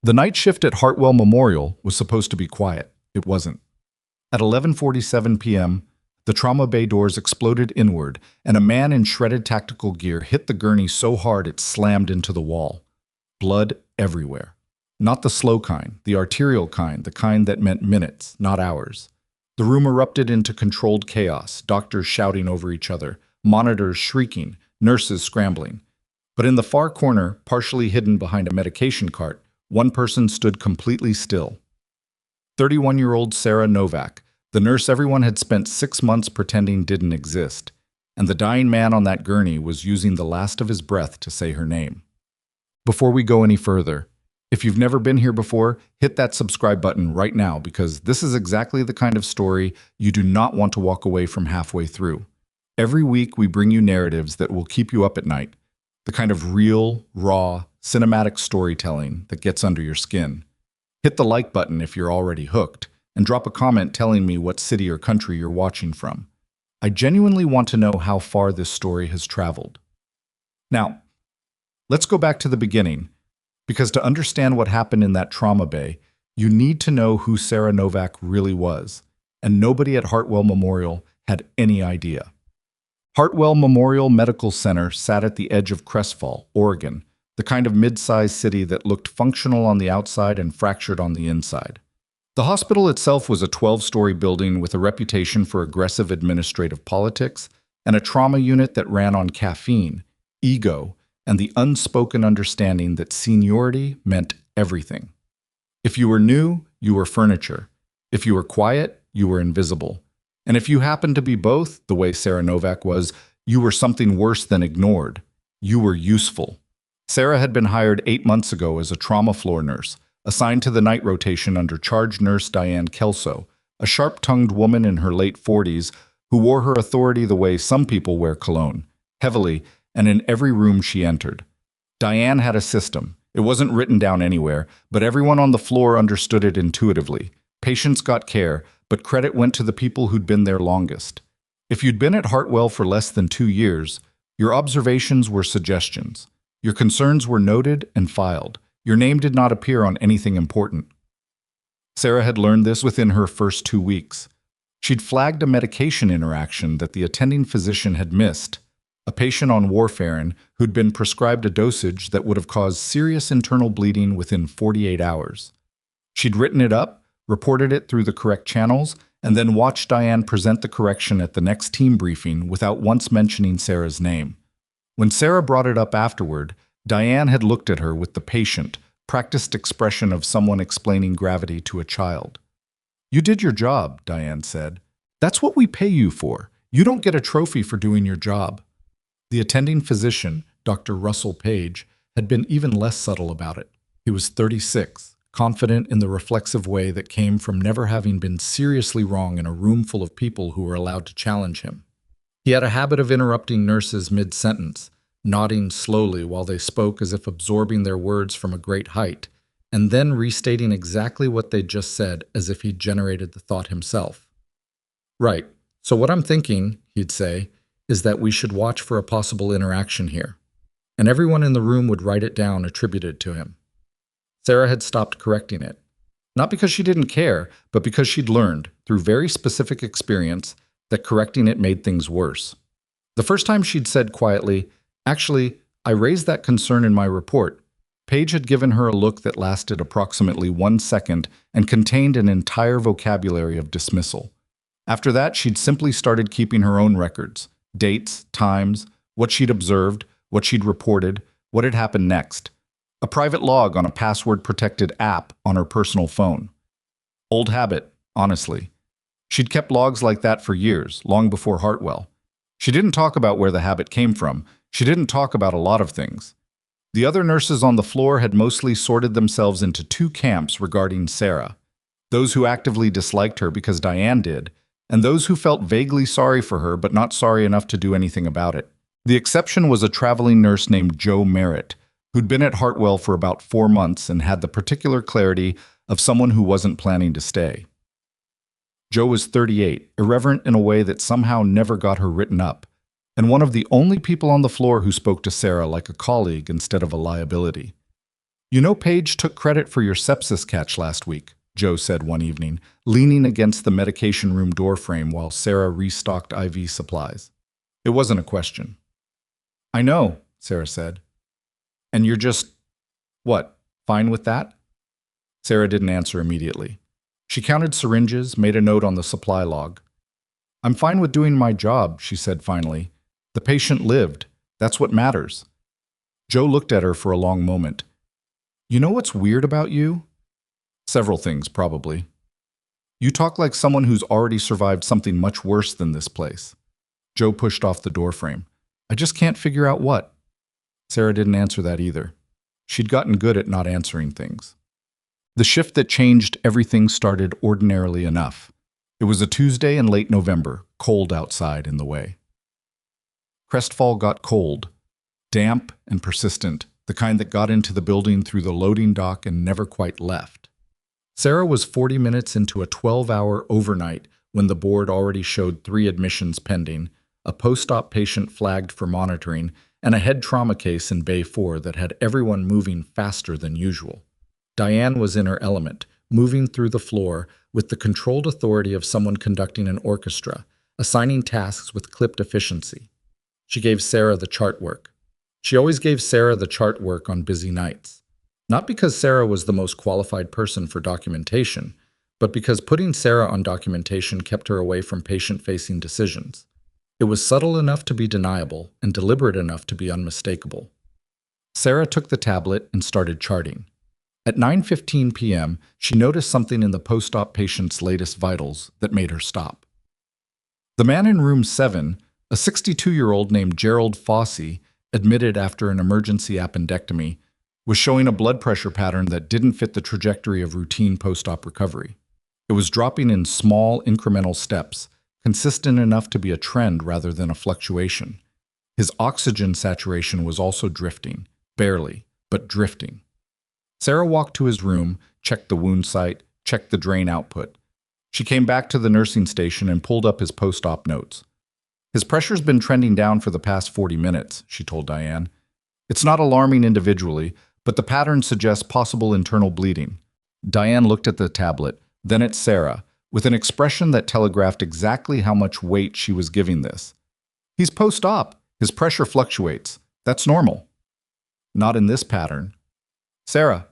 The night shift at Hartwell Memorial was supposed to be quiet. It wasn't. At 11:47 p.m., the trauma bay doors exploded inward, and a man in shredded tactical gear hit the gurney so hard it slammed into the wall. Blood everywhere. Not the slow kind, the arterial kind, the kind that meant minutes, not hours. The room erupted into controlled chaos, doctors shouting over each other, monitors shrieking, nurses scrambling. But in the far corner, partially hidden behind a medication cart, one person stood completely still. 31-year-old Sarah Novak, the nurse everyone had spent 6 months pretending didn't exist, and the dying man on that gurney was using the last of his breath to say her name. Before we go any further, if you've never been here before, hit that subscribe button right now because this is exactly the kind of story you do not want to walk away from halfway through. Every week we bring you narratives that will keep you up at night, the kind of real, raw, cinematic storytelling that gets under your skin. Hit the like button if you're already hooked, and drop a comment telling me what city or country you're watching from. I genuinely want to know how far this story has traveled. Now, let's go back to the beginning, because to understand what happened in that trauma bay, you need to know who Sarah Novak really was, and nobody at Hartwell Memorial had any idea. Hartwell Memorial Medical Center sat at the edge of Crestfall, Oregon, the kind of mid-sized city that looked functional on the outside and fractured on the inside. The hospital itself was a 12-story building with a reputation for aggressive administrative politics and a trauma unit that ran on caffeine, ego, and the unspoken understanding that seniority meant everything. If you were new, you were furniture. If you were quiet, you were invisible. And if you happened to be both, the way Sarah Novak was, you were something worse than ignored. You were useful. Sarah had been hired 8 months ago as a trauma floor nurse, assigned to the night rotation under charge nurse Diane Kelso, a sharp-tongued woman in her late 40s who wore her authority the way some people wear cologne, heavily, and in every room she entered. Diane had a system. It wasn't written down anywhere, but everyone on the floor understood it intuitively. Patients got care, but credit went to the people who'd been there longest. If you'd been at Hartwell for less than 2 years, your observations were suggestions. Your concerns were noted and filed. Your name did not appear on anything important. Sarah had learned this within her first 2 weeks. She'd flagged a medication interaction that the attending physician had missed, a patient on warfarin who'd been prescribed a dosage that would have caused serious internal bleeding within 48 hours. She'd written it up, reported it through the correct channels, and then watched Diane present the correction at the next team briefing without once mentioning Sarah's name. When Sarah brought it up afterward, Diane had looked at her with the patient, practiced expression of someone explaining gravity to a child. "You did your job," Diane said. "That's what we pay you for. You don't get a trophy for doing your job." The attending physician, Dr. Russell Page, had been even less subtle about it. He was 36, confident in the reflexive way that came from never having been seriously wrong in a room full of people who were allowed to challenge him. He had a habit of interrupting nurses mid-sentence, nodding slowly while they spoke as if absorbing their words from a great height, and then restating exactly what they'd just said as if he'd generated the thought himself. "Right, so what I'm thinking," he'd say, "is that we should watch for a possible interaction here." And everyone in the room would write it down attributed to him. Sarah had stopped correcting it. Not because she didn't care, but because she'd learned, through very specific experience, that correcting it made things worse. The first time she'd said quietly, "Actually, I raised that concern in my report," Paige had given her a look that lasted approximately 1 second and contained an entire vocabulary of dismissal. After that, she'd simply started keeping her own records, dates, times, what she'd observed, what she'd reported, what had happened next. A private log on a password-protected app on her personal phone. Old habit, honestly. She'd kept logs like that for years, long before Hartwell. She didn't talk about where the habit came from. She didn't talk about a lot of things. The other nurses on the floor had mostly sorted themselves into 2 camps regarding Sarah. Those who actively disliked her because Diane did, and those who felt vaguely sorry for her but not sorry enough to do anything about it. The exception was a traveling nurse named Jo Merritt, who'd been at Hartwell for about 4 months and had the particular clarity of someone who wasn't planning to stay. Jo was 38, irreverent in a way that somehow never got her written up, and one of the only people on the floor who spoke to Sarah like a colleague instead of a liability. You know, Paige took credit for your sepsis catch last week, Joe said one evening, leaning against the medication room doorframe while Sarah restocked IV supplies. It wasn't a question. I know, Sarah said. And you're just, what, fine with that? Sarah didn't answer immediately. She counted syringes, made a note on the supply log. I'm fine with doing my job, she said finally. The patient lived. That's what matters. Joe looked at her for a long moment. You know what's weird about you? Several things, probably. You talk like someone who's already survived something much worse than this place. Joe pushed off the doorframe. I just can't figure out what. Sarah didn't answer that either. She'd gotten good at not answering things. The shift that changed everything started ordinarily enough. It was a Tuesday in late November, cold outside in the way. Crestfall got cold, damp and persistent, the kind that got into the building through the loading dock and never quite left. Sarah was 40 minutes into a 12-hour overnight when the board already showed 3 admissions pending, a post-op patient flagged for monitoring, and a head trauma case in Bay 4 that had everyone moving faster than usual. Diane was in her element, moving through the floor with the controlled authority of someone conducting an orchestra, assigning tasks with clipped efficiency. She gave Sarah the chart work. She always gave Sarah the chart work on busy nights. Not because Sarah was the most qualified person for documentation, but because putting Sarah on documentation kept her away from patient-facing decisions. It was subtle enough to be deniable and deliberate enough to be unmistakable. Sarah took the tablet and started charting. At 9:15 p.m., she noticed something in the post-op patient's latest vitals that made her stop. The man in room 7, a 62-year-old named Gerald Fossey, admitted after an emergency appendectomy, was showing a blood pressure pattern that didn't fit the trajectory of routine post-op recovery. It was dropping in small, incremental steps, consistent enough to be a trend rather than a fluctuation. His oxygen saturation was also drifting, barely, but drifting. Sarah walked to his room, checked the wound site, checked the drain output. She came back to the nursing station and pulled up his post-op notes. His pressure's been trending down for the past 40 minutes, she told Diane. It's not alarming individually, but the pattern suggests possible internal bleeding. Diane looked at the tablet, then at Sarah, with an expression that telegraphed exactly how much weight she was giving this. He's post-op. His pressure fluctuates. That's normal. Not in this pattern. Sarah.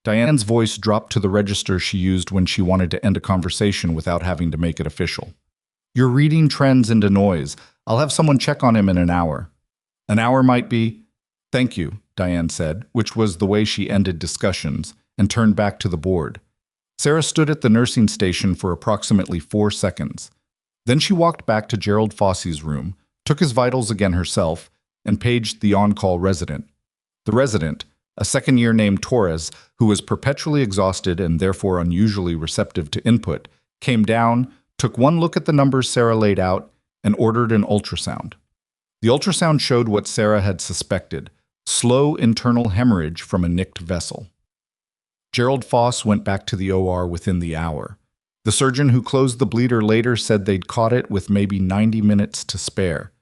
Diane's voice dropped to the register she used when she wanted to end a conversation without having to make it official. You're reading trends into noise. I'll have someone check on him in an hour. An hour might be... Thank you, Diane said, which was the way she ended discussions, and turned back to the board. Sarah stood at the nursing station for approximately 4 seconds. Then she walked back to Gerald Fossey's room, took his vitals again herself, and paged the on-call resident. The resident, a second-year named Torres, who was perpetually exhausted and therefore unusually receptive to input, came down, took one look at the numbers Sarah laid out, and ordered an ultrasound. The ultrasound showed what Sarah had suspected, slow internal hemorrhage from a nicked vessel. Gerald Foss went back to the OR within the hour. The surgeon who closed the bleeder later said they'd caught it with maybe 90 minutes to spare.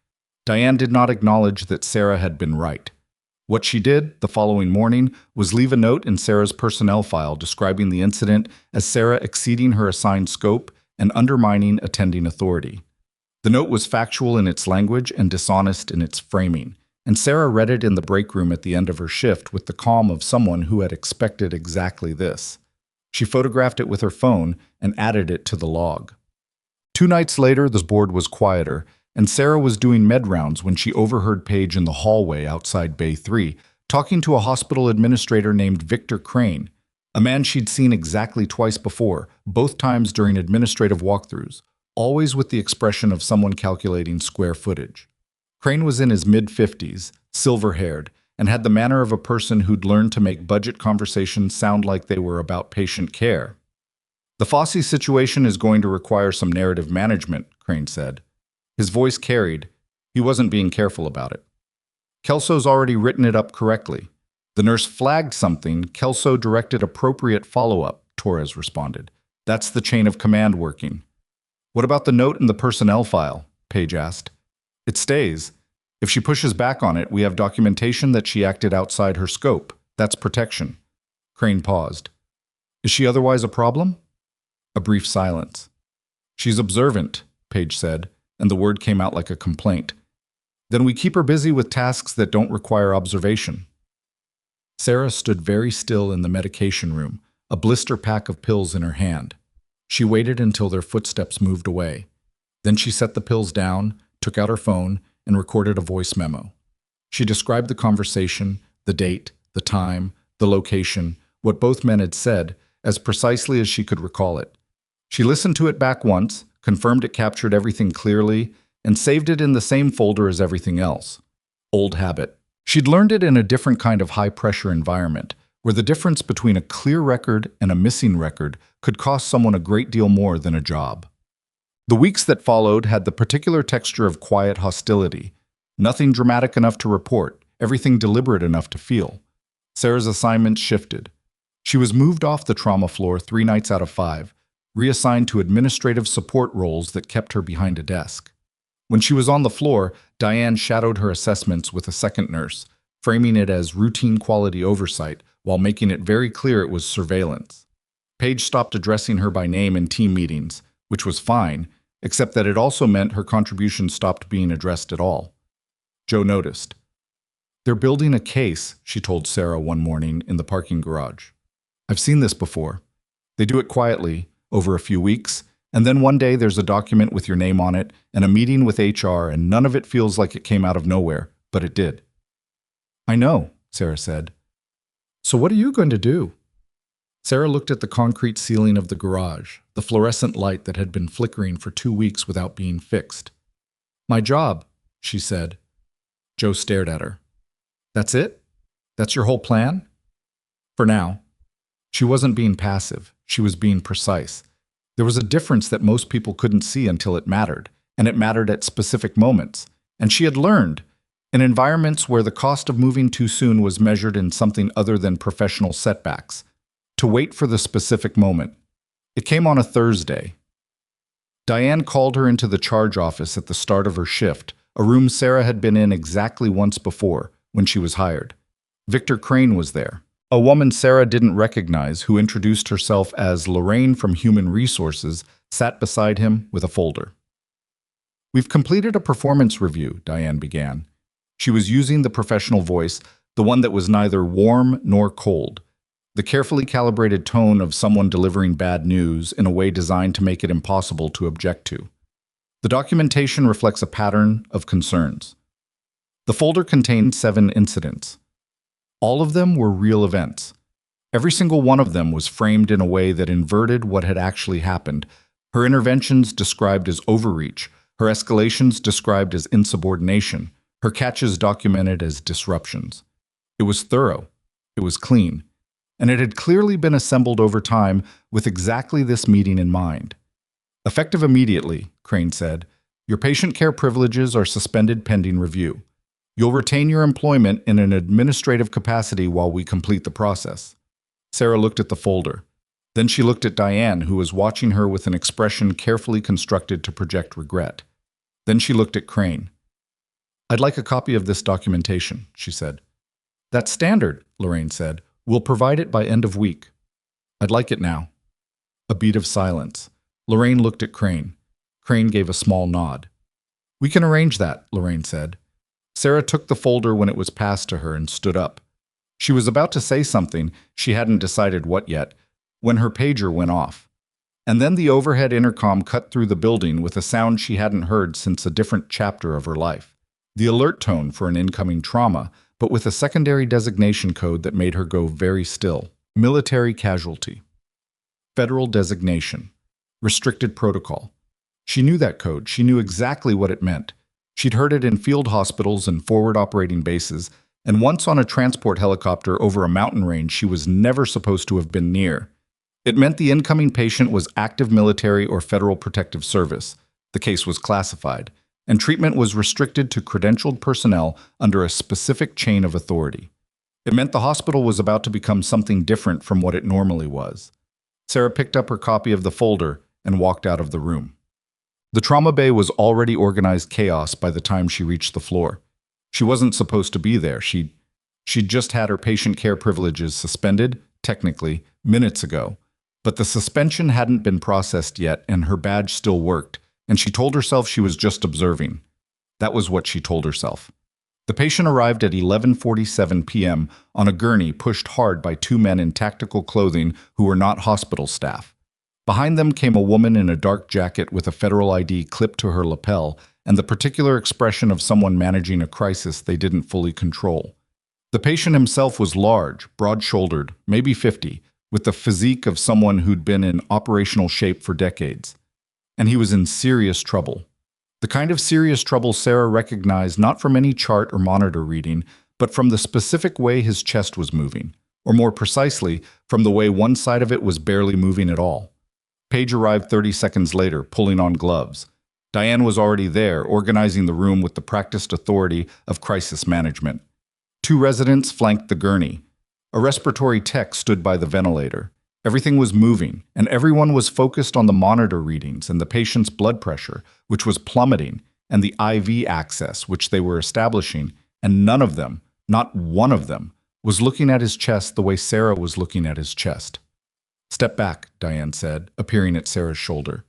Diane did not acknowledge that Sarah had been right. What she did, the following morning, was leave a note in Sarah's personnel file describing the incident as Sarah exceeding her assigned scope and undermining attending authority. The note was factual in its language and dishonest in its framing, and Sarah read it in the break room at the end of her shift with the calm of someone who had expected exactly this. She photographed it with her phone and added it to the log. 2 nights later, the board was quieter, and Sarah was doing med rounds when she overheard Paige in the hallway outside Bay 3, talking to a hospital administrator named Victor Crane, a man she'd seen exactly twice before, both times during administrative walkthroughs, always with the expression of someone calculating square footage. Crane was in his mid-50s, silver-haired, and had the manner of a person who'd learned to make budget conversations sound like they were about patient care. The Fossey situation is going to require some narrative management, Crane said. His voice carried. He wasn't being careful about it. Kelso's already written it up correctly. The nurse flagged something. Kelso directed appropriate follow-up, Torres responded. That's the chain of command working. What about the note in the personnel file? Paige asked. It stays. If she pushes back on it, we have documentation that she acted outside her scope, That's protection. Crane paused. Is she otherwise a problem? A brief silence. She's observant, Page said, and the word came out like a complaint. Then we keep her busy with tasks that don't require observation. Sarah stood very still in the medication room, a blister pack of pills in her hand. She waited until their footsteps moved away. Then she set the pills down, took out her phone, and recorded a voice memo. She described the conversation, the date, the time, the location, what both men had said, as precisely as she could recall it. She listened to it back once, confirmed it captured everything clearly, and saved it in the same folder as everything else. Old habit. She'd learned it in a different kind of high-pressure environment, where the difference between a clear record and a missing record could cost someone a great deal more than a job. The weeks that followed had the particular texture of quiet hostility. Nothing dramatic enough to report, everything deliberate enough to feel. Sarah's assignment shifted. She was moved off the trauma floor 3 nights out of 5, reassigned to administrative support roles that kept her behind a desk. When she was on the floor, Diane shadowed her assessments with a second nurse, framing it as routine quality oversight while making it very clear it was surveillance. Page stopped addressing her by name in team meetings, which was fine, except that it also meant her contribution stopped being addressed at all. Joe noticed. They're building a case, she told Sarah one morning in the parking garage. I've seen this before. They do it quietly, over a few weeks, and then one day there's a document with your name on it and a meeting with HR, and none of it feels like it came out of nowhere, but it did. I know, Sarah said. So what are you going to do? Sarah looked at the concrete ceiling of the garage, the fluorescent light that had been flickering for 2 weeks without being fixed. My job, she said. Joe stared at her. That's it? That's your whole plan? For now. She wasn't being passive. She was being precise. There was a difference that most people couldn't see until it mattered, and it mattered at specific moments. And she had learned, in environments where the cost of moving too soon was measured in something other than professional setbacks, to wait for the specific moment. It came on a Thursday. Diane called her into the charge office at the start of her shift, a room Sarah had been in exactly once before, when she was hired. Victor Crane was there, a woman Sarah didn't recognize who introduced herself as Lorraine from Human Resources, sat beside him with a folder. We've completed a performance review, Diane began. She was using the professional voice, the one that was neither warm nor cold, the carefully calibrated tone of someone delivering bad news in a way designed to make it impossible to object to. The documentation reflects a pattern of concerns. The folder contained 7 incidents. All of them were real events. Every single one of them was framed in a way that inverted what had actually happened. Her interventions described as overreach, her escalations described as insubordination, her catches documented as disruptions. It was thorough. It was clean. And it had clearly been assembled over time with exactly this meeting in mind. Effective immediately, Crane said, your patient care privileges are suspended pending review. You'll retain your employment in an administrative capacity while we complete the process. Sarah looked at the folder. Then she looked at Diane, who was watching her with an expression carefully constructed to project regret. Then she looked at Crane. I'd like a copy of this documentation, she said. That's standard, Lorraine said. We'll provide it by end of week. I'd like it now. A beat of silence. Lorraine looked at Crane. Crane gave a small nod. We can arrange that, Lorraine said. Sarah took the folder when it was passed to her and stood up. She was about to say something, she hadn't decided what yet, when her pager went off. And then the overhead intercom cut through the building with a sound she hadn't heard since a different chapter of her life. The alert tone for an incoming trauma, but with a secondary designation code that made her go very still. Military casualty. Federal designation. Restricted protocol. She knew that code. She knew exactly what it meant. She'd heard it in field hospitals and forward operating bases, and once on a transport helicopter over a mountain range she was never supposed to have been near. It meant the incoming patient was active military or federal protective service. The case was classified, and treatment was restricted to credentialed personnel under a specific chain of authority. It meant the hospital was about to become something different from what it normally was. Sarah picked up her copy of the folder and walked out of the room. The trauma bay was already organized chaos by the time she reached the floor. She wasn't supposed to be there. She'd She'd just had her patient care privileges suspended, technically, minutes ago. But the suspension hadn't been processed yet, and her badge still worked, and she told herself she was just observing. That was what she told herself. The patient arrived at 11:47 p.m. on a gurney pushed hard by two men in tactical clothing who were not hospital staff. Behind them came a woman in a dark jacket with a federal ID clipped to her lapel and the particular expression of someone managing a crisis they didn't fully control. The patient himself was large, broad-shouldered, maybe 50, with the physique of someone who'd been in operational shape for decades. And he was in serious trouble. The kind of serious trouble Sarah recognized not from any chart or monitor reading, but from the specific way his chest was moving, or more precisely, from the way one side of it was barely moving at all. Paige arrived 30 seconds later, pulling on gloves. Diane was already there, organizing the room with the practiced authority of crisis management. Two residents flanked the gurney. A respiratory tech stood by the ventilator. Everything was moving, and everyone was focused on the monitor readings and the patient's blood pressure, which was plummeting, and the IV access, which they were establishing, and none of them, not one of them, was looking at his chest the way Sarah was looking at his chest. "Step back," Diane said, appearing at Sarah's shoulder.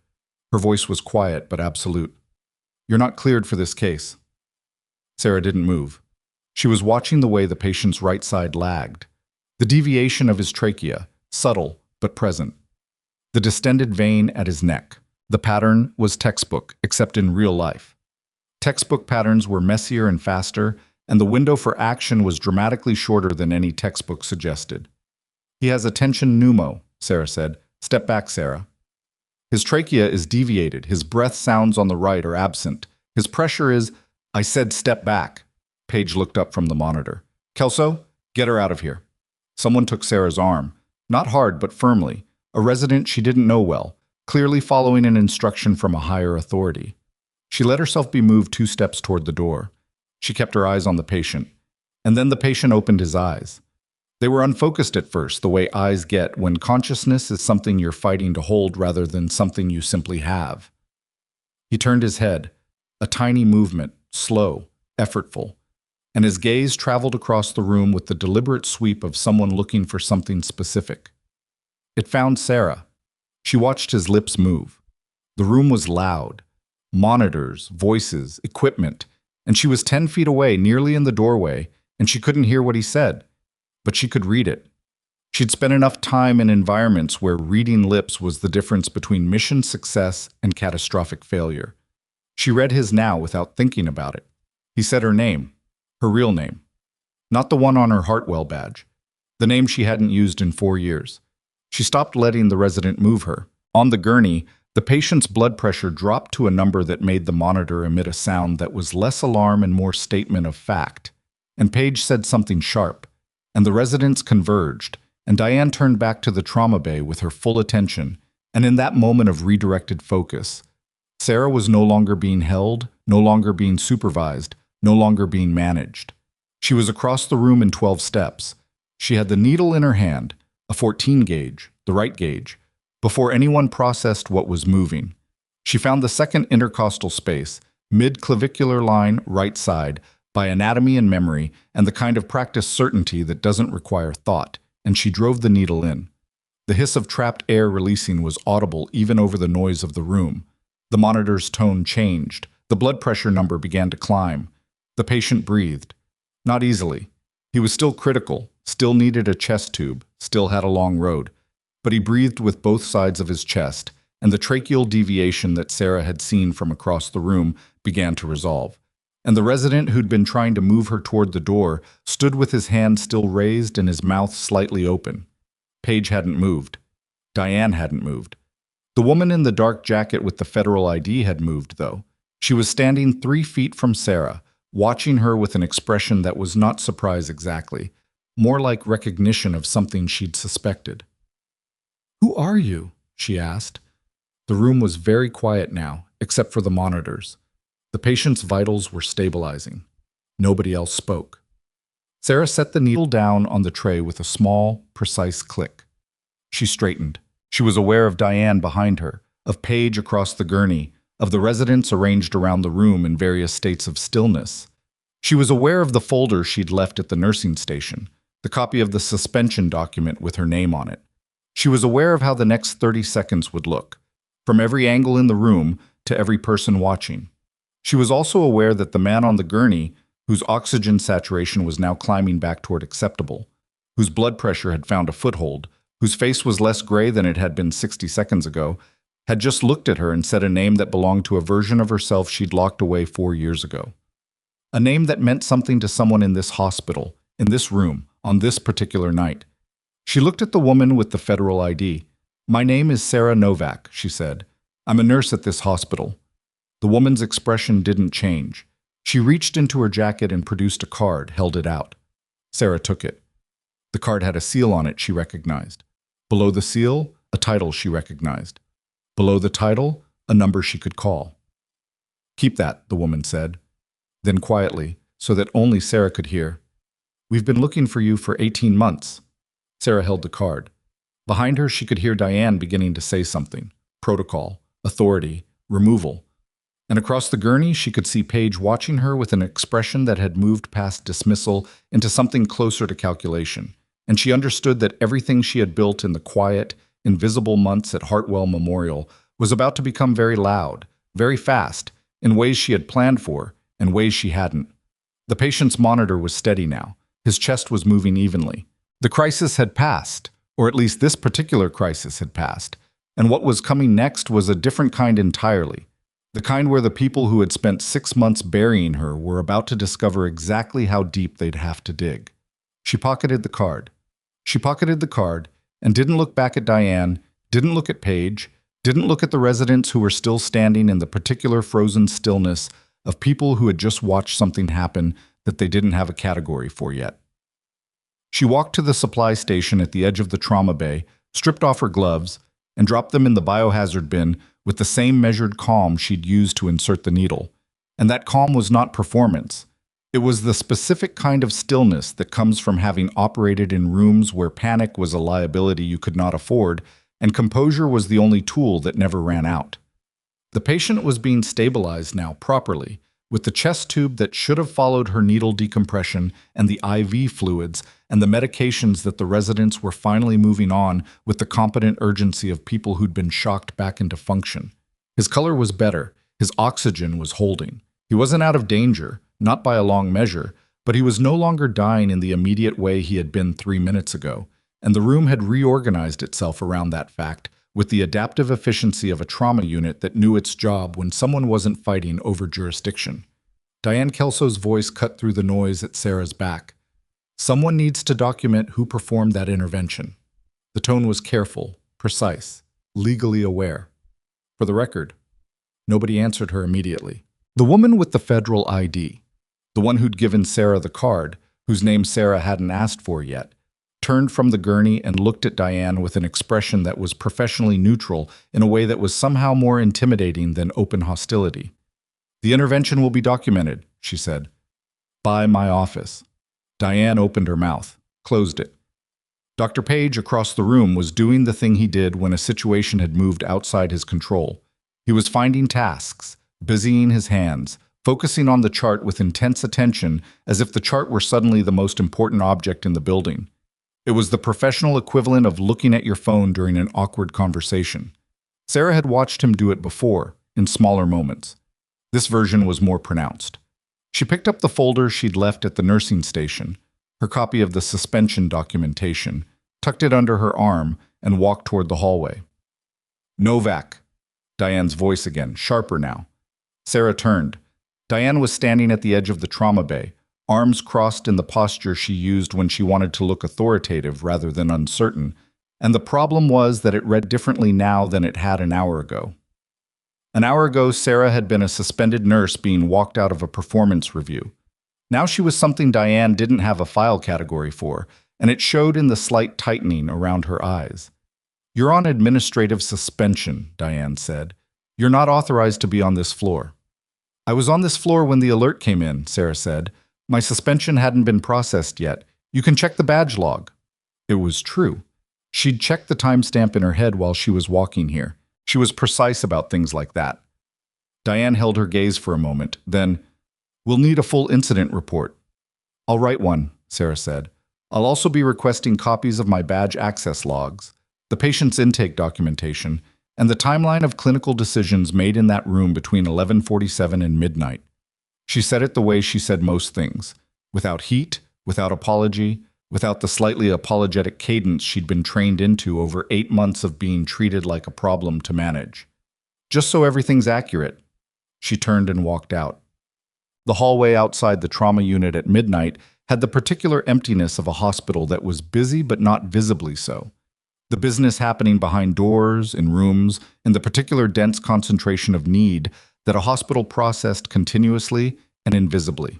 Her voice was quiet but absolute. "You're not cleared for this case." Sarah didn't move. She was watching the way the patient's right side lagged. The deviation of his trachea, subtle but present. The distended vein at his neck. The pattern was textbook, except in real life. Textbook patterns were messier and faster, and the window for action was dramatically shorter than any textbook suggested. "He has a tension pneumo," Sarah said. "Step back, Sarah." "His trachea is deviated. His breath sounds on the right are absent. His pressure is—" "I said step back." Paige looked up from the monitor. "Kelso, get her out of here." Someone took Sarah's arm. Not hard, but firmly. A resident she didn't know well, clearly following an instruction from a higher authority. She let herself be moved 2 steps toward the door. She kept her eyes on the patient. And then the patient opened his eyes. They were unfocused at first, the way eyes get when consciousness is something you're fighting to hold rather than something you simply have. He turned his head, a tiny movement, slow, effortful, and his gaze traveled across the room with the deliberate sweep of someone looking for something specific. It found Sarah. She watched his lips move. The room was loud. Monitors, voices, equipment, and she was 10 feet away, nearly in the doorway, and she couldn't hear what he said. But she could read it. She'd spent enough time in environments where reading lips was the difference between mission success and catastrophic failure. She read his now without thinking about it. He said her name, her real name. Not the one on her Hartwell badge. The name she hadn't used in 4 years. She stopped letting the resident move her. On the gurney, the patient's blood pressure dropped to a number that made the monitor emit a sound that was less alarm and more statement of fact. And Paige said something sharp, and the residents converged, and Diane turned back to the trauma bay with her full attention, and in that moment of redirected focus, Sarah was no longer being held, no longer being supervised, no longer being managed. She was across the room in 12 steps. She had the needle in her hand, a 14 gauge, the right gauge, before anyone processed what was moving. She found the second intercostal space, mid-clavicular line, right side, by anatomy and memory, and the kind of practiced certainty that doesn't require thought, and she drove the needle in. The hiss of trapped air releasing was audible even over the noise of the room. The monitor's tone changed. The blood pressure number began to climb. The patient breathed. Not easily. He was still critical, still needed a chest tube, still had a long road. But he breathed with both sides of his chest, and the tracheal deviation that Sarah had seen from across the room began to resolve. And the resident who'd been trying to move her toward the door stood with his hand still raised and his mouth slightly open. Paige hadn't moved. Diane hadn't moved. The woman in the dark jacket with the federal ID had moved, though. She was standing 3 feet from Sarah, watching her with an expression that was not surprise exactly, more like recognition of something she'd suspected. "Who are you?" she asked. The room was very quiet now, except for the monitors. The patient's vitals were stabilizing. Nobody else spoke. Sarah set the needle down on the tray with a small, precise click. She straightened. She was aware of Diane behind her, of Paige across the gurney, of the residents arranged around the room in various states of stillness. She was aware of the folder she'd left at the nursing station, the copy of the suspension document with her name on it. She was aware of how the next 30 seconds would look, from every angle in the room to every person watching. She was also aware that the man on the gurney, whose oxygen saturation was now climbing back toward acceptable, whose blood pressure had found a foothold, whose face was less gray than it had been 60 seconds ago, had just looked at her and said a name that belonged to a version of herself she'd locked away 4 years ago. A name that meant something to someone in this hospital, in this room, on this particular night. She looked at the woman with the federal ID. "My name is Sarah Novak," she said. "I'm a nurse at this hospital." The woman's expression didn't change. She reached into her jacket and produced a card, held it out. Sarah took it. The card had a seal on it she recognized. Below the seal, a title she recognized. Below the title, a number she could call. "Keep that," the woman said. Then quietly, so that only Sarah could hear, "We've been looking for you for 18 months. Sarah held the card. Behind her, she could hear Diane beginning to say something. Protocol, authority, removal. And across the gurney, she could see Paige watching her with an expression that had moved past dismissal into something closer to calculation. And she understood that everything she had built in the quiet, invisible months at Hartwell Memorial was about to become very loud, very fast, in ways she had planned for and ways she hadn't. The patient's monitor was steady now. His chest was moving evenly. The crisis had passed, or at least this particular crisis had passed, and what was coming next was a different kind entirely. The kind where the people who had spent 6 months burying her were about to discover exactly how deep they'd have to dig. She pocketed the card. She pocketed the card and didn't look back at Diane, didn't look at Paige, didn't look at the residents who were still standing in the particular frozen stillness of people who had just watched something happen that they didn't have a category for yet. She walked to the supply station at the edge of the trauma bay, stripped off her gloves, and dropped them in the biohazard bin with the same measured calm she'd used to insert the needle. And that calm was not performance. It was the specific kind of stillness that comes from having operated in rooms where panic was a liability you could not afford, and composure was the only tool that never ran out. The patient was being stabilized now properly, with the chest tube that should have followed her needle decompression and the IV fluids and the medications that the residents were finally moving on with the competent urgency of people who'd been shocked back into function. His color was better. His oxygen was holding. He wasn't out of danger, not by a long measure, but he was no longer dying in the immediate way he had been 3 minutes ago, and the room had reorganized itself around that fact with the adaptive efficiency of a trauma unit that knew its job when someone wasn't fighting over jurisdiction. Diane Kelso's voice cut through the noise at Sarah's back. "Someone needs to document who performed that intervention." The tone was careful, precise, legally aware. For the record, nobody answered her immediately. The woman with the federal ID, the one who'd given Sarah the card, whose name Sarah hadn't asked for yet, turned from the gurney and looked at Diane with an expression that was professionally neutral in a way that was somehow more intimidating than open hostility. "The intervention will be documented," she said. "By my office." Diane opened her mouth, closed it. Dr. Page across the room was doing the thing he did when a situation had moved outside his control. He was finding tasks, busying his hands, focusing on the chart with intense attention as if the chart were suddenly the most important object in the building. It was the professional equivalent of looking at your phone during an awkward conversation. Sarah had watched him do it before, in smaller moments. This version was more pronounced. She picked up the folder she'd left at the nursing station, her copy of the suspension documentation, tucked it under her arm, and walked toward the hallway. "Novak," Diane's voice again, sharper now. Sarah turned. Diane was standing at the edge of the trauma bay, arms crossed in the posture she used when she wanted to look authoritative rather than uncertain, and the problem was that it read differently now than it had an hour ago. An hour ago, Sarah had been a suspended nurse being walked out of a performance review. Now she was something Diane didn't have a file category for, and it showed in the slight tightening around her eyes. "You're on administrative suspension," Diane said. "You're not authorized to be on this floor." "I was on this floor when the alert came in," Sarah said. "My suspension hadn't been processed yet. You can check the badge log." It was true. She'd checked the timestamp in her head while she was walking here. She was precise about things like that. Diane held her gaze for a moment, then, We'll need a full incident report. I'll write one, Sarah said. I'll also be requesting copies of my badge access logs, the patient's intake documentation, and the timeline of clinical decisions made in that room between 11:47 and midnight. She said it the way she said most things, without heat, without apology, without the slightly apologetic cadence she'd been trained into over 8 months of being treated like a problem to manage. Just so everything's accurate. She turned and walked out. The hallway outside the trauma unit at midnight had the particular emptiness of a hospital that was busy but not visibly so. The business happening behind doors, in rooms, and the particular dense concentration of need that a hospital processed continuously and invisibly.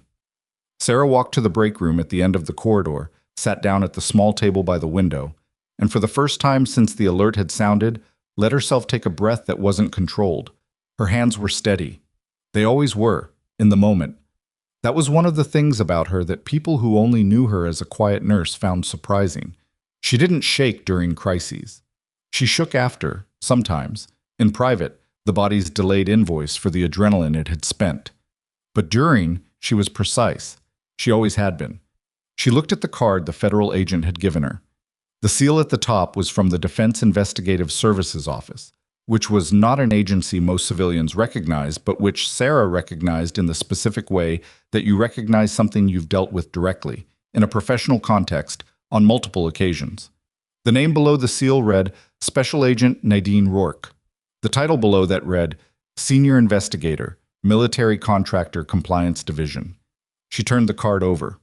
Sarah walked to the break room at the end of the corridor, sat down at the small table by the window, and for the first time since the alert had sounded, let herself take a breath that wasn't controlled. Her hands were steady. They always were, in the moment. That was one of the things about her that people who only knew her as a quiet nurse found surprising. She didn't shake during crises. She shook after, sometimes, in private, the body's delayed invoice for the adrenaline it had spent. But during, she was precise. She always had been. She looked at the card the federal agent had given her. The seal at the top was from the Defense Investigative Services Office, which was not an agency most civilians recognize, but which Sarah recognized in the specific way that you recognize something you've dealt with directly, in a professional context, on multiple occasions. The name below the seal read Special Agent Nadine Rourke. The title below that read Senior Investigator, Military Contractor Compliance Division. She turned the card over.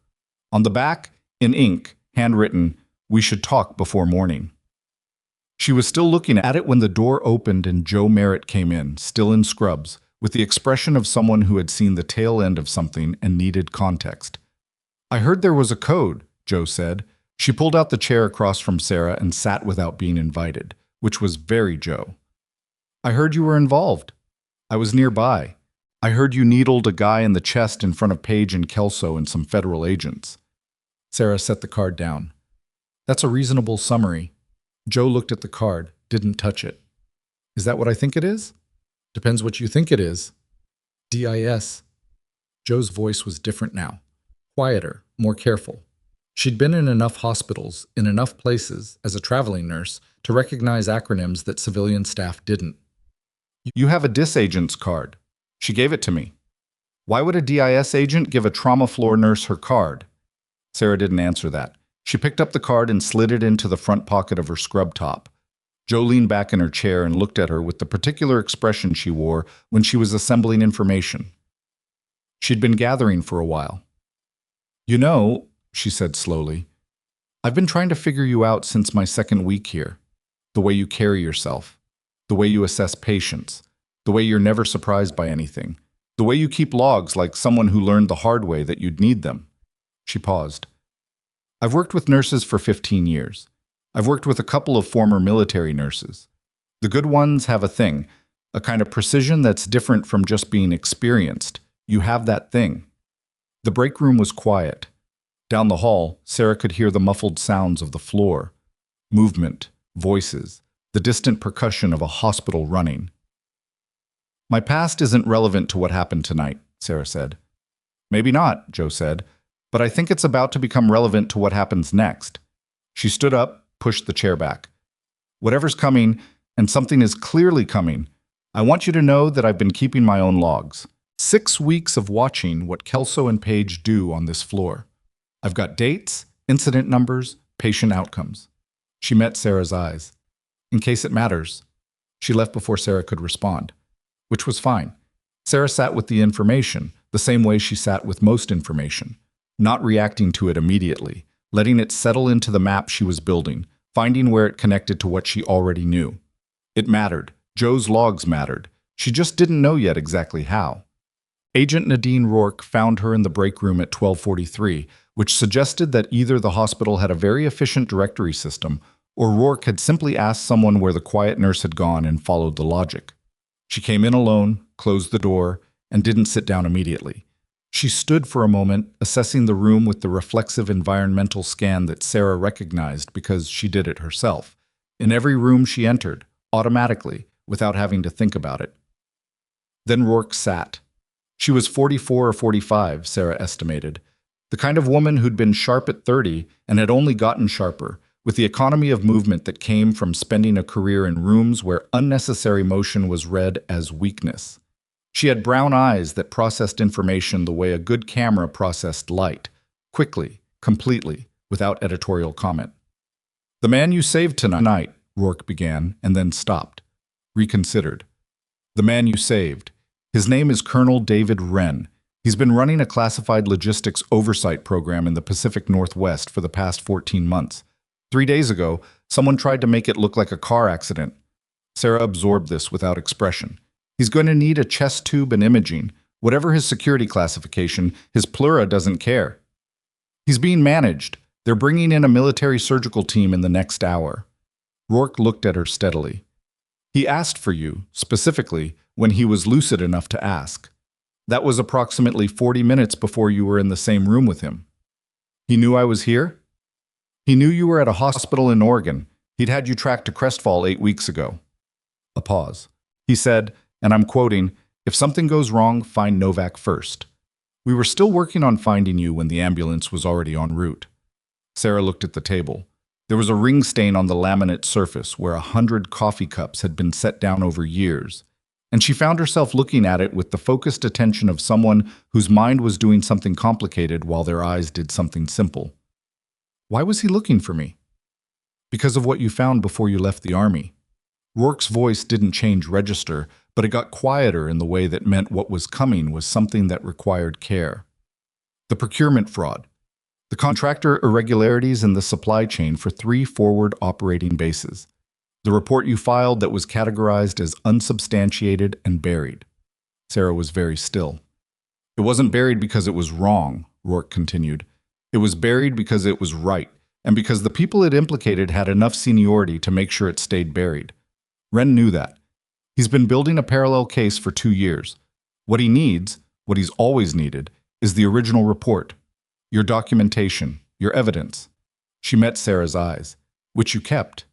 On the back, in ink, handwritten, "We should talk before morning." She was still looking at it when the door opened and Joe Merritt came in, still in scrubs, with the expression of someone who had seen the tail end of something and needed context. "I heard there was a code," Joe said. She pulled out the chair across from Sarah and sat without being invited, which was very Joe. "I heard you were involved. I was nearby. I heard you needled a guy in the chest in front of Page and Kelso and some federal agents." Sarah set the card down. "That's a reasonable summary." Joe looked at the card, didn't touch it. "Is that what I think it is?" "Depends what you think it is." DIS. Joe's voice was different now. Quieter, more careful. She'd been in enough hospitals, in enough places, as a traveling nurse, to recognize acronyms that civilian staff didn't. "You have a DIS agent's card." She gave it to me. "Why would a DIS agent give a trauma floor nurse her card?" Sarah didn't answer that. She picked up the card and slid it into the front pocket of her scrub top. Joe leaned back in her chair and looked at her with the particular expression she wore when she was assembling information. She'd been gathering for a while. "You know," she said slowly, "I've been trying to figure you out since my second week here. The way you carry yourself, the way you assess patients, the way you're never surprised by anything, the way you keep logs like someone who learned the hard way that you'd need them." She paused. "I've worked with nurses for 15 years. I've worked with a couple of former military nurses. The good ones have a thing, a kind of precision that's different from just being experienced. You have that thing." The break room was quiet. Down the hall, Sarah could hear the muffled sounds of the floor, movement, voices, the distant percussion of a hospital running. "My past isn't relevant to what happened tonight," Sarah said. "Maybe not," Joe said, "but I think it's about to become relevant to what happens next." She stood up, pushed the chair back. "Whatever's coming, and something is clearly coming, I want you to know that I've been keeping my own logs. 6 weeks of watching what Kelso and Page do on this floor. I've got dates, incident numbers, patient outcomes." She met Sarah's eyes. "In case it matters." She left before Sarah could respond, which was fine. Sarah sat with the information, the same way she sat with most information, not reacting to it immediately, letting it settle into the map she was building, finding where it connected to what she already knew. It mattered. Joe's logs mattered. She just didn't know yet exactly how. Agent Nadine Rourke found her in the break room at 12:43, which suggested that either the hospital had a very efficient directory system or Rourke had simply asked someone where the quiet nurse had gone and followed the logic. She came in alone, closed the door, and didn't sit down immediately. She stood for a moment, assessing the room with the reflexive environmental scan that Sarah recognized because she did it herself. In every room she entered, automatically, without having to think about it. Then Rourke sat. She was 44 or 45, Sarah estimated. The kind of woman who'd been sharp at 30 and had only gotten sharper, with the economy of movement that came from spending a career in rooms where unnecessary motion was read as weakness. She had brown eyes that processed information the way a good camera processed light, quickly, completely, without editorial comment. "The man you saved tonight," Rourke began, and then stopped. Reconsidered. "The man you saved. His name is Colonel David Wren. He's been running a classified logistics oversight program in the Pacific Northwest for the past 14 months. 3 days ago, someone tried to make it look like a car accident." Sarah absorbed this without expression. "He's going to need a chest tube and imaging. Whatever his security classification, his pleura doesn't care. He's being managed. They're bringing in a military surgical team in the next hour." Rourke looked at her steadily. "He asked for you, specifically, when he was lucid enough to ask. That was approximately 40 minutes before you were in the same room with him." "He knew I was here?" "He knew you were at a hospital in Oregon. He'd had you tracked to Crestfall 8 weeks ago." A pause. He said, and I'm quoting, "If something goes wrong, find Novak first. We were still working on finding you when the ambulance was already en route." Sarah looked at the table. There was a ring stain on the laminate surface where 100 coffee cups had been set down over years, and she found herself looking at it with the focused attention of someone whose mind was doing something complicated while their eyes did something simple. "Why was he looking for me?" "Because of what you found before you left the Army." Rourke's voice didn't change register, but it got quieter in the way that meant what was coming was something that required care. "The procurement fraud. The contractor irregularities in the supply chain for 3 forward operating bases. The report you filed that was categorized as unsubstantiated and buried." Sarah was very still. "It wasn't buried because it was wrong," Rourke continued. "It was buried because it was right, and because the people it implicated had enough seniority to make sure it stayed buried. Wren knew that. He's been building a parallel case for 2 years. What he needs, what he's always needed, is the original report. Your documentation, your evidence." She met Sarah's eyes. "Which you kept."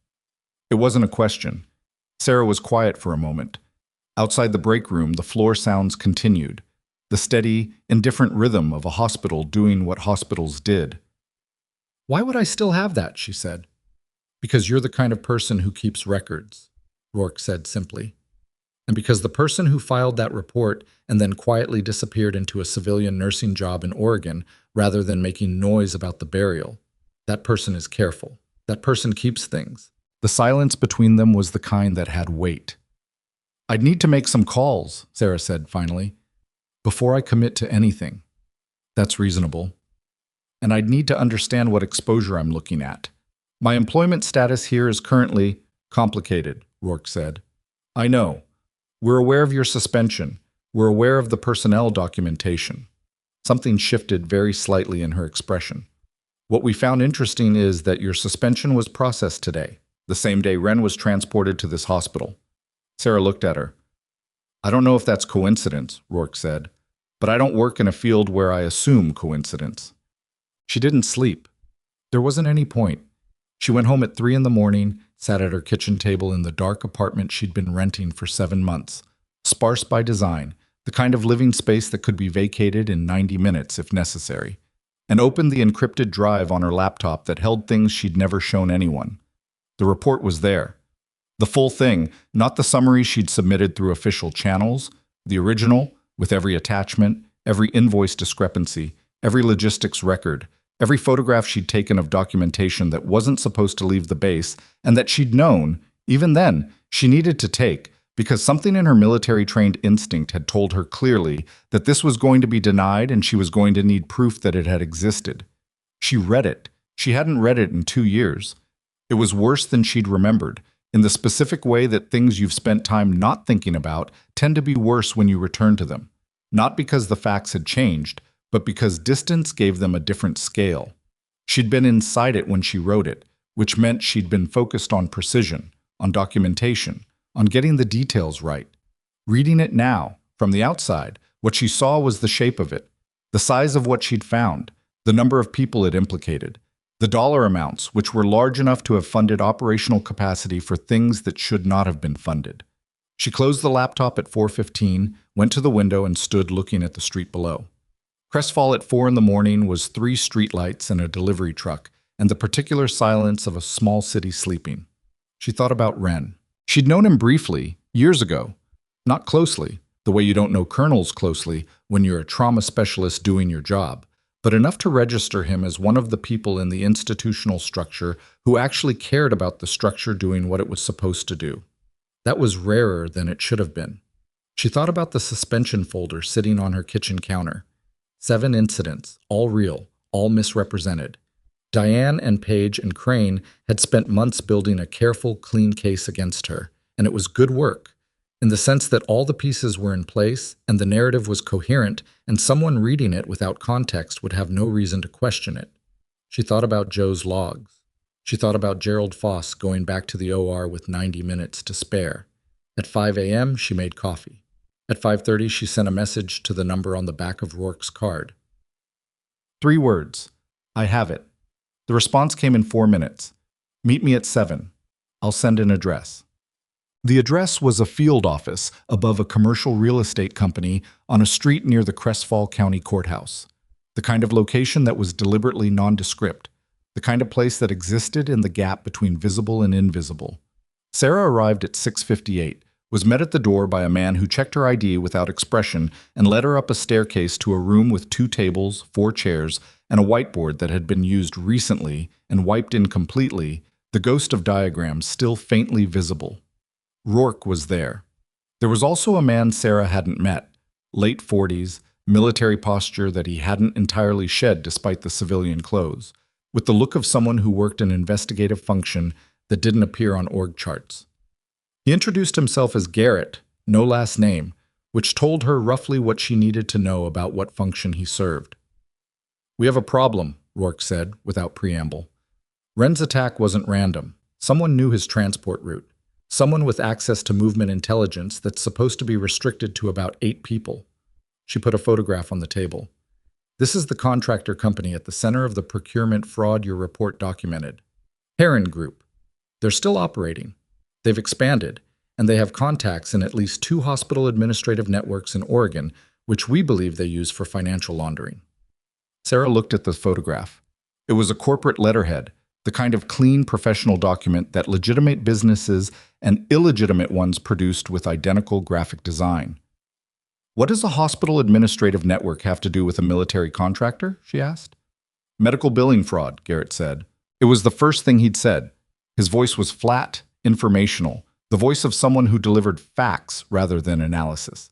It wasn't a question. Sarah was quiet for a moment. Outside the break room, the floor sounds continued, the steady, indifferent rhythm of a hospital doing what hospitals did. "Why would I still have that?" she said. "Because you're the kind of person who keeps records," Rourke said simply. "And because the person who filed that report and then quietly disappeared into a civilian nursing job in Oregon rather than making noise about the burial, that person is careful. That person keeps things." The silence between them was the kind that had weight. "I'd need to make some calls," Sarah said finally, "before I commit to anything." "That's reasonable. And I'd need to understand what exposure I'm looking at. My employment status here is currently complicated," Rourke said. "I know. We're aware of your suspension. We're aware of the personnel documentation." Something shifted very slightly in her expression. "What we found interesting is that your suspension was processed today, the same day Wren was transported to this hospital." Sarah looked at her. "I don't know if that's coincidence," Rourke said, "but I don't work in a field where I assume coincidence." She didn't sleep. There wasn't any point. She went home at 3 in the morning, sat at her kitchen table in the dark apartment she'd been renting for 7 months, sparse by design, the kind of living space that could be vacated in 90 minutes if necessary, and opened the encrypted drive on her laptop that held things she'd never shown anyone. The report was there. The full thing, not the summary she'd submitted through official channels, the original, with every attachment, every invoice discrepancy, every logistics record, every photograph she'd taken of documentation that wasn't supposed to leave the base and that she'd known, even then, she needed to take because something in her military-trained instinct had told her clearly that this was going to be denied and she was going to need proof that it had existed. She read it. She hadn't read it in 2 years. It was worse than she'd remembered, in the specific way that things you've spent time not thinking about tend to be worse when you return to them. Not because the facts had changed, but because distance gave them a different scale. She'd been inside it when she wrote it, which meant she'd been focused on precision, on documentation, on getting the details right. Reading it now, from the outside, what she saw was the shape of it, the size of what she'd found, the number of people it implicated, the dollar amounts which were large enough to have funded operational capacity for things that should not have been funded. She closed the laptop at 4:15, went to the window and stood looking at the street below. Crestfall at 4 in the morning was 3 streetlights and a delivery truck, and the particular silence of a small city sleeping. She thought about Wren. She'd known him briefly, years ago. Not closely, the way you don't know colonels closely when you're a trauma specialist doing your job, but enough to register him as one of the people in the institutional structure who actually cared about the structure doing what it was supposed to do. That was rarer than it should have been. She thought about the suspension folder sitting on her kitchen counter. 7 incidents, all real, all misrepresented. Diane and Page and Crane had spent months building a careful, clean case against her, and it was good work, in the sense that all the pieces were in place and the narrative was coherent, and someone reading it without context would have no reason to question it. She thought about Joe's logs. She thought about Gerald Foss going back to the OR with 90 minutes to spare. At 5 a.m., she made coffee. At 5:30, she sent a message to the number on the back of Rourke's card. 3 words. I have it. The response came in 4 minutes. Meet me at 7. I'll send an address. The address was a field office above a commercial real estate company on a street near the Crestfall County Courthouse. The kind of location that was deliberately nondescript. The kind of place that existed in the gap between visible and invisible. Sarah arrived at 6:58, was met at the door by a man who checked her ID without expression and led her up a staircase to a room with 2 tables, 4 chairs, and a whiteboard that had been used recently and wiped in completely, the ghost of diagrams still faintly visible. Rourke was there. There was also a man Sarah hadn't met, late 40s, military posture that he hadn't entirely shed despite the civilian clothes, with the look of someone who worked an investigative function that didn't appear on org charts. He introduced himself as Garrett, no last name, which told her roughly what she needed to know about what function he served. We have a problem, Rourke said, without preamble. Wren's attack wasn't random. Someone knew his transport route. Someone with access to movement intelligence that's supposed to be restricted to about 8 people. She put a photograph on the table. This is the contractor company at the center of the procurement fraud your report documented. Heron Group. They're still operating. They've expanded, and they have contacts in at least 2 hospital administrative networks in Oregon, which we believe they use for financial laundering. Sarah looked at the photograph. It was a corporate letterhead, the kind of clean professional document that legitimate businesses and illegitimate ones produced with identical graphic design. What does a hospital administrative network have to do with a military contractor? She asked. Medical billing fraud, Garrett said. It was the first thing he'd said. His voice was flat, informational, the voice of someone who delivered facts rather than analysis.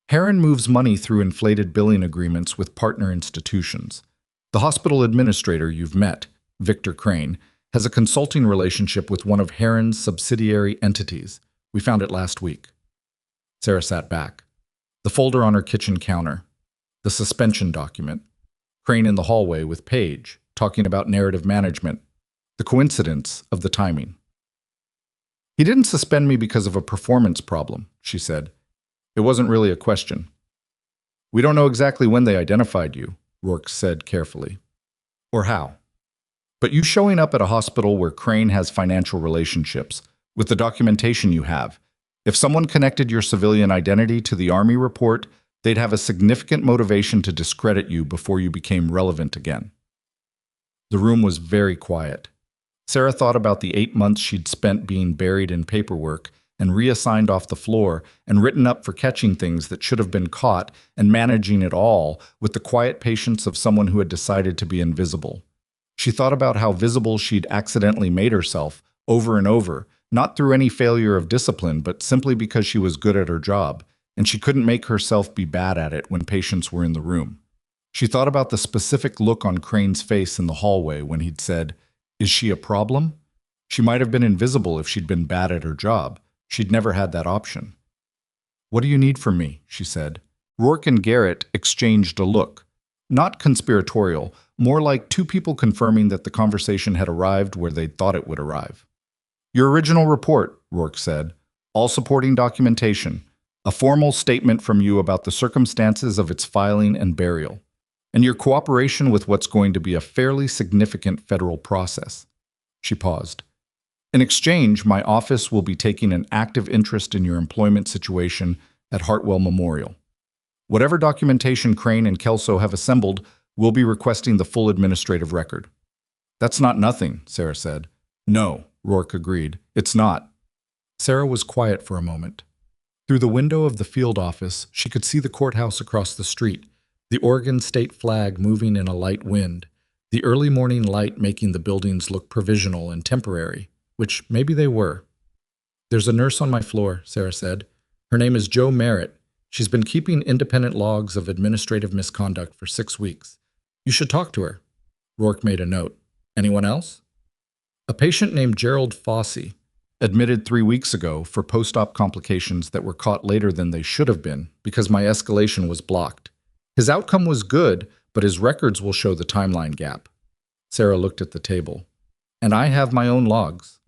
Heron moves money through inflated billing agreements with partner institutions. The hospital administrator you've met, Victor Crane, has a consulting relationship with one of Heron's subsidiary entities. We found it last week. Sarah sat back. The folder on her kitchen counter. The suspension document. Crane in the hallway with Page, talking about narrative management. The coincidence of the timing. He didn't suspend me because of a performance problem, she said. It wasn't really a question. We don't know exactly when they identified you, Rourke said carefully. Or how. But you showing up at a hospital where Crane has financial relationships, with the documentation you have, if someone connected your civilian identity to the Army report, they'd have a significant motivation to discredit you before you became relevant again. The room was very quiet. Sarah thought about the 8 months she'd spent being buried in paperwork and reassigned off the floor and written up for catching things that should have been caught and managing it all with the quiet patience of someone who had decided to be invisible. She thought about how visible she'd accidentally made herself over and over, not through any failure of discipline, but simply because she was good at her job, and she couldn't make herself be bad at it when patients were in the room. She thought about the specific look on Crane's face in the hallway when he'd said, "Is she a problem?" She might have been invisible if she'd been bad at her job. She'd never had that option. "What do you need from me?" she said. Rourke and Garrett exchanged a look. Not conspiratorial, more like 2 people confirming that the conversation had arrived where they'd thought it would arrive. Your original report, Rourke said, all supporting documentation, a formal statement from you about the circumstances of its filing and burial, and your cooperation with what's going to be a fairly significant federal process. She paused. In exchange, my office will be taking an active interest in your employment situation at Hartwell Memorial. Whatever documentation Crane and Kelso have assembled, we'll be requesting the full administrative record." "That's not nothing," Sarah said. "No," Rourke agreed. "It's not." Sarah was quiet for a moment. Through the window of the field office, she could see the courthouse across the street, the Oregon state flag moving in a light wind, the early morning light making the buildings look provisional and temporary, which maybe they were. "There's a nurse on my floor," Sarah said. "Her name is Jo Merritt. She's been keeping independent logs of administrative misconduct for 6 weeks. You should talk to her." Rourke made a note. "Anyone else?" "A patient named Gerald Fossey, admitted 3 weeks ago for post-op complications that were caught later than they should have been because my escalation was blocked. His outcome was good, but his records will show the timeline gap." Sarah looked at the table. "And I have my own logs.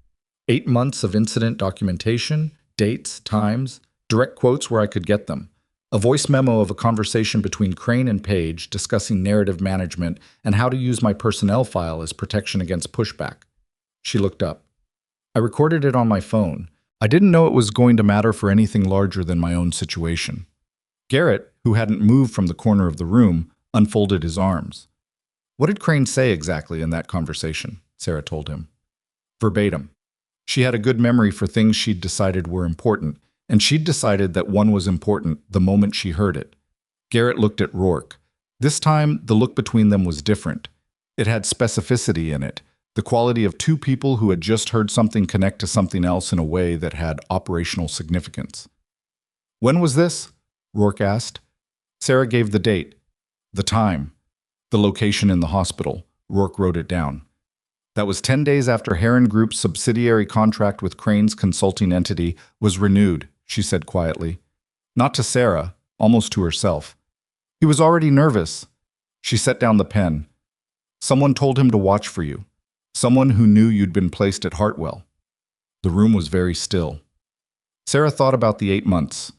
8 months of incident documentation, dates, times, direct quotes where I could get them. A voice memo of a conversation between Crane and Page discussing narrative management and how to use my personnel file as protection against pushback." She looked up. "I recorded it on my phone. I didn't know it was going to matter for anything larger than my own situation." Garrett, who hadn't moved from the corner of the room, unfolded his arms. "What did Crane say exactly in that conversation?" Sarah told him. "Verbatim. She had a good memory for things she'd decided were important, and she'd decided that one was important the moment she heard it." Garrett looked at Rourke. This time, the look between them was different. It had specificity in it, the quality of two people who had just heard something connect to something else in a way that had operational significance. "When was this?" Rourke asked. Sarah gave the date, the time, the location in the hospital. Rourke wrote it down. "That was 10 days after Heron Group's subsidiary contract with Crane's consulting entity was renewed," she said quietly. Not to Sarah, almost to herself. "He was already nervous." She set down the pen. "Someone told him to watch for you. Someone who knew you'd been placed at Hartwell." The room was very still. Sarah thought about the 8 months,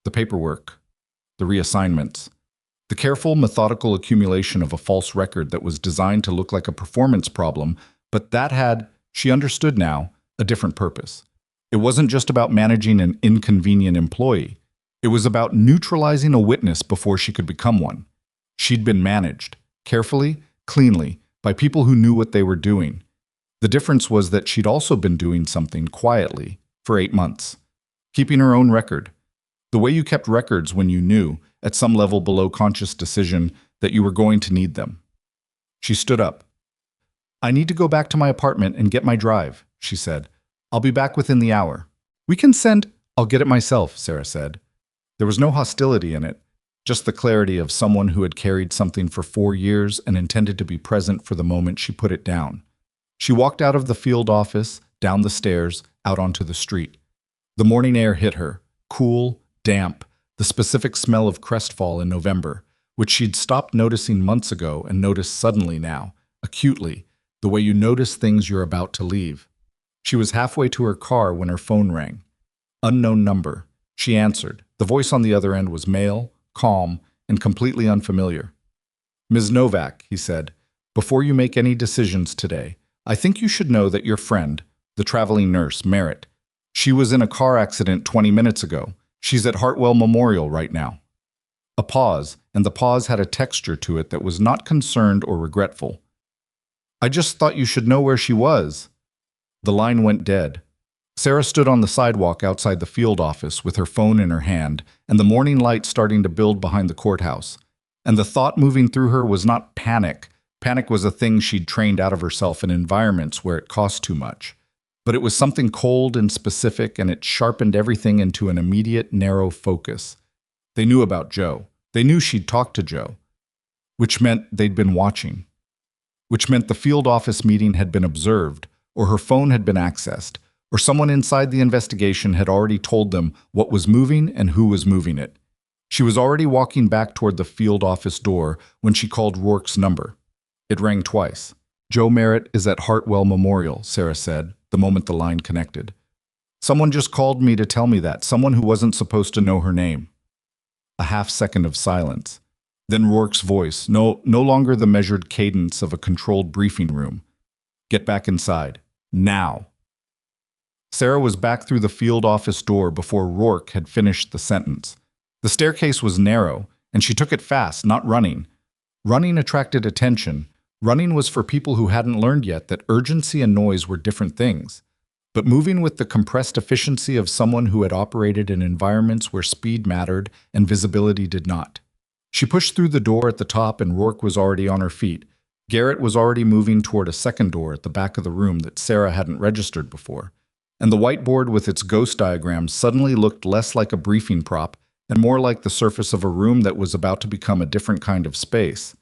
the paperwork, the reassignments, the careful, methodical accumulation of a false record that was designed to look like a performance problem, but that had, she understood now, a different purpose. It wasn't just about managing an inconvenient employee. It was about neutralizing a witness before she could become one. She'd been managed, carefully, cleanly, by people who knew what they were doing. The difference was that she'd also been doing something quietly for 8 months, keeping her own record. The way you kept records when you knew, at some level below conscious decision, that you were going to need them. She stood up. "I need to go back to my apartment and get my drive," she said. "I'll be back within the hour." "We can send—" "I'll get it myself," Sarah said. There was no hostility in it, just the clarity of someone who had carried something for 4 years and intended to be present for the moment she put it down. She walked out of the field office, down the stairs, out onto the street. The morning air hit her, cool, damp, the specific smell of crestfall in November, which she'd stopped noticing months ago and noticed suddenly now, acutely, the way you notice things you're about to leave. She was halfway to her car when her phone rang. Unknown number. She answered. The voice on the other end was male, calm, and completely unfamiliar. "Ms. Novak," he said, "before you make any decisions today, I think you should know that your friend, the traveling nurse, Merritt, she was in a car accident 20 minutes ago. She's at Hartwell Memorial right now." A pause, and the pause had a texture to it that was not concerned or regretful. "I just thought you should know where she was." The line went dead. Sarah stood on the sidewalk outside the field office with her phone in her hand and the morning light starting to build behind the courthouse. And the thought moving through her was not panic. Panic was a thing she'd trained out of herself in environments where it cost too much. But it was something cold and specific, and it sharpened everything into an immediate, narrow focus. They knew about Joe. They knew she'd talked to Joe, which meant they'd been watching, which meant the field office meeting had been observed, or her phone had been accessed, or someone inside the investigation had already told them what was moving and who was moving it. She was already walking back toward the field office door when she called Rourke's number. It rang twice. "Joe Merritt is at Hartwell Memorial," Sarah said, the moment the line connected. "Someone just called me to tell me that, someone who wasn't supposed to know her name." A half-second of silence. Then Rourke's voice, no longer the measured cadence of a controlled briefing room. "Get back inside. Now." Sarah was back through the field office door before Rourke had finished the sentence. The staircase was narrow, and she took it fast, not running. Running attracted attention. Running was for people who hadn't learned yet that urgency and noise were different things. But moving with the compressed efficiency of someone who had operated in environments where speed mattered and visibility did not. She pushed through the door at the top and Rourke was already on her feet. Garrett was already moving toward a second door at the back of the room that Sarah hadn't registered before. And the whiteboard with its ghost diagrams suddenly looked less like a briefing prop and more like the surface of a room that was about to become a different kind of space.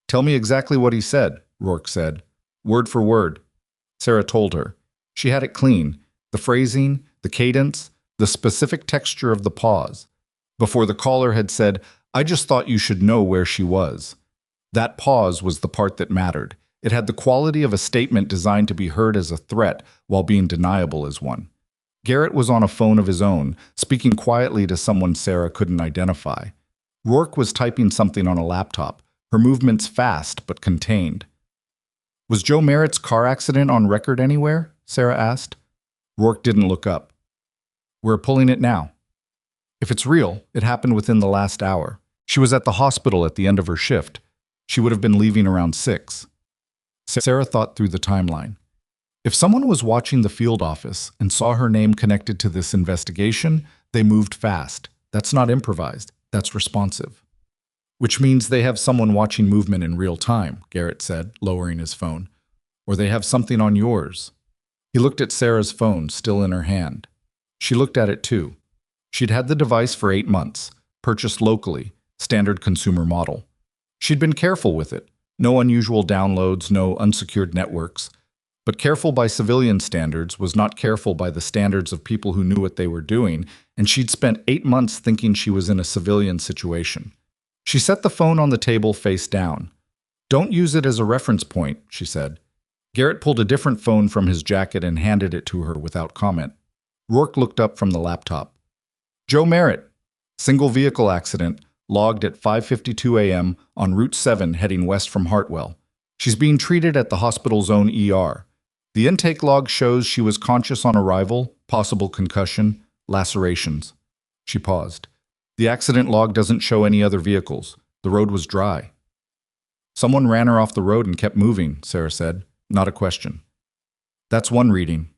"Tell me exactly what he said," Rourke said. "Word for word." Sarah told her. She had it clean, the phrasing, the cadence, the specific texture of the pause. Before the caller had said, "I just thought you should know where she was." That pause was the part that mattered. It had the quality of a statement designed to be heard as a threat while being deniable as one. Garrett was on a phone of his own, speaking quietly to someone Sarah couldn't identify. Rourke was typing something on a laptop, her movements fast but contained. "Was Joe Merritt's car accident on record anywhere?" Sarah asked. Rourke didn't look up. "We're pulling it now." If it's real, it happened within the last hour. She was at the hospital at the end of her shift. She would have been leaving around 6. Sarah thought through the timeline. If someone was watching the field office and saw her name connected to this investigation, they moved fast. That's not improvised. That's responsive. "Which means they have someone watching movement in real time," Garrett said, lowering his phone. "Or they have something on yours." He looked at Sarah's phone, still in her hand. She looked at it too. She'd had the device for 8 months, purchased locally, standard consumer model. She'd been careful with it. No unusual downloads, no unsecured networks. But careful by civilian standards was not careful by the standards of people who knew what they were doing, and she'd spent 8 months thinking she was in a civilian situation. She set the phone on the table face down. "Don't use it as a reference point," she said. Garrett pulled a different phone from his jacket and handed it to her without comment. Rourke looked up from the laptop. "Joe Merritt, single vehicle accident, logged at 5:52 a.m. on Route 7 heading west from Hartwell. She's being treated at the hospital's own ER. The intake log shows she was conscious on arrival, possible concussion, lacerations." She paused. "The accident log doesn't show any other vehicles. The road was dry." "Someone ran her off the road and kept moving," Sarah said. Not a question. "That's one reading."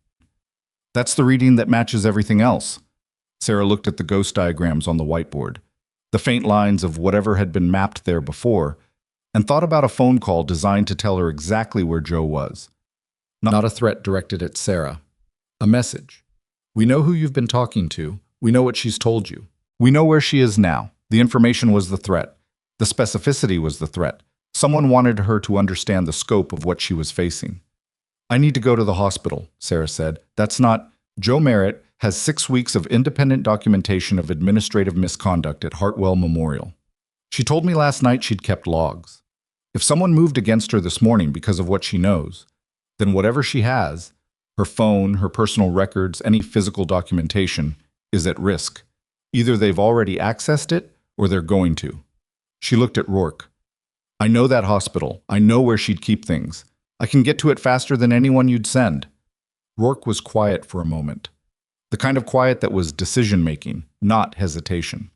"That's the reading that matches everything else." Sarah looked at the ghost diagrams on the whiteboard, the faint lines of whatever had been mapped there before, and thought about a phone call designed to tell her exactly where Joe was. Not a threat directed at Sarah. A message. "We know who you've been talking to. We know what she's told you. We know where she is now." The information was the threat. The specificity was the threat. Someone wanted her to understand the scope of what she was facing. "I need to go to the hospital," Sarah said. "That's not—" "Joe Merritt has 6 weeks of independent documentation of administrative misconduct at Hartwell Memorial. She told me last night she'd kept logs. If someone moved against her this morning because of what she knows, then whatever she has, her phone, her personal records, any physical documentation, is at risk. Either they've already accessed it, or they're going to." She looked at Rourke. "I know that hospital. I know where she'd keep things. I can get to it faster than anyone you'd send." Rourke was quiet for a moment. The kind of quiet that was decision-making, not hesitation.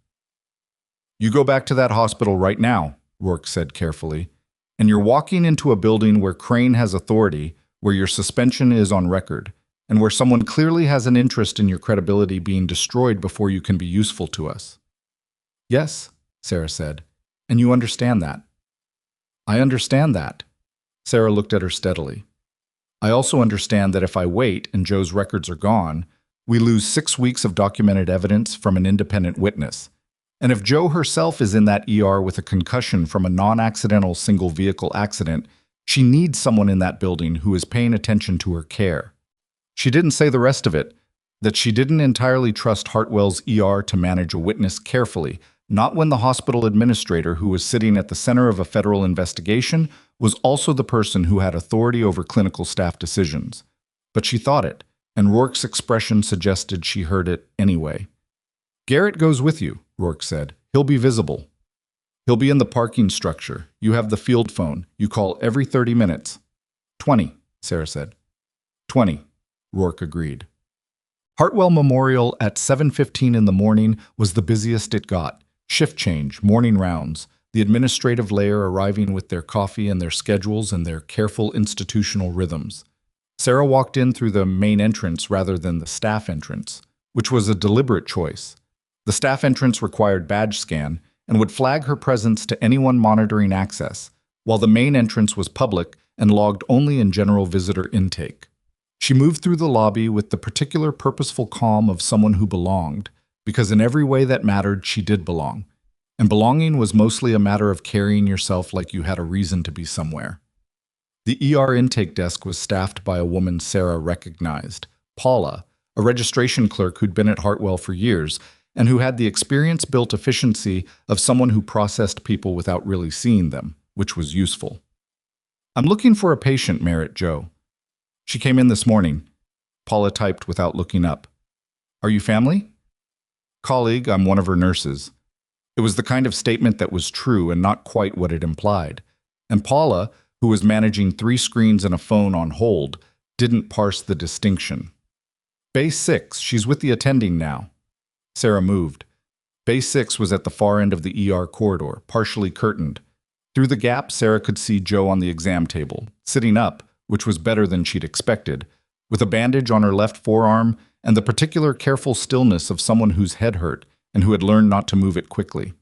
"You go back to that hospital right now," Rourke said carefully, "and you're walking into a building where Crane has authority, where your suspension is on record, and where someone clearly has an interest in your credibility being destroyed before you can be useful to us." "Yes," Sarah said, "and you understand that." "I understand that." Sarah looked at her steadily. "I also understand that if I wait and Joe's records are gone, we lose 6 weeks of documented evidence from an independent witness. And if Joe herself is in that ER with a concussion from a non-accidental single-vehicle accident, she needs someone in that building who is paying attention to her care." She didn't say the rest of it, that she didn't entirely trust Hartwell's ER to manage a witness carefully, not when the hospital administrator who was sitting at the center of a federal investigation was also the person who had authority over clinical staff decisions. But she thought it, and Rourke's expression suggested she heard it anyway. "Garrett goes with you," Rourke said. "He'll be visible. He'll be in the parking structure. You have the field phone. You call every 30 minutes. 20, Sarah said. 20, Rourke agreed. Hartwell Memorial at 7:15 in the morning was the busiest it got. Shift change, morning rounds, the administrative layer arriving with their coffee and their schedules and their careful institutional rhythms. Sarah walked in through the main entrance rather than the staff entrance, which was a deliberate choice. The staff entrance required badge scan and would flag her presence to anyone monitoring access, while the main entrance was public and logged only in general visitor intake. She moved through the lobby with the particular purposeful calm of someone who belonged, because in every way that mattered, she did belong. And belonging was mostly a matter of carrying yourself like you had a reason to be somewhere. The ER intake desk was staffed by a woman Sarah recognized, Paula, a registration clerk who'd been at Hartwell for years and who had the experience-built efficiency of someone who processed people without really seeing them, which was useful. "I'm looking for a patient, Merritt Joe. She came in this morning," Paula typed without looking up. "Are you family?" "Colleague, I'm one of her nurses." It was the kind of statement that was true and not quite what it implied. And Paula, who was managing 3 screens and a phone on hold, didn't parse the distinction. "Bay 6, she's with the attending now." Sarah moved. Bay 6 was at the far end of the ER corridor, partially curtained. Through the gap, Sarah could see Joe on the exam table, sitting up, which was better than she'd expected, with a bandage on her left forearm and the particular careful stillness of someone whose head hurt and who had learned not to move it quickly.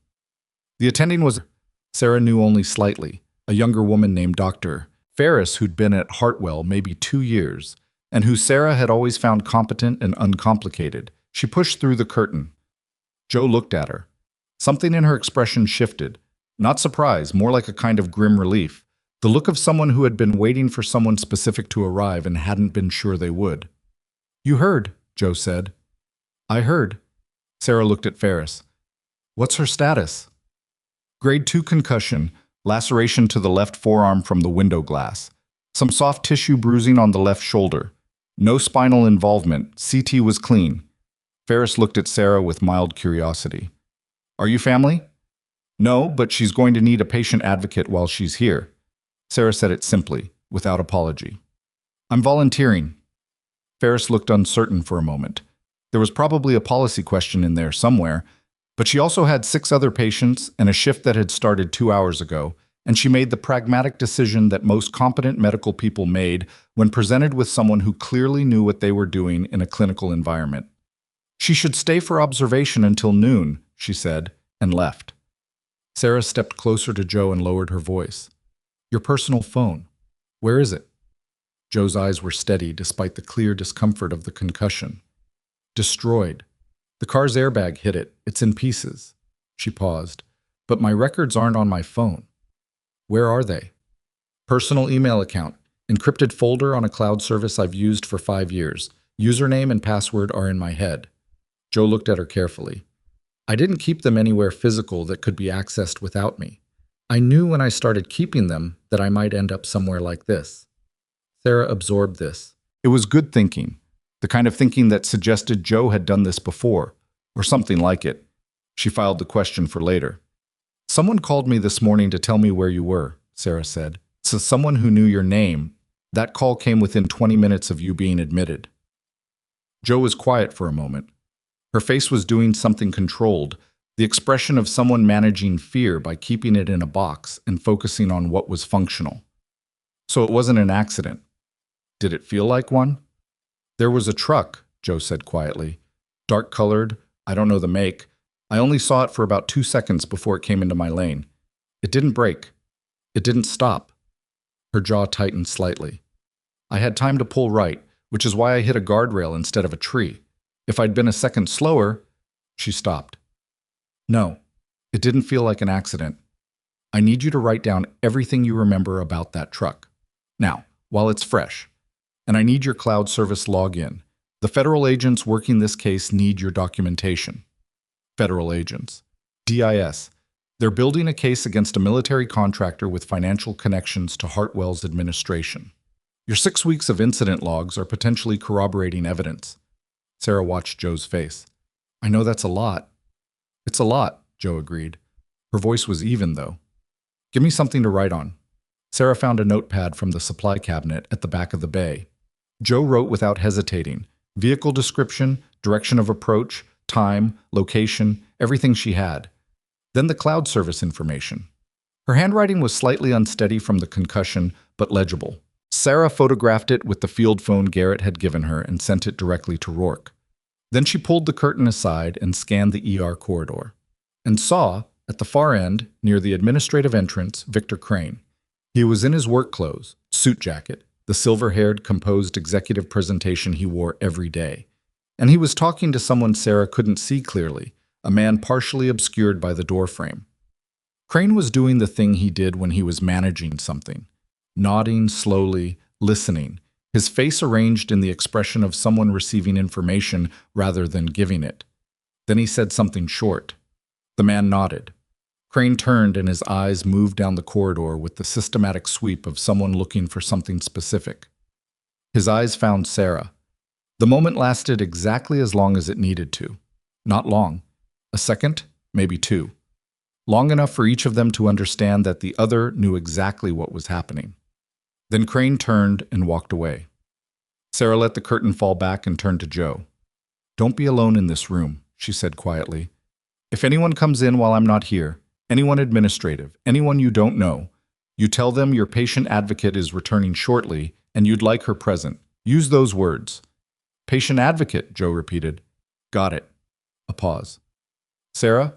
The attending was, Sarah knew only slightly, a younger woman named Dr. Ferris who'd been at Hartwell maybe 2 years, and who Sarah had always found competent and uncomplicated. She pushed through the curtain. Joe looked at her. Something in her expression shifted. Not surprise, more like a kind of grim relief. The look of someone who had been waiting for someone specific to arrive and hadn't been sure they would. "You heard," Joe said. "I heard." Sarah looked at Ferris. "What's her status?" "Grade 2 concussion, laceration to the left forearm from the window glass. Some soft tissue bruising on the left shoulder. No spinal involvement. CT was clean." Ferris looked at Sarah with mild curiosity. "Are you family?" "No, but she's going to need a patient advocate while she's here." Sarah said it simply, without apology. "I'm volunteering." Ferris looked uncertain for a moment. There was probably a policy question in there somewhere, but she also had 6 other patients and a shift that had started 2 hours ago, and she made the pragmatic decision that most competent medical people made when presented with someone who clearly knew what they were doing in a clinical environment. "She should stay for observation until noon," she said, and left. Sarah stepped closer to Joe and lowered her voice. "Your personal phone. Where is it?" Joe's eyes were steady despite the clear discomfort of the concussion. "Destroyed. The car's airbag hit it. It's in pieces." She paused. "But my records aren't on my phone." "Where are they?" "Personal email account. Encrypted folder on a cloud service I've used for 5 years. Username and password are in my head." Joe looked at her carefully. "I didn't keep them anywhere physical that could be accessed without me. I knew when I started keeping them that I might end up somewhere like this." Sarah absorbed this. It was good thinking, the kind of thinking that suggested Joe had done this before, or something like it. She filed the question for later. "Someone called me this morning to tell me where you were," Sarah said. "So someone who knew your name. That call came within 20 minutes of you being admitted." Joe was quiet for a moment. Her face was doing something controlled, the expression of someone managing fear by keeping it in a box and focusing on what was functional. "So it wasn't an accident. Did it feel like one?" "There was a truck," Joe said quietly. "Dark-colored, I don't know the make. I only saw it for about 2 seconds before it came into my lane. It didn't brake. It didn't stop." Her jaw tightened slightly. "I had time to pull right, which is why I hit a guardrail instead of a tree. If I'd been a second slower..." She stopped. "No, it didn't feel like an accident. I need you to write down everything you remember about that truck. Now, while it's fresh. And I need your cloud service login. The federal agents working this case need your documentation." Federal agents. DIS. They're building a case against a military contractor with financial connections to Hartwell's administration. Your 6 weeks of incident logs are potentially corroborating evidence. Sarah watched Joe's face. "I know that's a lot." "It's a lot," Joe agreed. Her voice was even, though. "Give me something to write on." Sarah found a notepad from the supply cabinet at the back of the bay. Joe wrote without hesitating, Vehicle description, direction of approach, time, location, everything she had. Then the cloud service information. Her handwriting was slightly unsteady from the concussion, but legible. Sarah photographed it with the field phone Garrett had given her and sent it directly to Rourke. Then she pulled the curtain aside and scanned the ER corridor, and saw, at the far end, near the administrative entrance, Victor Crane. He was in his work clothes, suit jacket, the silver-haired, composed executive presentation he wore every day. And he was talking to someone Sarah couldn't see clearly, a man partially obscured by the doorframe. Crane was doing the thing he did when he was managing something, nodding slowly, listening, his face arranged in the expression of someone receiving information rather than giving it. Then he said something short. The man nodded. Crane turned and his eyes moved down the corridor with the systematic sweep of someone looking for something specific. His eyes found Sarah. The moment lasted exactly as long as it needed to. Not long. A second, maybe two. Long enough for each of them to understand that the other knew exactly what was happening. Then Crane turned and walked away. Sarah let the curtain fall back and turned to Joe. "Don't be alone in this room," she said quietly. "If anyone comes in while I'm not here, anyone administrative, anyone you don't know, you tell them your patient advocate is returning shortly and you'd like her present. Use those words." "Patient advocate," Joe repeated. "Got it." A pause. "Sarah,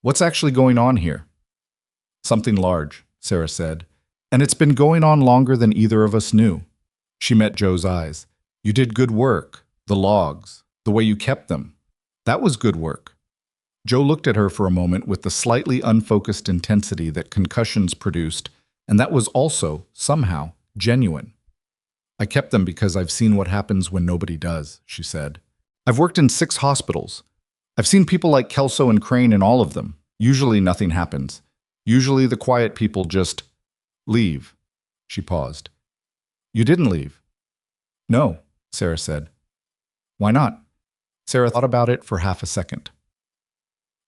what's actually going on here?" "Something large," Sarah said. "And it's been going on longer than either of us knew." She met Joe's eyes. "You did good work. The logs, the way you kept them. That was good work." Joe looked at her for a moment with the slightly unfocused intensity that concussions produced, and that was also, somehow, genuine. "I kept them because I've seen what happens when nobody does," she said. "I've worked in 6 hospitals. I've seen people like Kelso and Crane in all of them. Usually nothing happens. Usually the quiet people just leave." She paused. "You didn't leave?" "No," Sarah said. "Why not?" Sarah thought about it for half a second.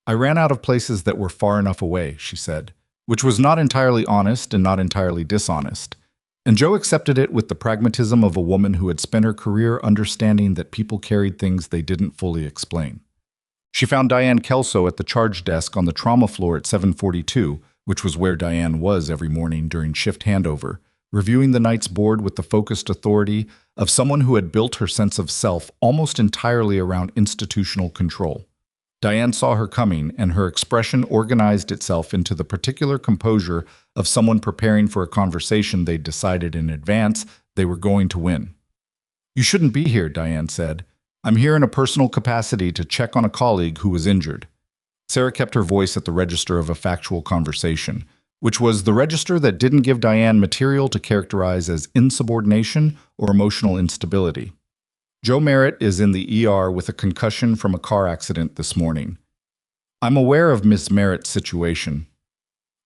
"I ran out of places that were far enough away," she said, which was not entirely honest and not entirely dishonest. And Joe accepted it with the pragmatism of a woman who had spent her career understanding that people carried things they didn't fully explain. She found Diane Kelso at the charge desk on the trauma floor at 742, which was where Diane was every morning during shift handover, reviewing the night's board with the focused authority of someone who had built her sense of self almost entirely around institutional control. Diane saw her coming, and her expression organized itself into the particular composure of someone preparing for a conversation they'd decided in advance they were going to win. "You shouldn't be here," Diane said. "I'm here in a personal capacity to check on a colleague who was injured." Sarah kept her voice at the register of a factual conversation, which was the register that didn't give Diane material to characterize as insubordination or emotional instability. "Joe Merritt is in the ER with a concussion from a car accident this morning. I'm aware of Miss Merritt's situation.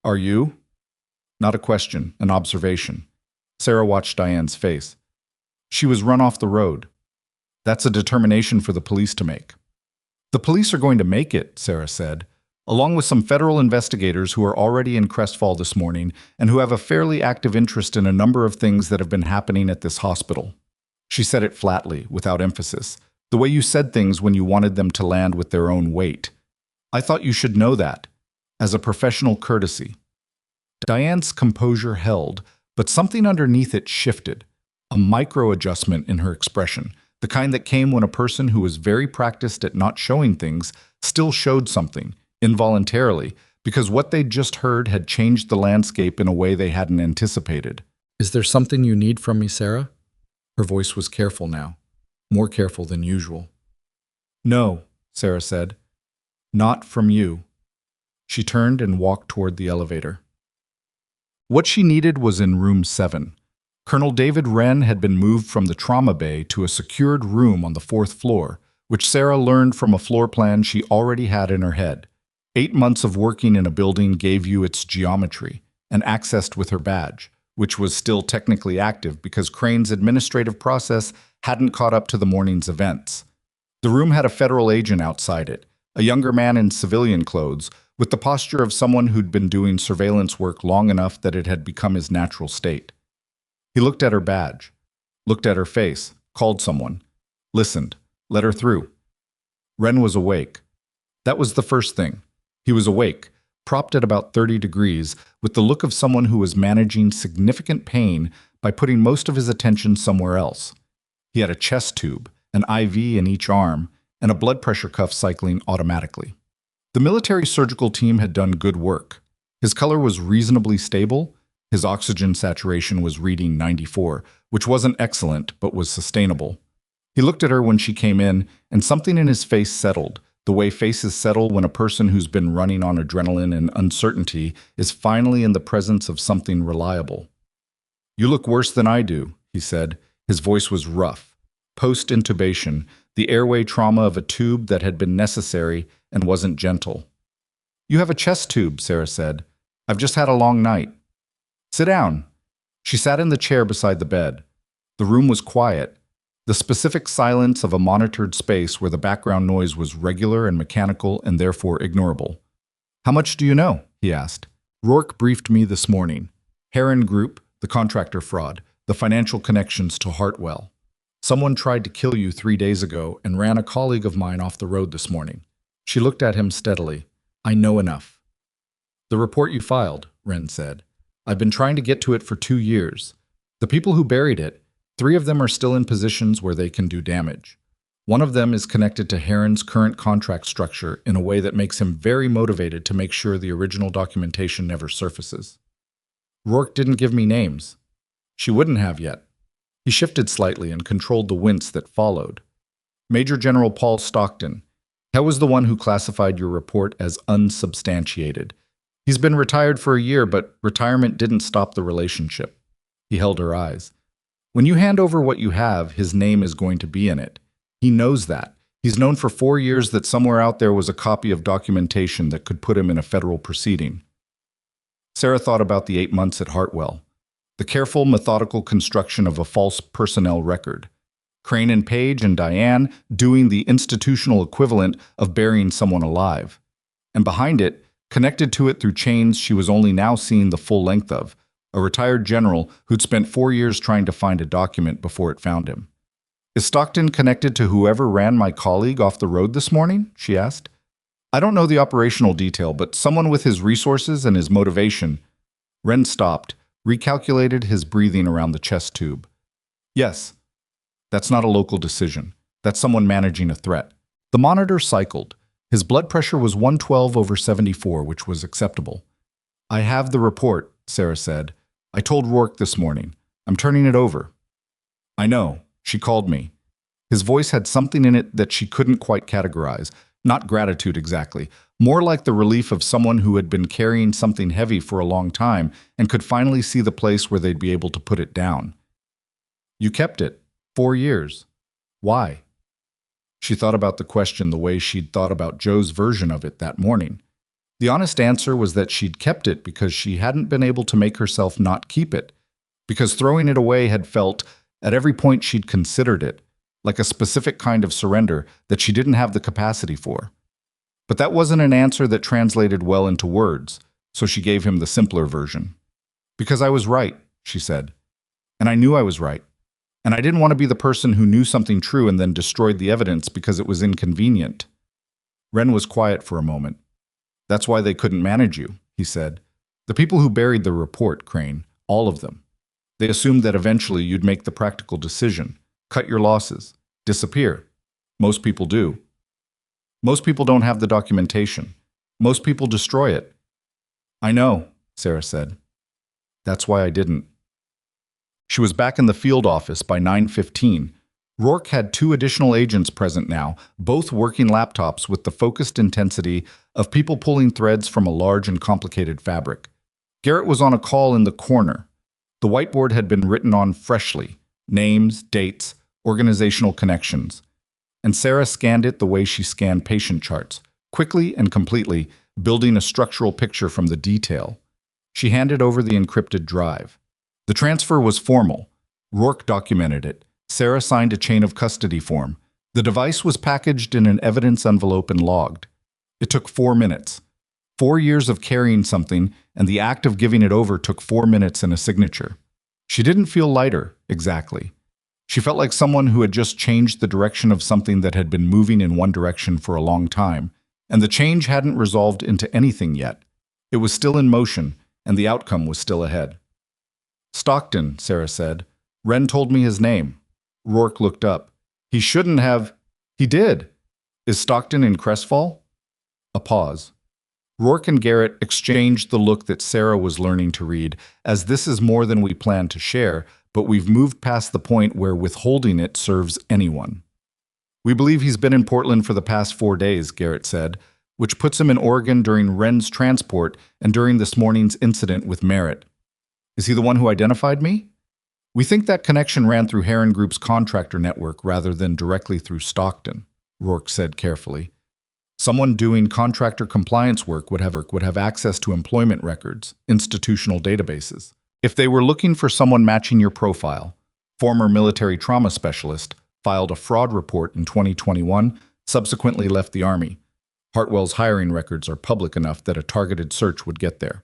Are you?" Not a question, an observation. Sarah watched Diane's face. "She was run off the road." "That's a determination for the police to make." "The police are going to make it," Sarah said, "along with some federal investigators who are already in Crestfall this morning and who have a fairly active interest in a number of things that have been happening at this hospital." She said it flatly, without emphasis, the way you said things when you wanted them to land with their own weight. "I thought you should know that, as a professional courtesy." Diane's composure held, but something underneath it shifted, a micro-adjustment in her expression, the kind that came when a person who was very practiced at not showing things still showed something, involuntarily, because what they'd just heard had changed the landscape in a way they hadn't anticipated. "Is there something you need from me, Sarah?" Her voice was careful now, more careful than usual. "No," Sarah said. "Not from you." She turned and walked toward the elevator. What she needed was in room 7. Colonel David Wren had been moved from the trauma bay to a secured room on the 4th floor, which Sarah learned from a floor plan she already had in her head. 8 months of working in a building gave you its geometry, and accessed with her badge, which was still technically active because Crane's administrative process hadn't caught up to the morning's events. The room had a federal agent outside it, a younger man in civilian clothes, with the posture of someone who'd been doing surveillance work long enough that it had become his natural state. He looked at her badge, looked at her face, called someone, listened, Let her through. Ren was awake. That was the first thing. He was awake, propped at about 30 degrees, with the look of someone who was managing significant pain by putting most of his attention somewhere else. He had a chest tube, an IV in each arm, and a blood pressure cuff cycling automatically. The military surgical team had done good work. His color was reasonably stable. His oxygen saturation was reading 94, which wasn't excellent, but was sustainable. He looked at her when she came in, and something in his face settled, the way faces settle when a person who's been running on adrenaline and uncertainty is finally in the presence of something reliable. "You look worse than I do," he said. His voice was rough. Post-intubation, the airway trauma of a tube that had been necessary and wasn't gentle. "You have a chest tube," Sarah said. "I've just had a long night." "Sit down." She sat in the chair beside the bed. The room was quiet, the specific silence of a monitored space where the background noise was regular and mechanical and therefore ignorable. "How much do you know?" he asked. "Rourke briefed me this morning. Heron Group, the contractor fraud, the financial connections to Hartwell. Someone tried to kill you 3 days ago and ran a colleague of mine off the road this morning." She looked at him steadily. "I know enough." "The report you filed," Wren said. "I've been trying to get to it for 2 years. The people who buried it, 3 of them are still in positions where they can do damage. One of them is connected to Heron's current contract structure in a way that makes him very motivated to make sure the original documentation never surfaces. Rourke didn't give me names. She wouldn't have yet." He shifted slightly and controlled the wince that followed. "Major General Paul Stockton. He was the one who classified your report as unsubstantiated. He's been retired for a year, but retirement didn't stop the relationship." He held her eyes. "When you hand over what you have, his name is going to be in it. He knows that. He's known for 4 years that somewhere out there was a copy of documentation that could put him in a federal proceeding." Sarah thought about the 8 months at Hartwell. The careful, methodical construction of a false personnel record. Crane and Page and Diane doing the institutional equivalent of burying someone alive. And behind it, connected to it through chains she was only now seeing the full length of, a retired general who'd spent 4 years trying to find a document before it found him. "Is Stockton connected to whoever ran my colleague off the road this morning?" she asked. "I don't know the operational detail, but someone with his resources and his motivation." Wren stopped, recalculated his breathing around the chest tube. "Yes. That's not a local decision. That's someone managing a threat." The monitor cycled. His blood pressure was 112/74, which was acceptable. "I have the report," Sarah said. "I told Rourke this morning. I'm turning it over." "I know. She called me." His voice had something in it that she couldn't quite categorize. Not gratitude exactly. More like the relief of someone who had been carrying something heavy for a long time and could finally see the place where they'd be able to put it down. "You kept it. 4 years. Why?" She thought about the question the way she'd thought about Joe's version of it that morning. The honest answer was that she'd kept it because she hadn't been able to make herself not keep it, because throwing it away had felt, at every point she'd considered it, like a specific kind of surrender that she didn't have the capacity for. But that wasn't an answer that translated well into words, so she gave him the simpler version. "Because I was right," she said. "And I knew I was right. And I didn't want to be the person who knew something true and then destroyed the evidence because it was inconvenient." Wren was quiet for a moment. "That's why they couldn't manage you," he said. "The people who buried the report, Crane, all of them. They assumed that eventually you'd make the practical decision, cut your losses, disappear. Most people do. Most people don't have the documentation. Most people destroy it." "I know," Sarah said. "That's why I didn't." She was back in the field office by 9:15. Rourke had 2 additional agents present now, both working laptops with the focused intensity of people pulling threads from a large and complicated fabric. Garrett was on a call in the corner. The whiteboard had been written on freshly: names, dates, organizational connections. And Sarah scanned it the way she scanned patient charts, quickly and completely, building a structural picture from the detail. She handed over the encrypted drive. The transfer was formal. Rourke documented it. Sarah signed a chain of custody form. The device was packaged in an evidence envelope and logged. It took 4 minutes. 4 years of carrying something, and the act of giving it over took 4 minutes and a signature. She didn't feel lighter, exactly. She felt like someone who had just changed the direction of something that had been moving in one direction for a long time, and the change hadn't resolved into anything yet. It was still in motion, and the outcome was still ahead. "Stockton," Sarah said. "Wren told me his name." Rourke looked up. "He shouldn't have." "He did." "Is Stockton in Crestfall?" A pause. Rourke and Garrett exchanged the look that Sarah was learning to read, as this is more than we plan to share, but we've moved past the point where withholding it serves anyone. "We believe he's been in Portland for the past 4 days," Garrett said, "which puts him in Oregon during Wren's transport and during this morning's incident with Merritt." "Is he the one who identified me?" "We think that connection ran through Heron Group's contractor network rather than directly through Stockton," Rourke said carefully. "Someone doing contractor compliance work would have access to employment records, institutional databases. If they were looking for someone matching your profile, former military trauma specialist, filed a fraud report in 2021, subsequently left the Army. Hartwell's hiring records are public enough that a targeted search would get there."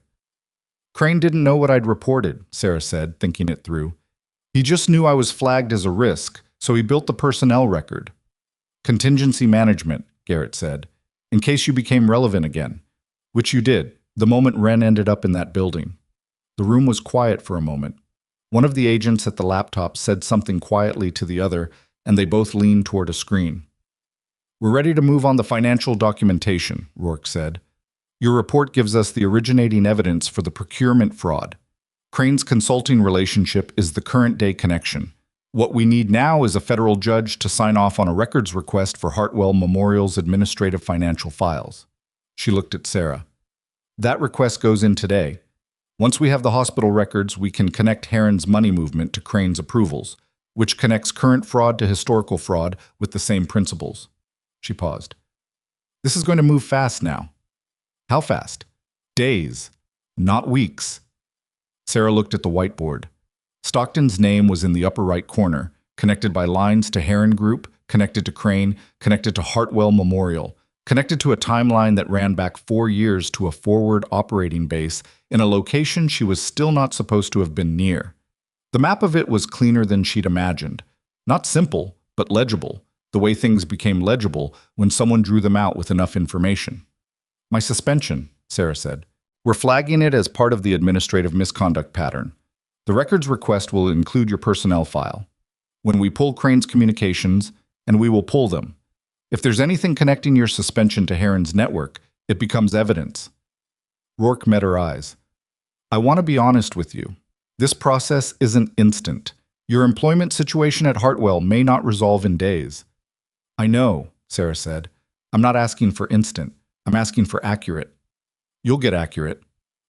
"Crane didn't know what I'd reported," Sarah said, thinking it through. "He just knew I was flagged as a risk, so he built the personnel record." "Contingency management," Garrett said, "in case you became relevant again." "Which you did, the moment Wren ended up in that building." The room was quiet for a moment. One of the agents at the laptop said something quietly to the other, and they both leaned toward a screen. "We're ready to move on the financial documentation," Rourke said. "Your report gives us the originating evidence for the procurement fraud. Crane's consulting relationship is the current-day connection. What we need now is a federal judge to sign off on a records request for Hartwell Memorial's administrative financial files." She looked at Sarah. "That request goes in today. Once we have the hospital records, we can connect Heron's money movement to Crane's approvals, which connects current fraud to historical fraud with the same principles." She paused. "This is going to move fast now." "How fast?" "Days, not weeks." Sarah looked at the whiteboard. Stockton's name was in the upper right corner, connected by lines to Heron Group, connected to Crane, connected to Hartwell Memorial, connected to a timeline that ran back 4 years to a forward operating base in a location she was still not supposed to have been near. The map of it was cleaner than she'd imagined. Not simple, but legible, the way things became legible when someone drew them out with enough information. "My suspension," Sarah said. "We're flagging it as part of the administrative misconduct pattern. The records request will include your personnel file. When we pull Crane's communications, and we will pull them, if there's anything connecting your suspension to Heron's network, it becomes evidence." Rourke met her eyes. "I want to be honest with you. This process isn't instant. Your employment situation at Hartwell may not resolve in days." "I know," Sarah said. "I'm not asking for instant. I'm asking for accurate." "You'll get accurate."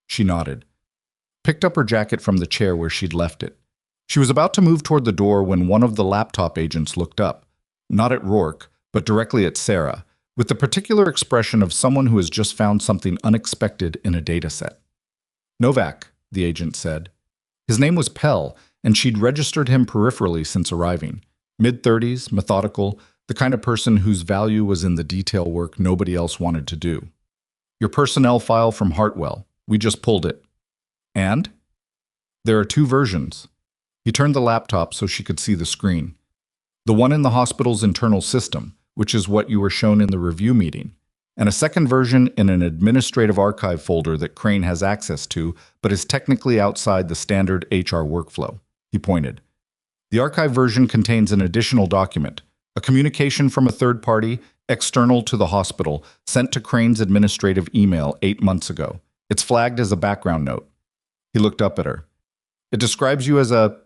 She nodded. Picked up her jacket from the chair where she'd left it. She was about to move toward the door when one of the laptop agents looked up, not at Rourke, but directly at Sarah, with the particular expression of someone who has just found something unexpected in a dataset. "Novak," the agent said. His name was Pell, and she'd registered him peripherally since arriving. Mid-30s, methodical, the kind of person whose value was in the detail work nobody else wanted to do. "Your personnel file from Hartwell. We just pulled it." "And?" "There are 2 versions." He turned the laptop so she could see the screen. "The one in the hospital's internal system, which is what you were shown in the review meeting, and a second version in an administrative archive folder that Crane has access to, but is technically outside the standard HR workflow." He pointed. "The archive version contains an additional document, a communication from a third party, external to the hospital, sent to Crane's administrative email 8 months ago. It's flagged as a background note." He looked up at her. "It describes you as a,"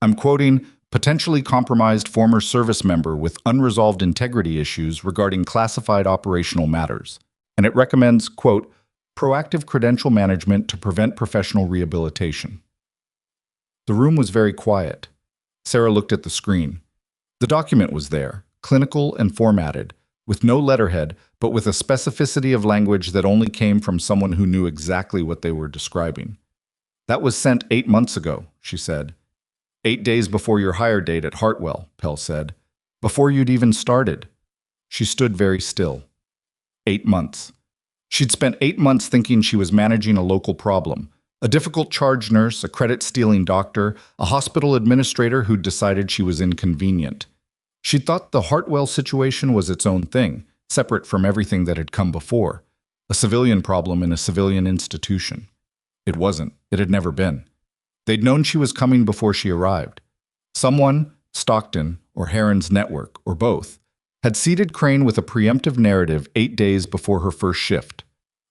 I'm quoting, "potentially compromised former service member with unresolved integrity issues regarding classified operational matters. And it recommends, quote, proactive credential management to prevent professional rehabilitation." The room was very quiet. Sarah looked at the screen. The document was there, clinical and formatted, with no letterhead, but with a specificity of language that only came from someone who knew exactly what they were describing. "That was sent 8 months ago," she said. 8 days before your hire date at Hartwell," Pell said. "Before you'd even started." She stood very still. 8 months. She'd spent 8 months thinking she was managing a local problem, A difficult charge nurse, a credit-stealing doctor, a hospital administrator who'd decided she was inconvenient. She thought the Hartwell situation was its own thing, separate from everything that had come before. A civilian problem in a civilian institution. It wasn't. It had never been. They'd known she was coming before she arrived. Someone, Stockton, or Heron's network, or both, had seeded Crane with a preemptive narrative 8 days before her first shift.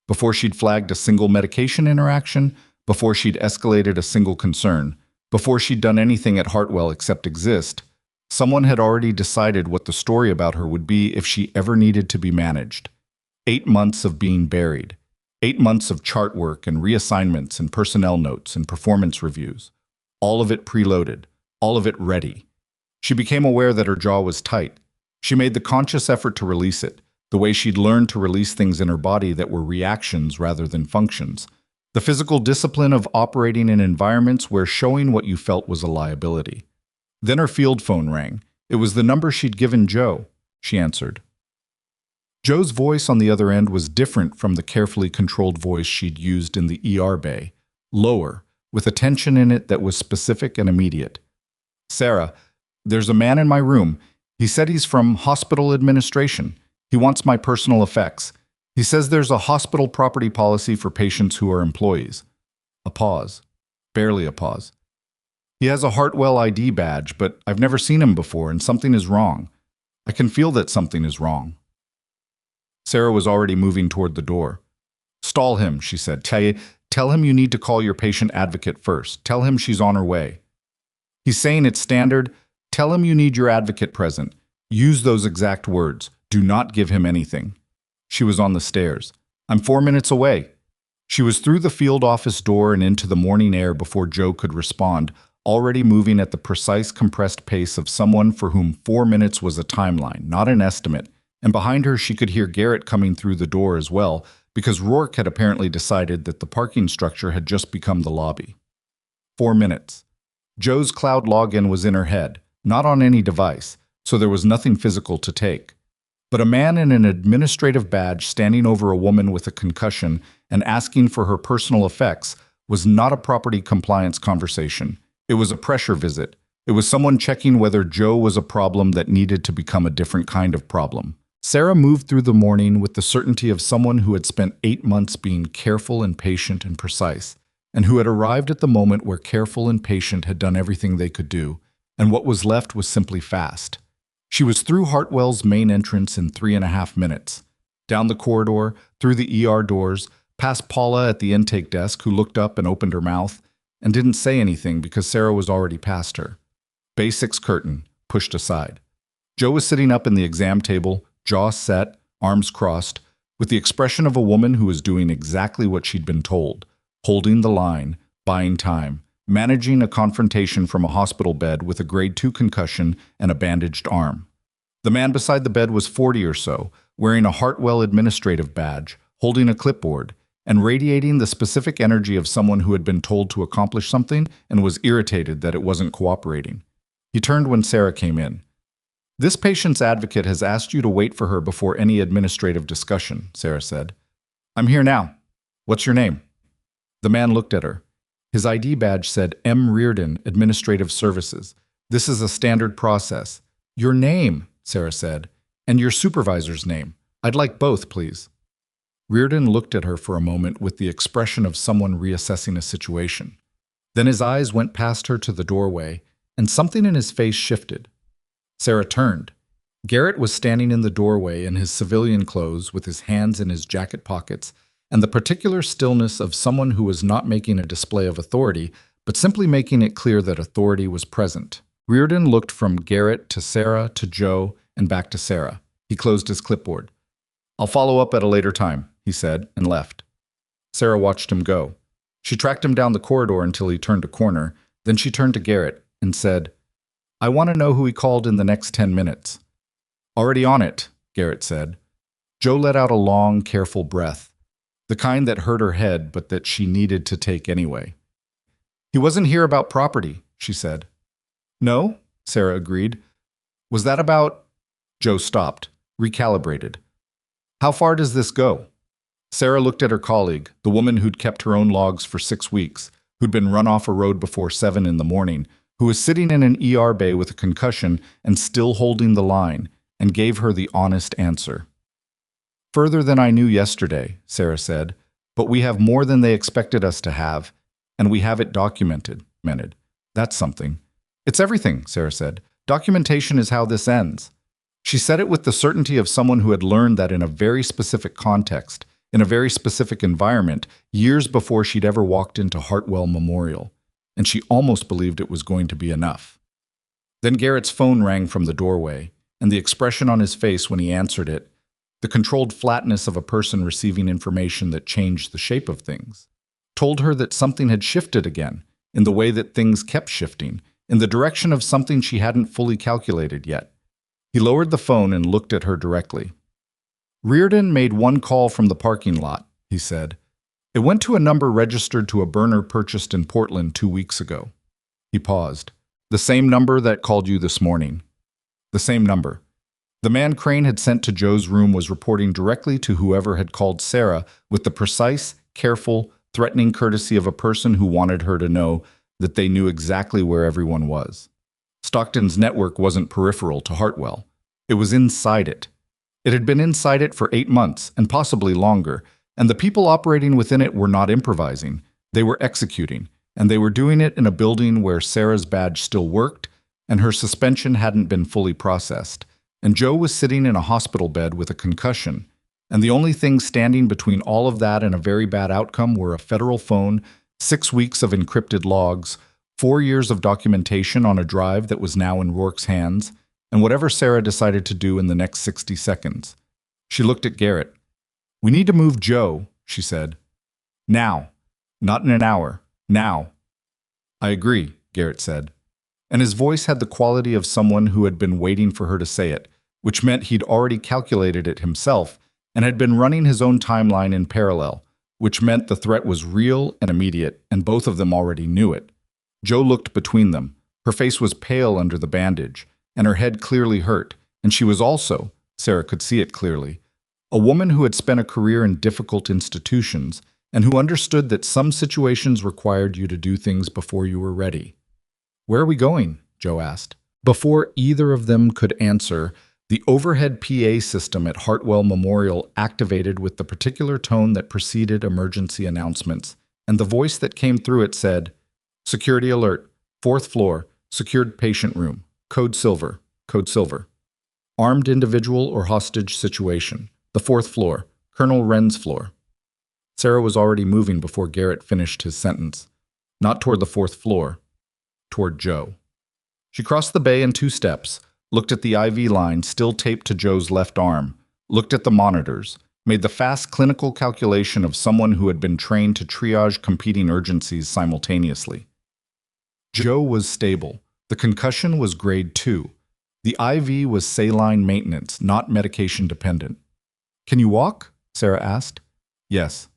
Before she'd flagged a single medication interaction, before she'd escalated a single concern, before she'd done anything at Hartwell except exist, someone had already decided what the story about her would be if she ever needed to be managed. 8 months of being buried. 8 months of chart work and reassignments and personnel notes and performance reviews. All of it preloaded. All of it ready. She became aware that her jaw was tight. She made the conscious effort to release it, the way she'd learned to release things in her body that were reactions rather than functions. The physical discipline of operating in environments where showing what you felt was a liability. Then her field phone rang. It was the number she'd given Joe. She answered. Joe's voice on the other end was different from the carefully controlled voice she'd used in the ER bay. Lower, with a tension in it that was specific and immediate. Sarah, there's a man in my room. He said he's from hospital administration. He wants my personal effects. He says there's a hospital property policy for patients who are employees. A pause. Barely a pause. He has a Hartwell ID badge, but I've never seen him before, and something is wrong. I can feel that something is wrong. Sarah was already moving toward the door. Stall him, she said. Tell him you need to call your patient advocate first. Tell him she's on her way. He's saying it's standard. Tell him you need your advocate present. Use those exact words. Do not give him anything. She was on the stairs. I'm 4 minutes away. She was through the field office door and into the morning air before Joe could respond, already moving at the precise compressed pace of someone for whom 4 minutes was a timeline, not an estimate. And behind her she could hear Garrett coming through the door as well, because Rourke had apparently decided that the parking structure had just become the lobby. 4 minutes. Joe's cloud login was in her head, not on any device, so there was nothing physical to take. But a man in an administrative badge standing over a woman with a concussion and asking for her personal effects was not a property compliance conversation. It was a pressure visit. It was someone checking whether Joe was a problem that needed to become a different kind of problem. Sarah moved through the morning with the certainty of someone who had spent 8 months being careful and patient and precise, and who had arrived at the moment where careful and patient had done everything they could do, and what was left was simply fast. She was through Hartwell's main entrance in 3.5 minutes, down the corridor, through the ER doors, past Paula at the intake desk who looked up and opened her mouth, and didn't say anything because Sarah was already past her. Basics curtain, pushed aside. Joe was sitting up in the exam table, jaw set, arms crossed, with the expression of a woman who was doing exactly what she'd been told, holding the line, buying time, managing a confrontation from a hospital bed with a grade 2 concussion and a bandaged arm. The man beside the bed was 40 or so, wearing a Hartwell administrative badge, holding a clipboard, and radiating the specific energy of someone who had been told to accomplish something and was irritated that it wasn't cooperating. He turned when Sarah came in. This patient's advocate has asked you to wait for her before any administrative discussion, Sarah said. I'm here now. What's your name? The man looked at her. His ID badge said M. Reardon, Administrative Services. This is a standard process. Your name, Sarah said, and your supervisor's name. I'd like both, please. Reardon looked at her for a moment with the expression of someone reassessing a situation. Then his eyes went past her to the doorway, and something in his face shifted. Sarah turned. Garrett was standing in the doorway in his civilian clothes with his hands in his jacket pockets, and the particular stillness of someone who was not making a display of authority, but simply making it clear that authority was present. Reardon looked from Garrett to Sarah to Joe and back to Sarah. He closed his clipboard. I'll follow up at a later time, he said, and left. Sarah watched him go. She tracked him down the corridor until he turned a corner. Then she turned to Garrett and said, I want to know who he called in the next 10 minutes. Already on it, Garrett said. Joe let out a long, careful breath, the kind that hurt her head but that she needed to take anyway. He wasn't here about property, she said. No, Sarah agreed. Was that about... Joe stopped, recalibrated. How far does this go? Sarah looked at her colleague, the woman who'd kept her own logs for 6 weeks, who'd been run off a road before 7 in the morning, who was sitting in an ER bay with a concussion and still holding the line, and gave her the honest answer. "Further than I knew yesterday," Sarah said, "but we have more than they expected us to have, and we have it documented." That's something. "It's everything," Sarah said. "Documentation is how this ends." She said it with the certainty of someone who had learned that in a very specific context, in a very specific environment, years before she'd ever walked into Hartwell Memorial, and she almost believed it was going to be enough. Then Garrett's phone rang from the doorway, and the expression on his face when he answered it, the controlled flatness of a person receiving information that changed the shape of things, told her that something had shifted again, in the way that things kept shifting, in the direction of something she hadn't fully calculated yet. He lowered the phone and looked at her directly. "Reardon made one call from the parking lot," he said. "It went to a number registered to a burner purchased in Portland 2 weeks ago." He paused. "The same number that called you this morning?" "The same number." The man Crane had sent to Joe's room was reporting directly to whoever had called Sarah with the precise, careful, threatening courtesy of a person who wanted her to know that they knew exactly where everyone was. Stockton's network wasn't peripheral to Hartwell. It was inside it. It had been inside it for 8 months, and possibly longer, and the people operating within it were not improvising. They were executing, and they were doing it in a building where Sarah's badge still worked, and her suspension hadn't been fully processed. And Joe was sitting in a hospital bed with a concussion, and the only things standing between all of that and a very bad outcome were a federal phone, 6 weeks of encrypted logs, 4 years of documentation on a drive that was now in Rourke's hands, and whatever Sarah decided to do in the next 60 seconds. She looked at Garrett. "We need to move Joe," she said. "Now. Not in an hour. Now." "I agree," Garrett said. And his voice had the quality of someone who had been waiting for her to say it, which meant he'd already calculated it himself and had been running his own timeline in parallel, which meant the threat was real and immediate, and both of them already knew it. Joe looked between them. Her face was pale under the bandage, and her head clearly hurt, and she was also, Sarah could see it clearly, a woman who had spent a career in difficult institutions and who understood that some situations required you to do things before you were ready. "Where are we going?" Joe asked. Before either of them could answer, the overhead PA system at Hartwell Memorial activated with the particular tone that preceded emergency announcements, and the voice that came through it said, "Security alert, 4th floor, secured patient room, code silver, code silver. Armed individual or hostage situation, the 4th floor, Colonel Wren's floor." Sarah was already moving before Garrett finished his sentence. Not toward the 4th floor, toward Joe. She crossed the bay in 2 steps, looked at the IV line still taped to Joe's left arm, looked at the monitors, made the fast clinical calculation of someone who had been trained to triage competing urgencies simultaneously. Joe was stable. The concussion was grade 2. The IV was saline maintenance, not medication dependent. "Can you walk?" Sarah asked. "Yes."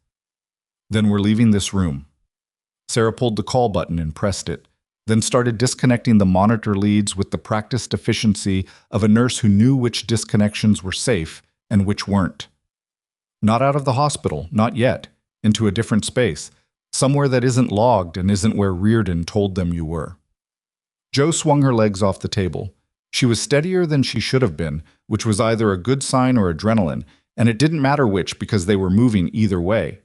"Then we're leaving this room." Sarah pulled the call button and pressed it, then started disconnecting the monitor leads with the practiced efficiency of a nurse who knew which disconnections were safe and which weren't. "Not out of the hospital, not yet. Into a different space. Somewhere that isn't logged and isn't where Reardon told them you were." Joe swung her legs off the table. She was steadier than she should have been, which was either a good sign or adrenaline, and it didn't matter which because they were moving either way.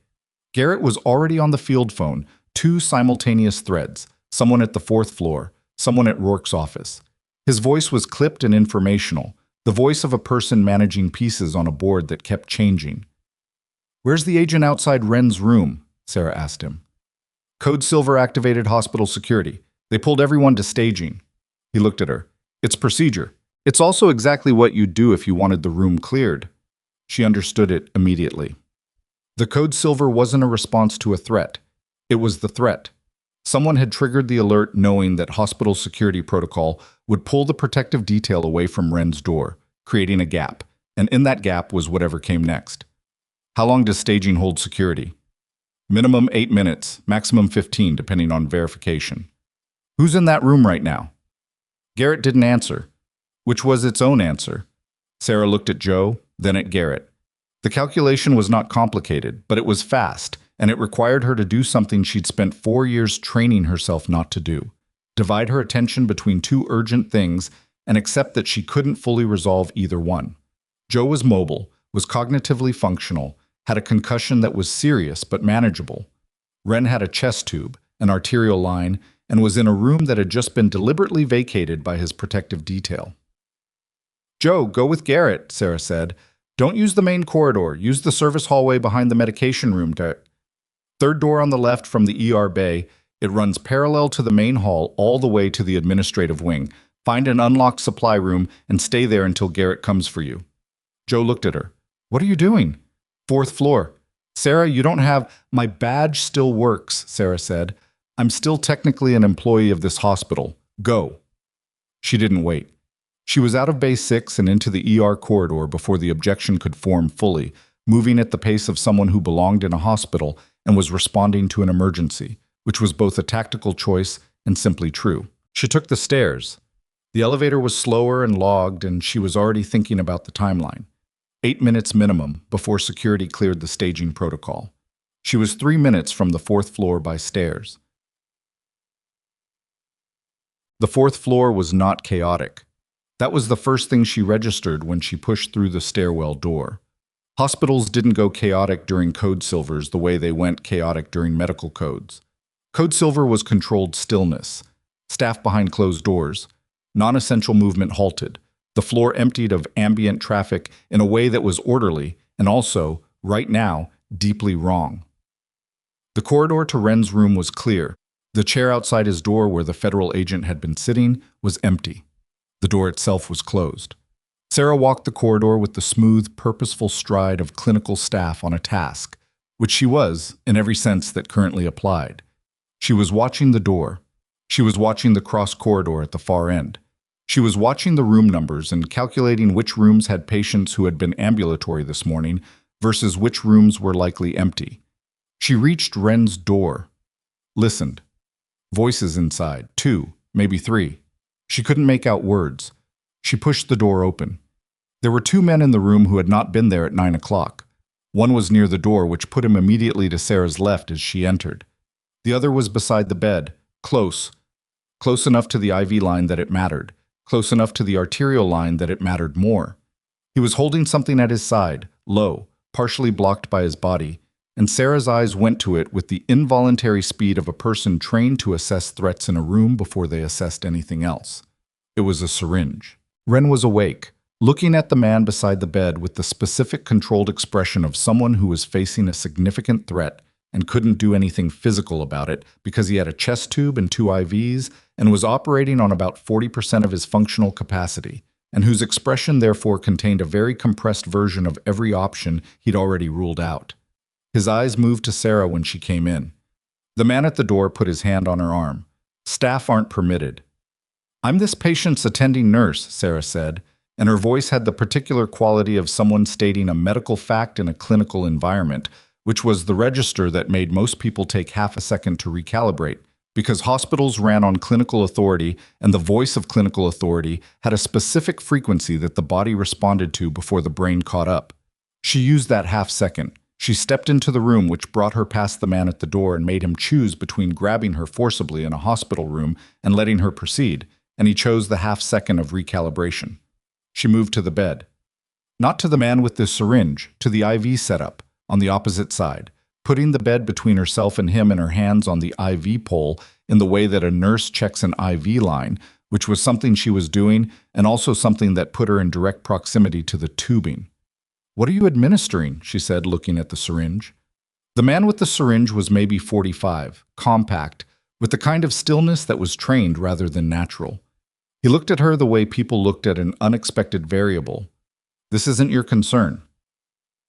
Garrett was already on the field phone, 2 simultaneous threads, someone at the 4th floor, someone at Rourke's office. His voice was clipped and informational, the voice of a person managing pieces on a board that kept changing. "Where's the agent outside Wren's room?" Sarah asked him. "Code silver activated hospital security. They pulled everyone to staging." He looked at her. "It's procedure. It's also exactly what you'd do if you wanted the room cleared." She understood it immediately. The code silver wasn't a response to a threat. It was the threat. Someone had triggered the alert knowing that hospital security protocol would pull the protective detail away from Wren's door, creating a gap, and in that gap was whatever came next. "How long does staging hold security?" "Minimum 8 minutes, maximum 15, depending on verification." "Who's in that room right now?" Garrett didn't answer, which was its own answer. Sarah looked at Joe, then at Garrett. The calculation was not complicated, but it was fast, and it required her to do something she'd spent 4 years training herself not to do: divide her attention between two urgent things and accept that she couldn't fully resolve either one. Joe was mobile, was cognitively functional, had a concussion that was serious but manageable. Ren had a chest tube, an arterial line, and was in a room that had just been deliberately vacated by his protective detail. "Joe, go with Garrett," Sarah said. "Don't use the main corridor. Use the service hallway behind the medication room. Third door on the left from the ER bay. It runs parallel to the main hall all the way to the administrative wing. Find an unlocked supply room and stay there until Garrett comes for you." Joe looked at her. "What are you doing?" "Fourth floor." "Sarah, you don't have—" "My badge still works," Sarah said. "I'm still technically an employee of this hospital. Go." She didn't wait. She was out of Bay 6 and into the ER corridor before the objection could form fully, moving at the pace of someone who belonged in a hospital and was responding to an emergency, which was both a tactical choice and simply true. She took the stairs. The elevator was slower and logged, and she was already thinking about the timeline. 8 minutes minimum before security cleared the staging protocol. She was 3 minutes from the fourth floor by stairs. The fourth floor was not chaotic. That was the first thing she registered when she pushed through the stairwell door. Hospitals didn't go chaotic during code silvers the way they went chaotic during medical codes. Code silver was controlled stillness, staff behind closed doors, non-essential movement halted, the floor emptied of ambient traffic in a way that was orderly and also, right now, deeply wrong. The corridor to Ren's room was clear. The chair outside his door where the federal agent had been sitting was empty. The door itself was closed. Sarah walked the corridor with the smooth, purposeful stride of clinical staff on a task, which she was, in every sense that currently applied. She was watching the door. She was watching the cross corridor at the far end. She was watching the room numbers and calculating which rooms had patients who had been ambulatory this morning versus which rooms were likely empty. She reached Ren's door. Listened. Voices inside, 2, maybe 3. She couldn't make out words. She pushed the door open. There were 2 men in the room who had not been there at 9 o'clock. One was near the door, which put him immediately to Sarah's left as she entered. The other was beside the bed, close enough to the IV line that it mattered, close enough to the arterial line that it mattered more. He was holding something at his side, low, partially blocked by his body, and Sarah's eyes went to it with the involuntary speed of a person trained to assess threats in a room before they assessed anything else. It was a syringe. Ren was awake, looking at the man beside the bed with the specific controlled expression of someone who was facing a significant threat and couldn't do anything physical about it because he had a chest tube and 2 IVs and was operating on about 40% of his functional capacity, and whose expression therefore contained a very compressed version of every option he'd already ruled out. His eyes moved to Sarah when she came in. The man at the door put his hand on her arm. "Staff aren't permitted." "I'm this patient's attending nurse," Sarah said, and her voice had the particular quality of someone stating a medical fact in a clinical environment, which was the register that made most people take half a second to recalibrate, because hospitals ran on clinical authority and the voice of clinical authority had a specific frequency that the body responded to before the brain caught up. She used that half second. She stepped into the room, which brought her past the man at the door and made him choose between grabbing her forcibly in a hospital room and letting her proceed, and he chose the half second of recalibration. She moved to the bed. Not to the man with the syringe, to the IV setup, on the opposite side, putting the bed between herself and him and her hands on the IV pole in the way that a nurse checks an IV line, which was something she was doing and also something that put her in direct proximity to the tubing. "What are you administering?" she said, looking at the syringe. The man with the syringe was maybe 45, compact, with the kind of stillness that was trained rather than natural. He looked at her the way people looked at an unexpected variable. "This isn't your concern."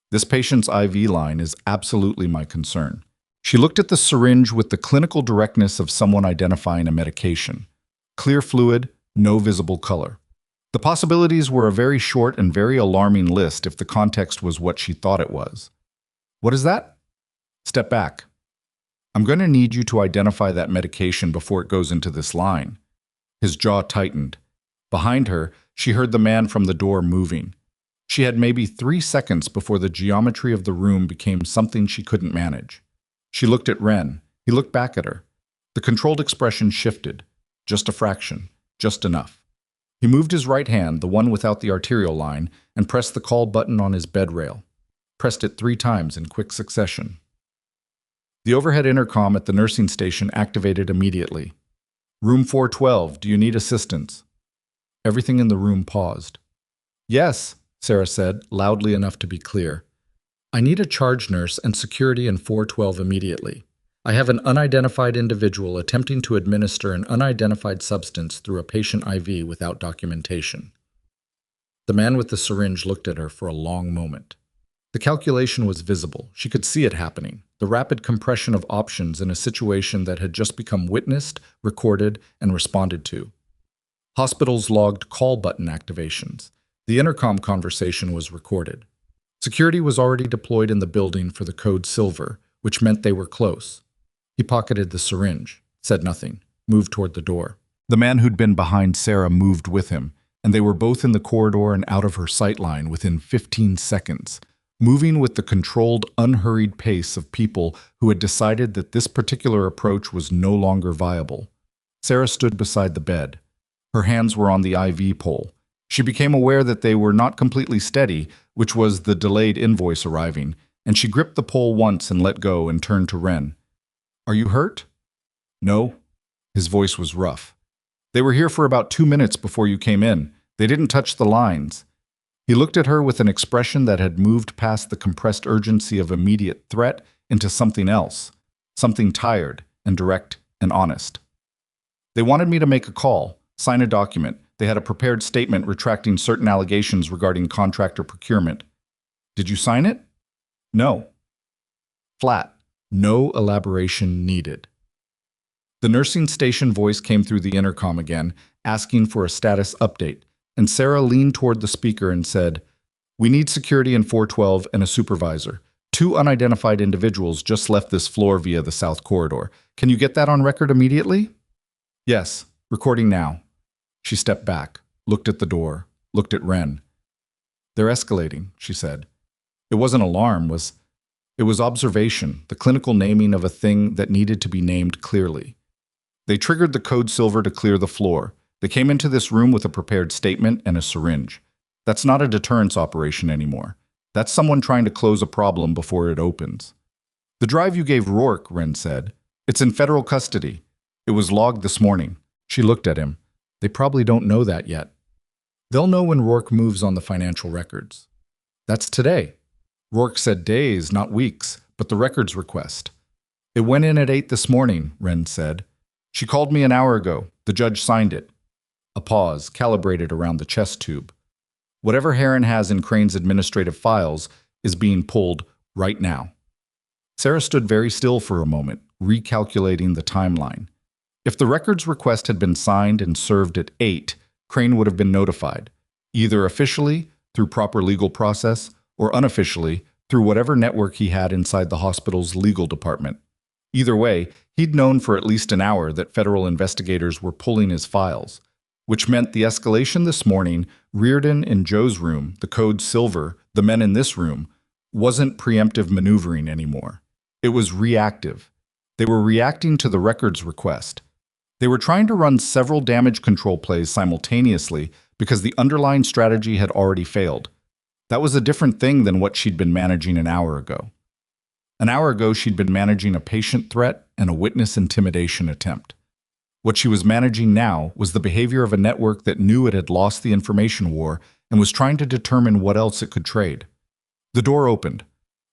"This patient's IV line is absolutely my concern." She looked at the syringe with the clinical directness of someone identifying a medication. Clear fluid, no visible color. The possibilities were a very short and very alarming list if the context was what she thought it was. "What is that?" "Step back. I'm going to need you to identify that medication before it goes into this line." His jaw tightened. Behind her, she heard the man from the door moving. She had maybe 3 seconds before the geometry of the room became something she couldn't manage. She looked at Ren. He looked back at her. The controlled expression shifted. Just a fraction. Just enough. He moved his right hand, the one without the arterial line, and pressed the call button on his bed rail. Pressed it 3 times in quick succession. The overhead intercom at the nursing station activated immediately. "Room 412, do you need assistance?" Everything in the room paused. "Yes," Sarah said, loudly enough to be clear. "I need a charge nurse and security in 412 immediately. I have an unidentified individual attempting to administer an unidentified substance through a patient IV without documentation." The man with the syringe looked at her for a long moment. The calculation was visible. She could see it happening, the rapid compression of options in a situation that had just become witnessed, recorded, and responded to. Hospitals logged call button activations. The intercom conversation was recorded. Security was already deployed in the building for the code silver, which meant they were close. He pocketed the syringe, said nothing, moved toward the door. The man who'd been behind Sarah moved with him, and they were both in the corridor and out of her sight line within 15 seconds, moving with the controlled, unhurried pace of people who had decided that this particular approach was no longer viable. Sarah stood beside the bed. Her hands were on the IV pole. She became aware that they were not completely steady, which was the delayed invoice arriving, and she gripped the pole once and let go and turned to Ren. "Are you hurt?" "No." His voice was rough. "They were here for about 2 minutes before you came in. They didn't touch the lines." He looked at her with an expression that had moved past the compressed urgency of immediate threat into something else, something tired and direct and honest. "They wanted me to make a call, sign a document. They had a prepared statement retracting certain allegations regarding contractor procurement. Did you sign it?" "No." Flat. No elaboration needed. The nursing station voice came through the intercom again, asking for a status update, and Sarah leaned toward the speaker and said, "We need security in 412 and a supervisor. 2 unidentified individuals just left this floor via the south corridor. Can you get that on record immediately?" "Yes, recording now." She stepped back, looked at the door, looked at Ren. "They're escalating," she said. It wasn't alarm, it was observation, the clinical naming of a thing that needed to be named clearly. They triggered the code silver to clear the floor. They came into this room with a prepared statement and a syringe. That's not a deterrence operation anymore. That's someone trying to close a problem before it opens. "The drive you gave Rourke," Ren said. "It's in federal custody. It was logged this morning." She looked at him. "They probably don't know that yet." "They'll know when Rourke moves on the financial records." "That's today." Rourke said days, not weeks, but the records request. "It went in at 8 this morning," Ren said. "She called me an hour ago. The judge signed it." A pause, calibrated around the chest tube. Whatever Heron has in Crane's administrative files is being pulled right now. Sarah stood very still for a moment, recalculating the timeline. If the records request had been signed and served at 8, Crane would have been notified, either officially, through proper legal process, or unofficially, through whatever network he had inside the hospital's legal department. Either way, he'd known for at least an hour that federal investigators were pulling his files, which meant the escalation this morning, Reardon in Joe's room, the code silver, the men in this room, wasn't preemptive maneuvering anymore. It was reactive. They were reacting to the records request. They were trying to run several damage control plays simultaneously because the underlying strategy had already failed. That was a different thing than what she'd been managing an hour ago. An hour ago, she'd been managing a patient threat and a witness intimidation attempt. What she was managing now was the behavior of a network that knew it had lost the information war and was trying to determine what else it could trade. The door opened.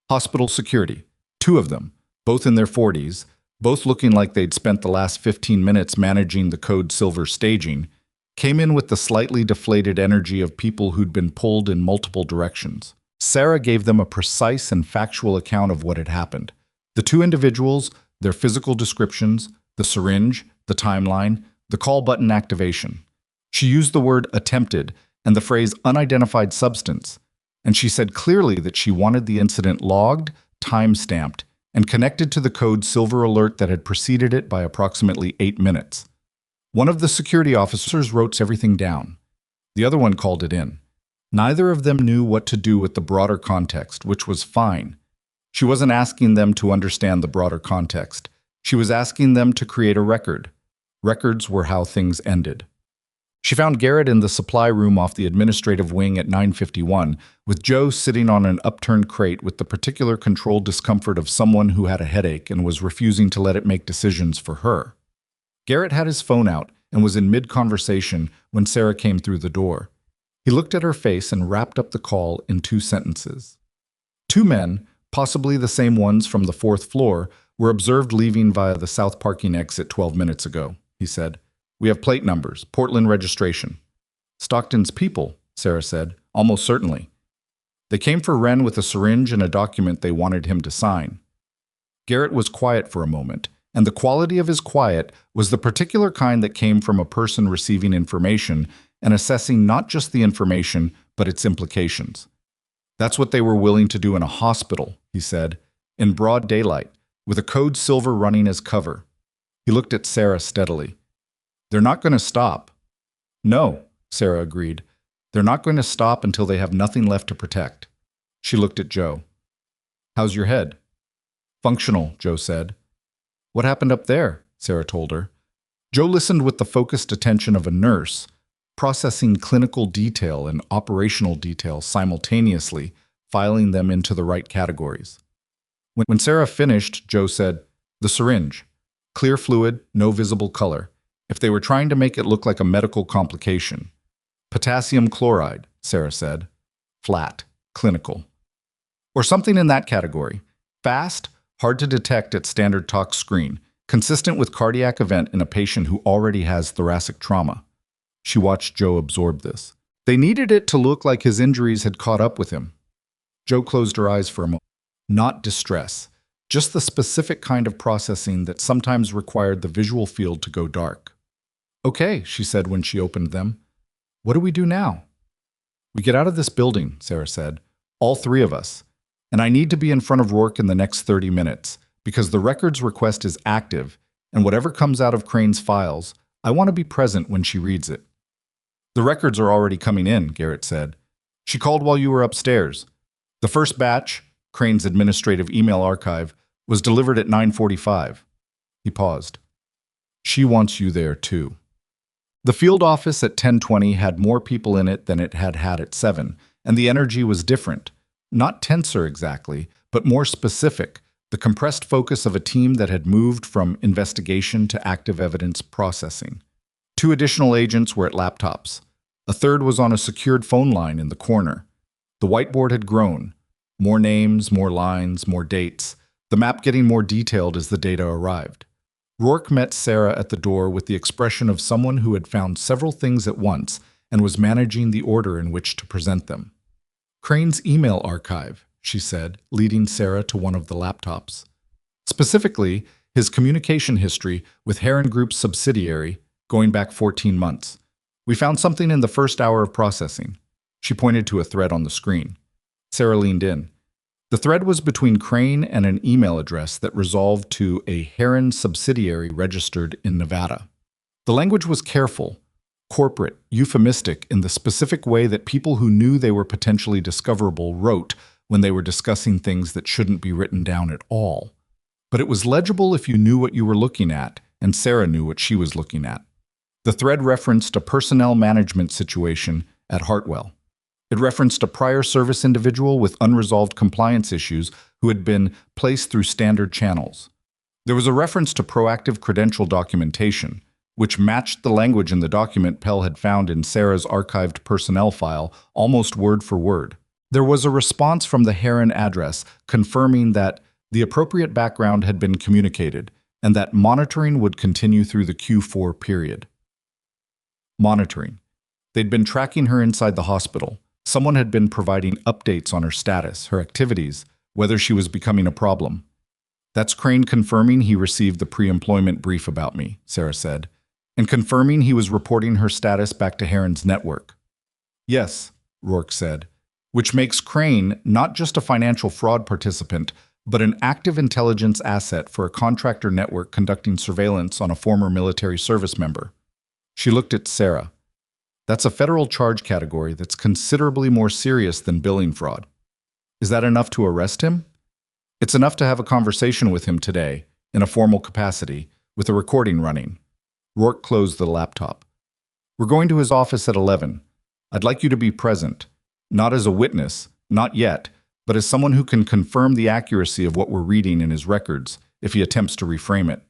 Hospital security, 2 of them, both in their 40s, both looking like they'd spent the last 15 minutes managing the code silver staging, came in with the slightly deflated energy of people who'd been pulled in multiple directions. Sarah gave them a precise and factual account of what had happened. The 2 individuals, their physical descriptions, the syringe, the timeline, the call button activation. She used the word attempted and the phrase unidentified substance, and she said clearly that she wanted the incident logged, time-stamped, and connected to the code silver alert that had preceded it by approximately 8 minutes. One of the security officers wrote everything down. The other one called it in. Neither of them knew what to do with the broader context, which was fine. She wasn't asking them to understand the broader context. She was asking them to create a record. Records were how things ended. She found Garrett in the supply room off the administrative wing at 9:51, with Joe sitting on an upturned crate with the particular controlled discomfort of someone who had a headache and was refusing to let it make decisions for her. Garrett had his phone out and was in mid-conversation when Sarah came through the door. He looked at her face and wrapped up the call in 2 sentences. 2 men, possibly the same ones from the 4th floor, were observed leaving via the south parking exit 12 minutes ago, he said. We have plate numbers, Portland registration. Stockton's people, Sarah said, almost certainly. They came for Wren with a syringe and a document they wanted him to sign. Garrett was quiet for a moment, and the quality of his quiet was the particular kind that came from a person receiving information and assessing not just the information, but its implications. That's what they were willing to do in a hospital, he said, in broad daylight, with a code silver running as cover. He looked at Sarah steadily. They're not going to stop. No, Sarah agreed. They're not going to stop until they have nothing left to protect. She looked at Joe. How's your head? Functional, Joe said. What happened up there? Sarah told her. Joe listened with the focused attention of a nurse, processing clinical detail and operational detail simultaneously, filing them into the right categories. When Sarah finished, Joe said, the syringe. Clear fluid, no visible color. If they were trying to make it look like a medical complication. Potassium chloride, Sarah said. Flat, clinical. Or something in that category. Fast, hard to detect at standard tox screen, consistent with cardiac event in a patient who already has thoracic trauma. She watched Joe absorb this. They needed it to look like his injuries had caught up with him. Joe closed her eyes for a moment. Not distress, just the specific kind of processing that sometimes required the visual field to go dark. Okay, she said when she opened them. What do we do now? We get out of this building, Sarah said. All 3 of us. And I need to be in front of Rourke in the next 30 minutes, because the records request is active, and whatever comes out of Crane's files, I want to be present when she reads it. The records are already coming in, Garrett said. She called while you were upstairs. The first batch, Crane's administrative email archive, was delivered at 9:45. He paused. She wants you there, too. The field office at 10:20 had more people in it than it had had at 7, and the energy was different. Not tenser exactly, but more specific, the compressed focus of a team that had moved from investigation to active evidence processing. 2 additional agents were at laptops. A third was on a secured phone line in the corner. The whiteboard had grown. More names, more lines, more dates, the map getting more detailed as the data arrived. Rourke met Sarah at the door with the expression of someone who had found several things at once and was managing the order in which to present them. Crane's email archive, she said, leading Sarah to one of the laptops. Specifically, his communication history with Heron Group's subsidiary, going back 14 months. We found something in the first hour of processing. She pointed to a thread on the screen. Sarah leaned in. The thread was between Crane and an email address that resolved to a Heron subsidiary registered in Nevada. The language was careful, corporate, euphemistic in the specific way that people who knew they were potentially discoverable wrote when they were discussing things that shouldn't be written down at all. But it was legible if you knew what you were looking at, and Sarah knew what she was looking at. The thread referenced a personnel management situation at Hartwell. It referenced a prior service individual with unresolved compliance issues who had been placed through standard channels. There was a reference to proactive credential documentation, which matched the language in the document Pell had found in Sarah's archived personnel file, almost word for word. There was a response from the Heron address confirming that the appropriate background had been communicated and that monitoring would continue through the Q4 period. Monitoring. They'd been tracking her inside the hospital. Someone had been providing updates on her status, her activities, whether she was becoming a problem. That's Crane confirming he received the pre-employment brief about me, Sarah said, and confirming he was reporting her status back to Heron's network. Yes, Rourke said, which makes Crane not just a financial fraud participant, but an active intelligence asset for a contractor network conducting surveillance on a former military service member. She looked at Sarah. That's a federal charge category that's considerably more serious than billing fraud. Is that enough to arrest him? It's enough to have a conversation with him today, in a formal capacity, with a recording running. Rourke closed the laptop. We're going to his office at 11. I'd like you to be present, not as a witness, not yet, but as someone who can confirm the accuracy of what we're reading in his records if he attempts to reframe it.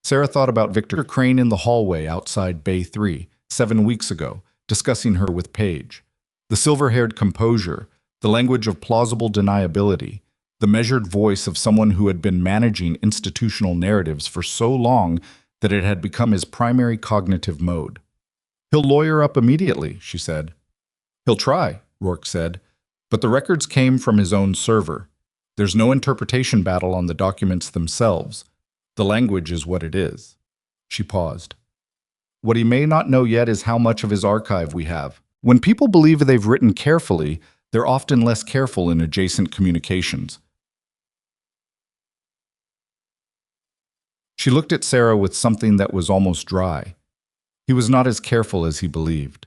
Sarah thought about Victor Crane in the hallway outside Bay 3, 7 weeks ago, discussing her with Paige. The silver-haired composure, the language of plausible deniability, the measured voice of someone who had been managing institutional narratives for so long that it had become his primary cognitive mode. He'll lawyer up immediately, she said. He'll try, Rourke said, but the records came from his own server. There's no interpretation battle on the documents themselves. The language is what it is. She paused. What he may not know yet is how much of his archive we have. When people believe they've written carefully, they're often less careful in adjacent communications. She looked at Sarah with something that was almost dry. He was not as careful as he believed.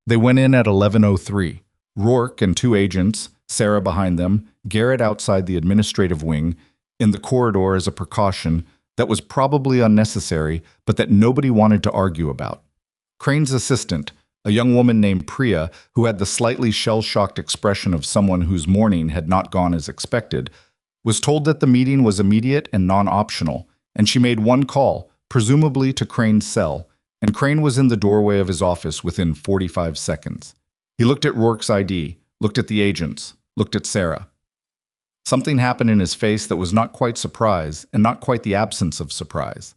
They went in at 11:03. Rourke and 2 agents, Sarah behind them, Garrett outside the administrative wing, in the corridor as a precaution that was probably unnecessary, but that nobody wanted to argue about. Crane's assistant, a young woman named Priya, who had the slightly shell-shocked expression of someone whose morning had not gone as expected, was told that the meeting was immediate and non-optional, and she made one call, presumably to Crane's cell, and Crane was in the doorway of his office within 45 seconds. He looked at Rourke's ID, looked at the agents, looked at Sarah. Something happened in his face that was not quite surprise and not quite the absence of surprise.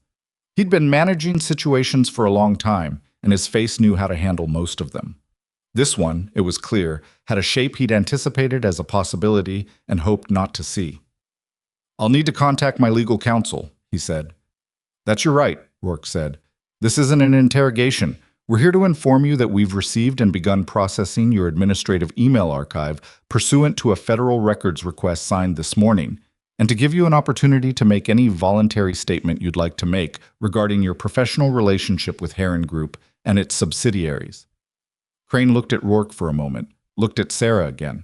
He'd been managing situations for a long time, and his face knew how to handle most of them. This one, it was clear, had a shape he'd anticipated as a possibility and hoped not to see. I'll need to contact my legal counsel, he said. That's your right, Rourke said. This isn't an interrogation. We're here to inform you that we've received and begun processing your administrative email archive pursuant to a federal records request signed this morning, and to give you an opportunity to make any voluntary statement you'd like to make regarding your professional relationship with Heron Group and its subsidiaries. Crane looked at Rourke for a moment, looked at Sarah again.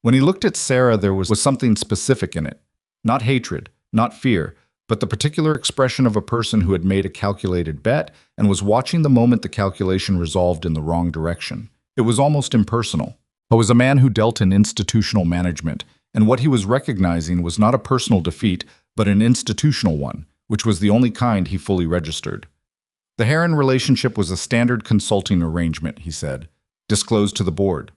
When he looked at Sarah, there was something specific in it. Not hatred, not fear, but the particular expression of a person who had made a calculated bet and was watching the moment the calculation resolved in the wrong direction. It was almost impersonal. It was a man who dealt in institutional management, and what he was recognizing was not a personal defeat, but an institutional one, which was the only kind he fully registered. The Heron relationship was a standard consulting arrangement, he said, disclosed to the board.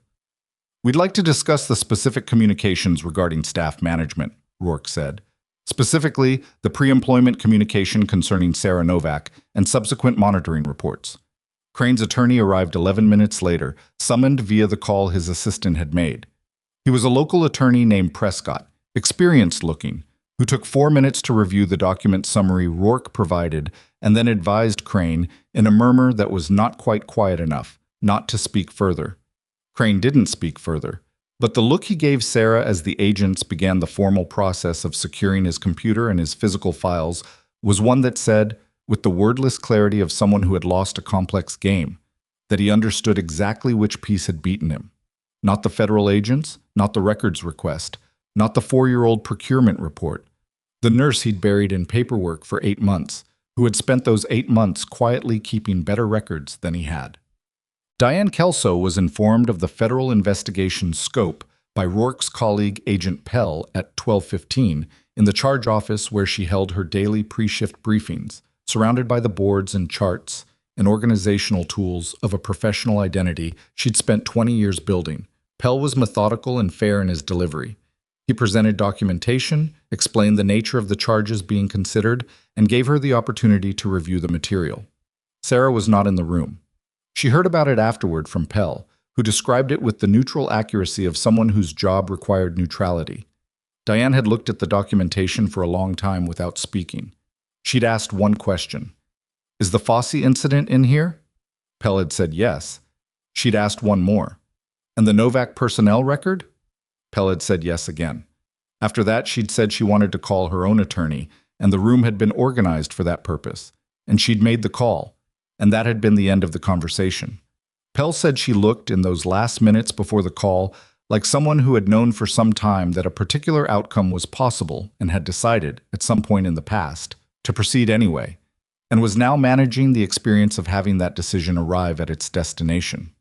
We'd like to discuss the specific communications regarding staff management, Rourke said. Specifically, the pre-employment communication concerning Sarah Novak and subsequent monitoring reports. Crane's attorney arrived 11 minutes later, summoned via the call his assistant had made. He was a local attorney named Prescott, experienced-looking, who took 4 minutes to review the document summary Rourke provided and then advised Crane in a murmur that was not quite quiet enough not to speak further. Crane didn't speak further. But the look he gave Sarah as the agents began the formal process of securing his computer and his physical files was one that said, with the wordless clarity of someone who had lost a complex game, that he understood exactly which piece had beaten him. Not the federal agents, not the records request, not the 4-year-old procurement report. The nurse he'd buried in paperwork for 8 months, who had spent those 8 months quietly keeping better records than he had. Diane Kelso was informed of the federal investigation's scope by Rourke's colleague Agent Pell at 12:15 in the charge office where she held her daily pre-shift briefings, surrounded by the boards and charts and organizational tools of a professional identity she'd spent 20 years building. Pell was methodical and fair in his delivery. He presented documentation, explained the nature of the charges being considered, and gave her the opportunity to review the material. Sarah was not in the room. She heard about it afterward from Pell, who described it with the neutral accuracy of someone whose job required neutrality. Diane had looked at the documentation for a long time without speaking. She'd asked one question. Is the Fossey incident in here? Pell had said yes. She'd asked one more. And the Novak personnel record? Pell had said yes again. After that, she'd said she wanted to call her own attorney, and the room had been organized for that purpose. And she'd made the call. and that had been the end of the conversation. Pell said she looked, in those last minutes before the call, like someone who had known for some time that a particular outcome was possible and had decided, at some point in the past, to proceed anyway, and was now managing the experience of having that decision arrive at its destination.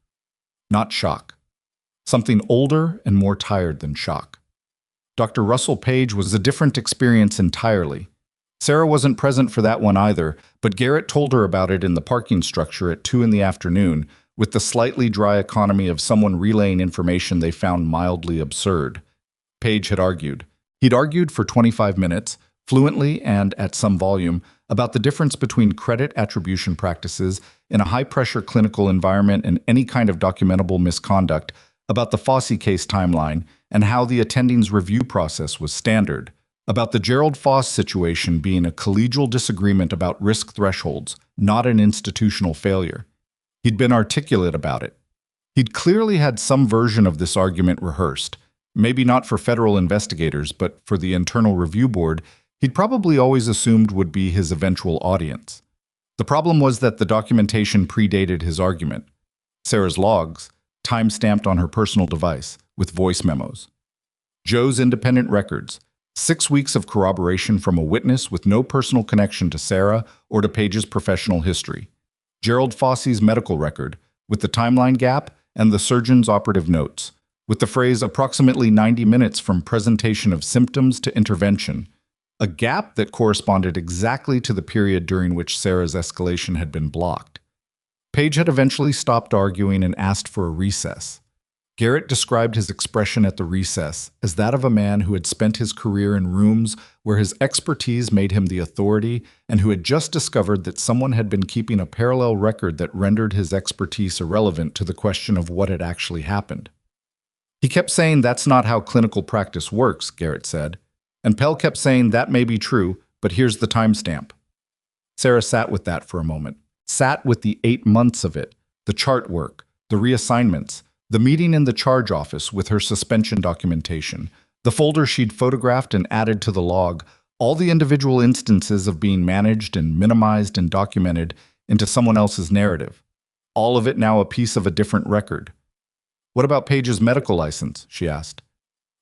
Not shock. Something older and more tired than shock. Dr. Russell Page was a different experience entirely. Sarah wasn't present for that one either, but Garrett told her about it in the parking structure at 2 in the afternoon, with the slightly dry economy of someone relaying information they found mildly absurd. Page had argued. He'd argued for 25 minutes, fluently and at some volume, about the difference between credit attribution practices in a high-pressure clinical environment and any kind of documentable misconduct, about the Fossey case timeline, and how the attending's review process was standard, about the Gerald Foss situation being a collegial disagreement about risk thresholds, not an institutional failure. He'd been articulate about it. He'd clearly had some version of this argument rehearsed, maybe not for federal investigators, but for the internal review board he'd probably always assumed would be his eventual audience. The problem was that the documentation predated his argument. Sarah's logs, time-stamped on her personal device, with voice memos. Joe's independent records, 6 weeks of corroboration from a witness with no personal connection to Sarah or to Page's professional history. Gerald Fossey's medical record, with the timeline gap and the surgeon's operative notes, with the phrase approximately 90 minutes from presentation of symptoms to intervention, a gap that corresponded exactly to the period during which Sarah's escalation had been blocked. Page had eventually stopped arguing and asked for a recess. Garrett described his expression at the recess as that of a man who had spent his career in rooms where his expertise made him the authority and who had just discovered that someone had been keeping a parallel record that rendered his expertise irrelevant to the question of what had actually happened. He kept saying that's not how clinical practice works, Garrett said, and Pell kept saying that may be true, but here's the timestamp. Sarah sat with that for a moment, sat with the 8 months of it, the chart work, the reassignments, the meeting in the charge office with her suspension documentation, the folder she'd photographed and added to the log, all the individual instances of being managed and minimized and documented into someone else's narrative. All of it now a piece of a different record. What about Page's medical license? She asked.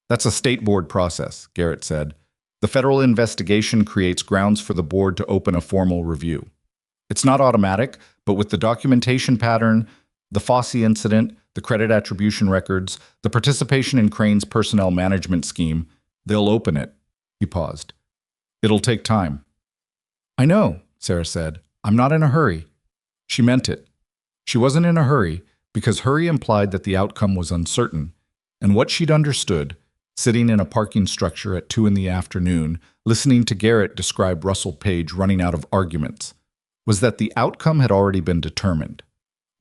That's a state board process, Garrett said. The federal investigation creates grounds for the board to open a formal review. It's not automatic, but with the documentation pattern, the Fossey incident, the credit attribution records, the participation in Crane's personnel management scheme, they'll open it. He paused. It'll take time. I know, Sarah said. I'm not in a hurry. She meant it. She wasn't in a hurry because hurry implied that the outcome was uncertain, and what she'd understood, sitting in a parking structure at 2 in the afternoon, listening to Garrett describe Russell Page running out of arguments, was that the outcome had already been determined.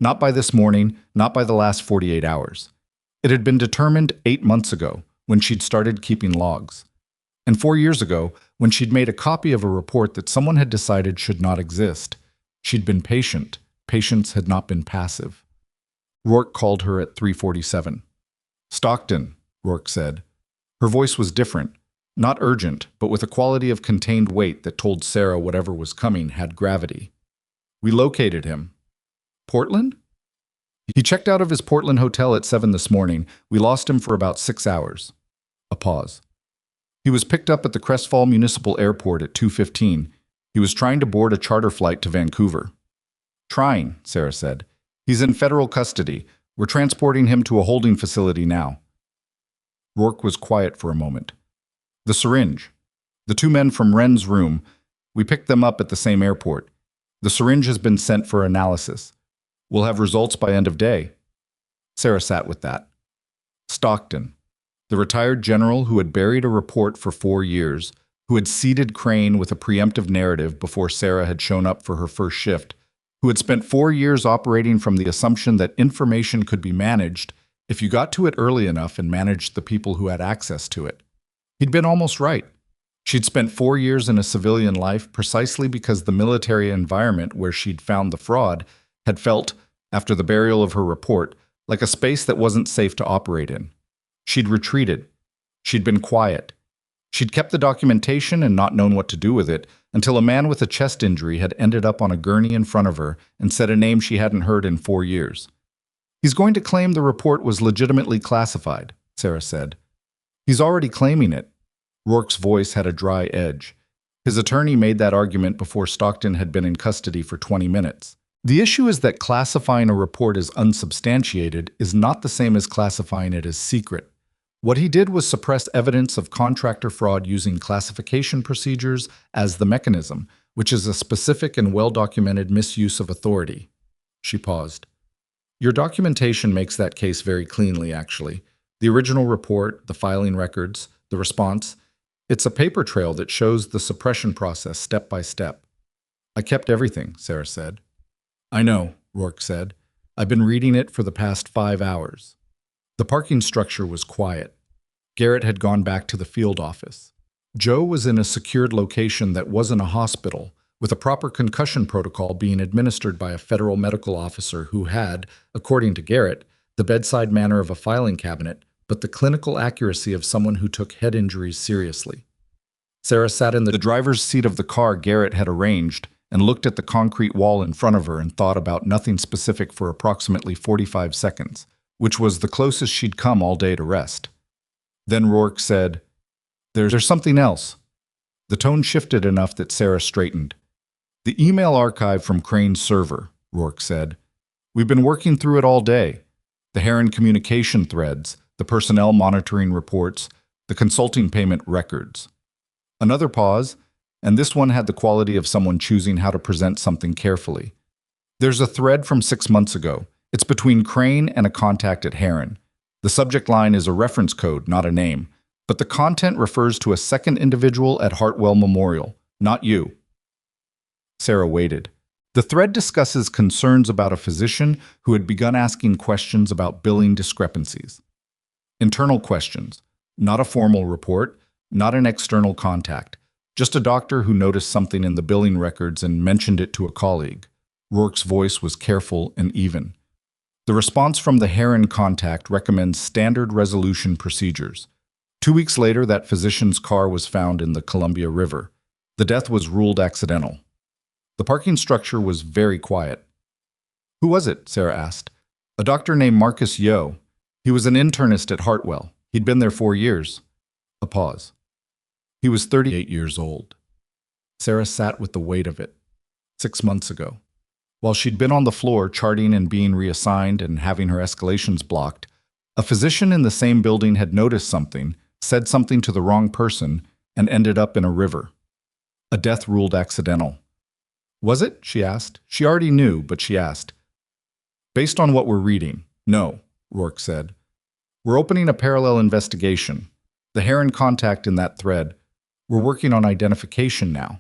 Not by this morning, not by the last 48 hours. It had been determined 8 months ago, when she'd started keeping logs. And 4 years ago, when she'd made a copy of a report that someone had decided should not exist. She'd been patient. Patience had not been passive. Rourke called her at 3:47. Stockton, Rourke said. Her voice was different, not urgent, but with a quality of contained weight that told Sarah whatever was coming had gravity. We located him. Portland? He checked out of his Portland hotel at 7 this morning. We lost him for about 6 hours. A pause. He was picked up at the Crestfall Municipal Airport at 2:15. He was trying to board a charter flight to Vancouver. Trying, Sarah said. He's in federal custody. We're transporting him to a holding facility now. Rourke was quiet for a moment. The syringe. The 2 men from Wren's room. We picked them up at the same airport. The syringe has been sent for analysis. We'll have results by end of day. Sarah sat with that. Stockton, the retired general who had buried a report for 4 years, who had seeded Crane with a preemptive narrative before Sarah had shown up for her first shift, who had spent 4 years operating from the assumption that information could be managed if you got to it early enough and managed the people who had access to it. He'd been almost right. She'd spent 4 years in a civilian life precisely because the military environment where she'd found the fraud had felt, after the burial of her report, like a space that wasn't safe to operate in. She'd retreated. She'd been quiet. She'd kept the documentation and not known what to do with it, until a man with a chest injury had ended up on a gurney in front of her and said a name she hadn't heard in 4 years. He's going to claim the report was legitimately classified, Sarah said. He's already claiming it. Rourke's voice had a dry edge. His attorney made that argument before Stockton had been in custody for 20 minutes. The issue is that classifying a report as unsubstantiated is not the same as classifying it as secret. What he did was suppress evidence of contractor fraud using classification procedures as the mechanism, which is a specific and well-documented misuse of authority. She paused. Your documentation makes that case very cleanly, actually. The original report, the filing records, the response. It's a paper trail that shows the suppression process step by step. I kept everything, Sarah said. I know, Rourke said. I've been reading it for the past 5 hours. The parking structure was quiet. Garrett had gone back to the field office. Joe was in a secured location that wasn't a hospital, with a proper concussion protocol being administered by a federal medical officer who had, according to Garrett, the bedside manner of a filing cabinet, but the clinical accuracy of someone who took head injuries seriously. Sarah sat in the driver's seat of the car Garrett had arranged and looked at the concrete wall in front of her and thought about nothing specific for approximately 45 seconds, which was the closest she'd come all day to rest. Then Rourke said, There's something else. The tone shifted enough that Sarah straightened. The email archive from Crane's server, Rourke said. We've been working through it all day. The Heron communication threads, the personnel monitoring reports, the consulting payment records. Another pause, and this one had the quality of someone choosing how to present something carefully. There's a thread from 6 months ago. It's between Crane and a contact at Heron. The subject line is a reference code, not a name, but the content refers to a second individual at Hartwell Memorial, not you. Sarah waited. The thread discusses concerns about a physician who had begun asking questions about billing discrepancies. Internal questions, not a formal report, not an external contact, just a doctor who noticed something in the billing records and mentioned it to a colleague. Rourke's voice was careful and even. The response from the Heron contact recommends standard resolution procedures. 2 weeks later, that physician's car was found in the Columbia River. The death was ruled accidental. The parking structure was very quiet. Who was it? Sarah asked. A doctor named Marcus Yo. He was an internist at Hartwell. He'd been there 4 years. A pause. He was 38 years old. Sarah sat with the weight of it. 6 months ago. While she'd been on the floor charting and being reassigned and having her escalations blocked, a physician in the same building had noticed something, said something to the wrong person, and ended up in a river. A death ruled accidental. Was it? She asked. She already knew, but she asked. Based on what we're reading, no, Rourke said. We're opening a parallel investigation. The Heron contact in that thread. We're working on identification now.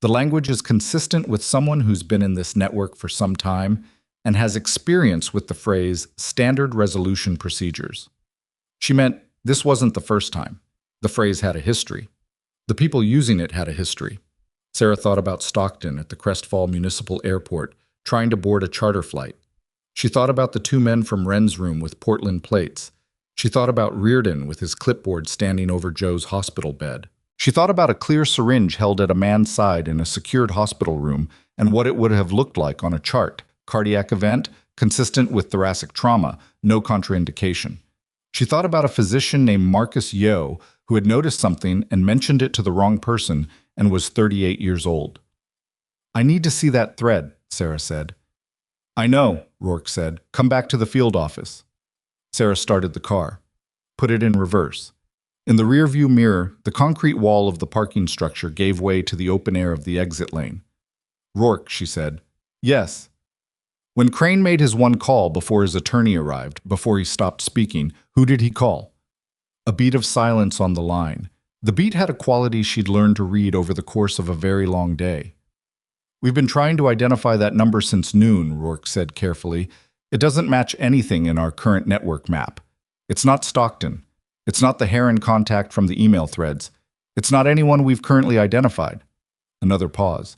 The language is consistent with someone who's been in this network for some time and has experience with the phrase standard resolution procedures. She meant this wasn't the first time. The phrase had a history. The people using it had a history. Sarah thought about Stockton at the Crestfall Municipal Airport, trying to board a charter flight. She thought about the 2 men from Wren's room with Portland plates. She thought about Reardon with his clipboard standing over Joe's hospital bed. She thought about a clear syringe held at a man's side in a secured hospital room and what it would have looked like on a chart. Cardiac event, consistent with thoracic trauma, no contraindication. She thought about a physician named Marcus Yo who had noticed something and mentioned it to the wrong person and was 38 years old. I need to see that thread, Sarah said. I know, Rourke said. Come back to the field office. Sarah started the car. Put it in reverse. In the rearview mirror, the concrete wall of the parking structure gave way to the open air of the exit lane. Rourke, she said. Yes. When Crane made his one call before his attorney arrived, before he stopped speaking, who did he call? A beat of silence on the line. The beat had a quality she'd learned to read over the course of a very long day. We've been trying to identify that number since noon, Rourke said carefully. It doesn't match anything in our current network map. It's not Stockton. It's not the Heron contact from the email threads. It's not anyone we've currently identified. Another pause.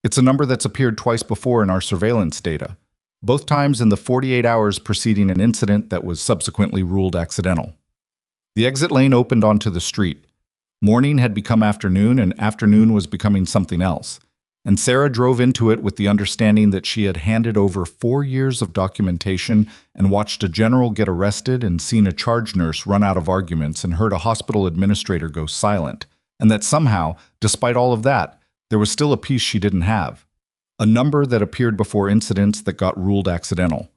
It's a number that's appeared twice before in our surveillance data, both times in the 48 hours preceding an incident that was subsequently ruled accidental. The exit lane opened onto the street. Morning had become afternoon, and afternoon was becoming something else. And Sarah drove into it with the understanding that she had handed over 4 years of documentation and watched a general get arrested and seen a charge nurse run out of arguments and heard a hospital administrator go silent, and that somehow, despite all of that, there was still a piece she didn't have. A number that appeared before incidents that got ruled accidental.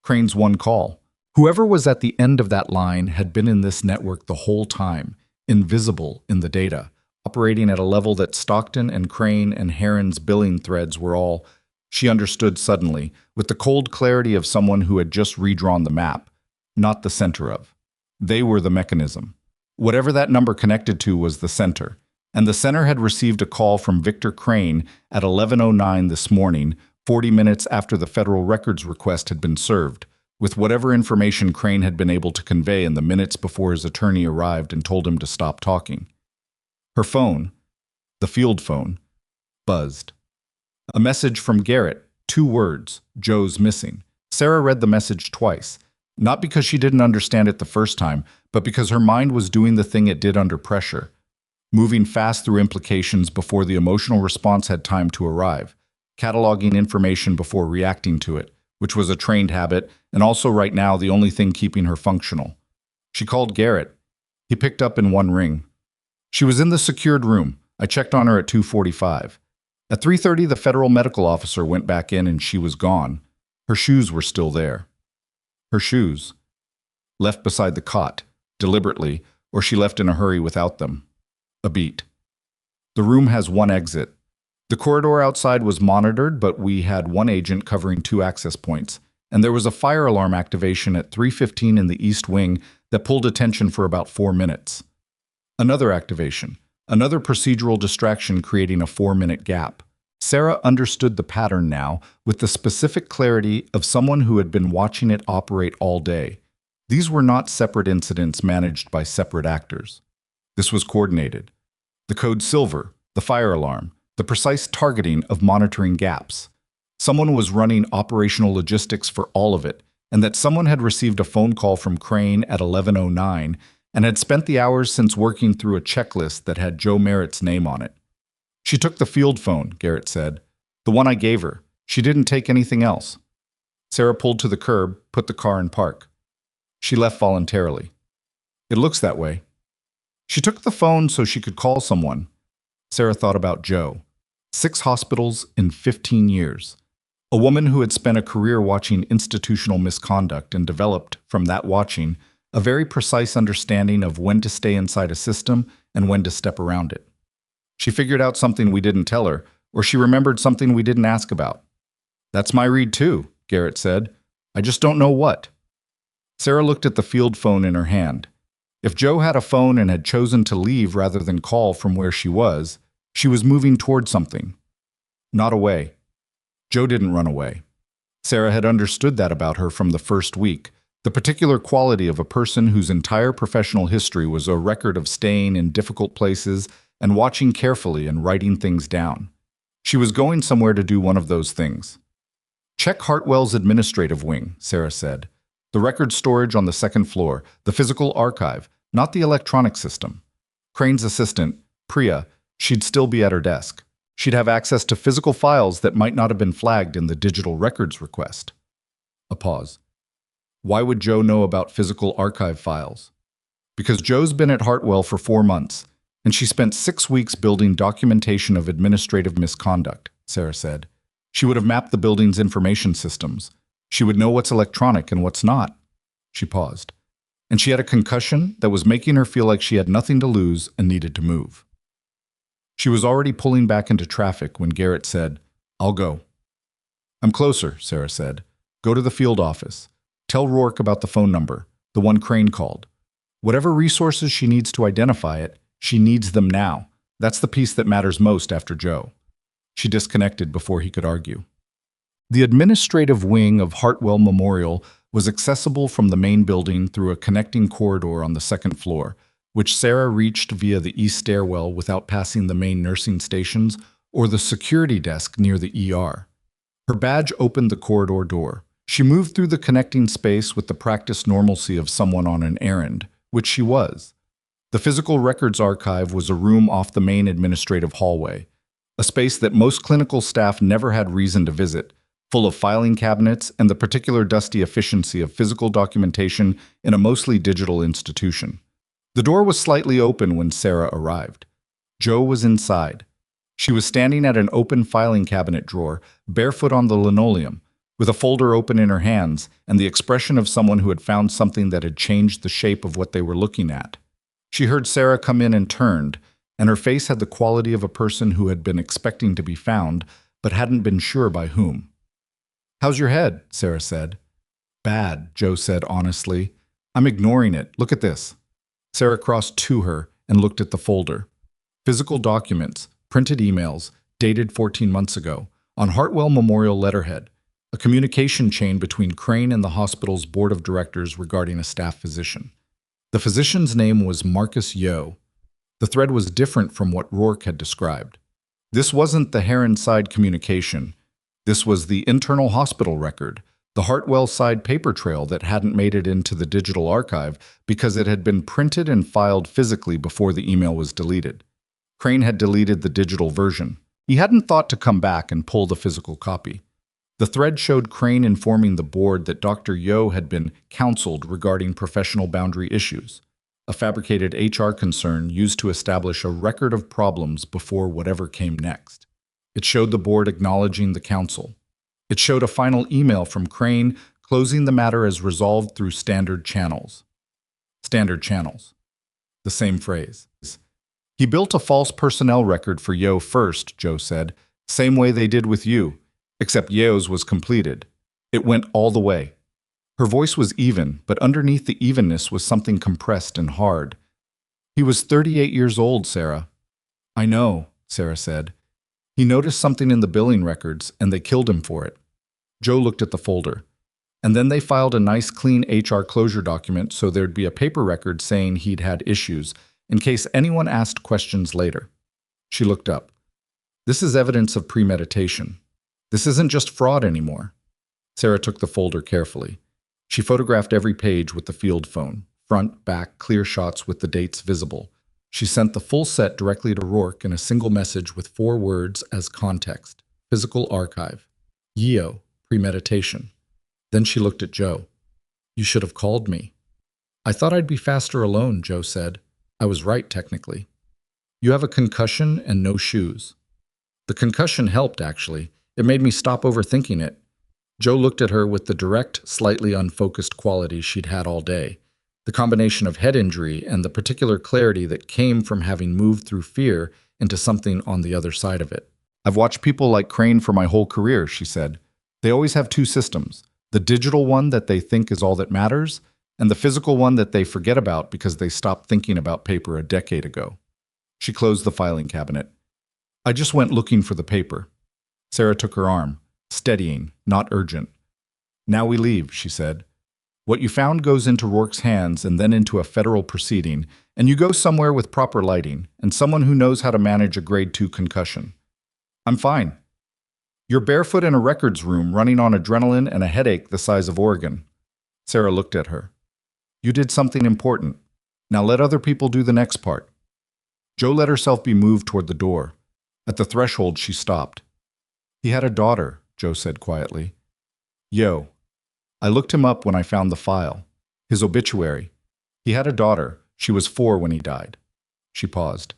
Crane's one call. Whoever was at the end of that line had been in this network the whole time, invisible in the data, operating at a level that Stockton and Crane and Heron's billing threads were all, she understood suddenly, with the cold clarity of someone who had just redrawn the map, not the center of. They were the mechanism. Whatever that number connected to was the center, and the center had received a call from Victor Crane at 11:09 this morning, 40 minutes after the federal records request had been served, with whatever information Crane had been able to convey in the minutes before his attorney arrived and told him to stop talking. Her phone, the field phone, buzzed. A message from Garrett, 2 words, Joe's missing. Sarah read the message twice, not because she didn't understand it the first time, but because her mind was doing the thing it did under pressure, moving fast through implications before the emotional response had time to arrive, cataloging information before reacting to it, which was a trained habit, and also right now the only thing keeping her functional. She called Garrett. He picked up in one ring. She was in the secured room. I checked on her at 2:45. At 3:30, the federal medical officer went back in and she was gone. Her shoes were still there. Her shoes. Left beside the cot, deliberately, or she left in a hurry without them. A beat. The room has one exit. The corridor outside was monitored, but we had one agent covering 2 access points, and there was a fire alarm activation at 3:15 in the east wing that pulled attention for about 4 minutes. Another activation, another procedural distraction creating a 4-minute gap. Sarah understood the pattern now with the specific clarity of someone who had been watching it operate all day. These were not separate incidents managed by separate actors. This was coordinated. The code silver, the fire alarm, the precise targeting of monitoring gaps. Someone was running operational logistics for all of it, and that someone had received a phone call from Crane at 11:09 and had spent the hours since working through a checklist that had Joe Merritt's name on it. She took the field phone, Garrett said. The one I gave her. She didn't take anything else. Sarah pulled to the curb, put the car in park. She left voluntarily. It looks that way. She took the phone so she could call someone. Sarah thought about Joe. 6 hospitals in 15 years. A woman who had spent a career watching institutional misconduct and developed, from that watching, a very precise understanding of when to stay inside a system and when to step around it. She figured out something we didn't tell her, or she remembered something we didn't ask about. That's my read too, Garrett said. I just don't know what. Sarah looked at the field phone in her hand. If Joe had a phone and had chosen to leave rather than call from where she was moving toward something. Not away. Joe didn't run away. Sarah had understood that about her from the first week, the particular quality of a person whose entire professional history was a record of staying in difficult places and watching carefully and writing things down. She was going somewhere to do one of those things. Check Hartwell's administrative wing, Sarah said. The record storage on the 2nd floor, the physical archive, not the electronic system. Crane's assistant, Priya, she'd still be at her desk. She'd have access to physical files that might not have been flagged in the digital records request. A pause. Why would Joe know about physical archive files? Because Joe's been at Hartwell for 4 months, and she spent 6 weeks building documentation of administrative misconduct, Sarah said. She would have mapped the building's information systems. She would know what's electronic and what's not. She paused. And she had a concussion that was making her feel like she had nothing to lose and needed to move. She was already pulling back into traffic when Garrett said, I'll go. I'm closer, Sarah said. Go to the field office. Tell Rourke about the phone number, the one Crane called. Whatever resources she needs to identify it, she needs them now. That's the piece that matters most after Joe. She disconnected before he could argue. The administrative wing of Hartwell Memorial was accessible from the main building through a connecting corridor on the 2nd floor, which Sarah reached via the east stairwell without passing the main nursing stations or the security desk near the ER. Her badge opened the corridor door. She moved through the connecting space with the practiced normalcy of someone on an errand, which she was. The physical records archive was a room off the main administrative hallway, a space that most clinical staff never had reason to visit, full of filing cabinets and the particular dusty efficiency of physical documentation in a mostly digital institution. The door was slightly open when Sarah arrived. Jo was inside. She was standing at an open filing cabinet drawer, barefoot on the linoleum, with a folder open in her hands and the expression of someone who had found something that had changed the shape of what they were looking at. She heard Sarah come in and turned, and her face had the quality of a person who had been expecting to be found, but hadn't been sure by whom. "How's your head?" Sarah said. "Bad," Jo said honestly. "I'm ignoring it. Look at this." Sarah crossed to her and looked at the folder. Physical documents, printed emails, dated 14 months ago, on Hartwell Memorial letterhead, a communication chain between Crane and the hospital's board of directors regarding a staff physician. The physician's name was Marcus Yo. The thread was different from what Rourke had described. This wasn't the Heron-side communication. This was the internal hospital record, the Hartwell-side paper trail that hadn't made it into the digital archive because it had been printed and filed physically before the email was deleted. Crane had deleted the digital version. He hadn't thought to come back and pull the physical copy. The thread showed Crane informing the board that Dr. Yo had been counseled regarding professional boundary issues, a fabricated HR concern used to establish a record of problems before whatever came next. It showed the board acknowledging the counsel. It showed a final email from Crane closing the matter as resolved through standard channels. Standard channels. The same phrase. "He built a false personnel record for Yo first," Jo said, "same way they did with you. Except Yeo's was completed. It went all the way." Her voice was even, but underneath the evenness was something compressed and hard. "He was 38 years old, Sarah." "I know," Sarah said. "He noticed something in the billing records, and they killed him for it." Jo looked at the folder. "And then they filed a nice clean HR closure document so there'd be a paper record saying he'd had issues, in case anyone asked questions later." She looked up. "This is evidence of premeditation. This isn't just fraud anymore." Sarah took the folder carefully. She photographed every page with the field phone, front, back, clear shots with the dates visible. She sent the full set directly to Rourke in a single message with 4 words as context: physical archive. Yeo, premeditation. Then she looked at Jo. "You should have called me." "I thought I'd be faster alone," Jo said. "I was right, technically. You have a concussion and no shoes." The concussion helped, actually. It made me stop overthinking it. Jo looked at her with the direct, slightly unfocused quality she'd had all day. The combination of head injury and the particular clarity that came from having moved through fear into something on the other side of it. "I've watched people like Crane for my whole career," she said. "They always have 2 systems, the digital one that they think is all that matters, and the physical one that they forget about because they stopped thinking about paper a decade ago." She closed the filing cabinet. "I just went looking for the paper." Sarah took her arm, steadying, not urgent. "Now we leave," she said. "What you found goes into Rourke's hands and then into a federal proceeding, and you go somewhere with proper lighting and someone who knows how to manage a grade 2 concussion." "I'm fine." "You're barefoot in a records room running on adrenaline and a headache the size of Oregon." Sarah looked at her. "You did something important. Now let other people do the next part." Jo let herself be moved toward the door. At the threshold, she stopped. "He had a daughter," Jo said quietly. "Yo. I looked him up when I found the file. His obituary. He had a daughter. She was 4 when he died." She paused.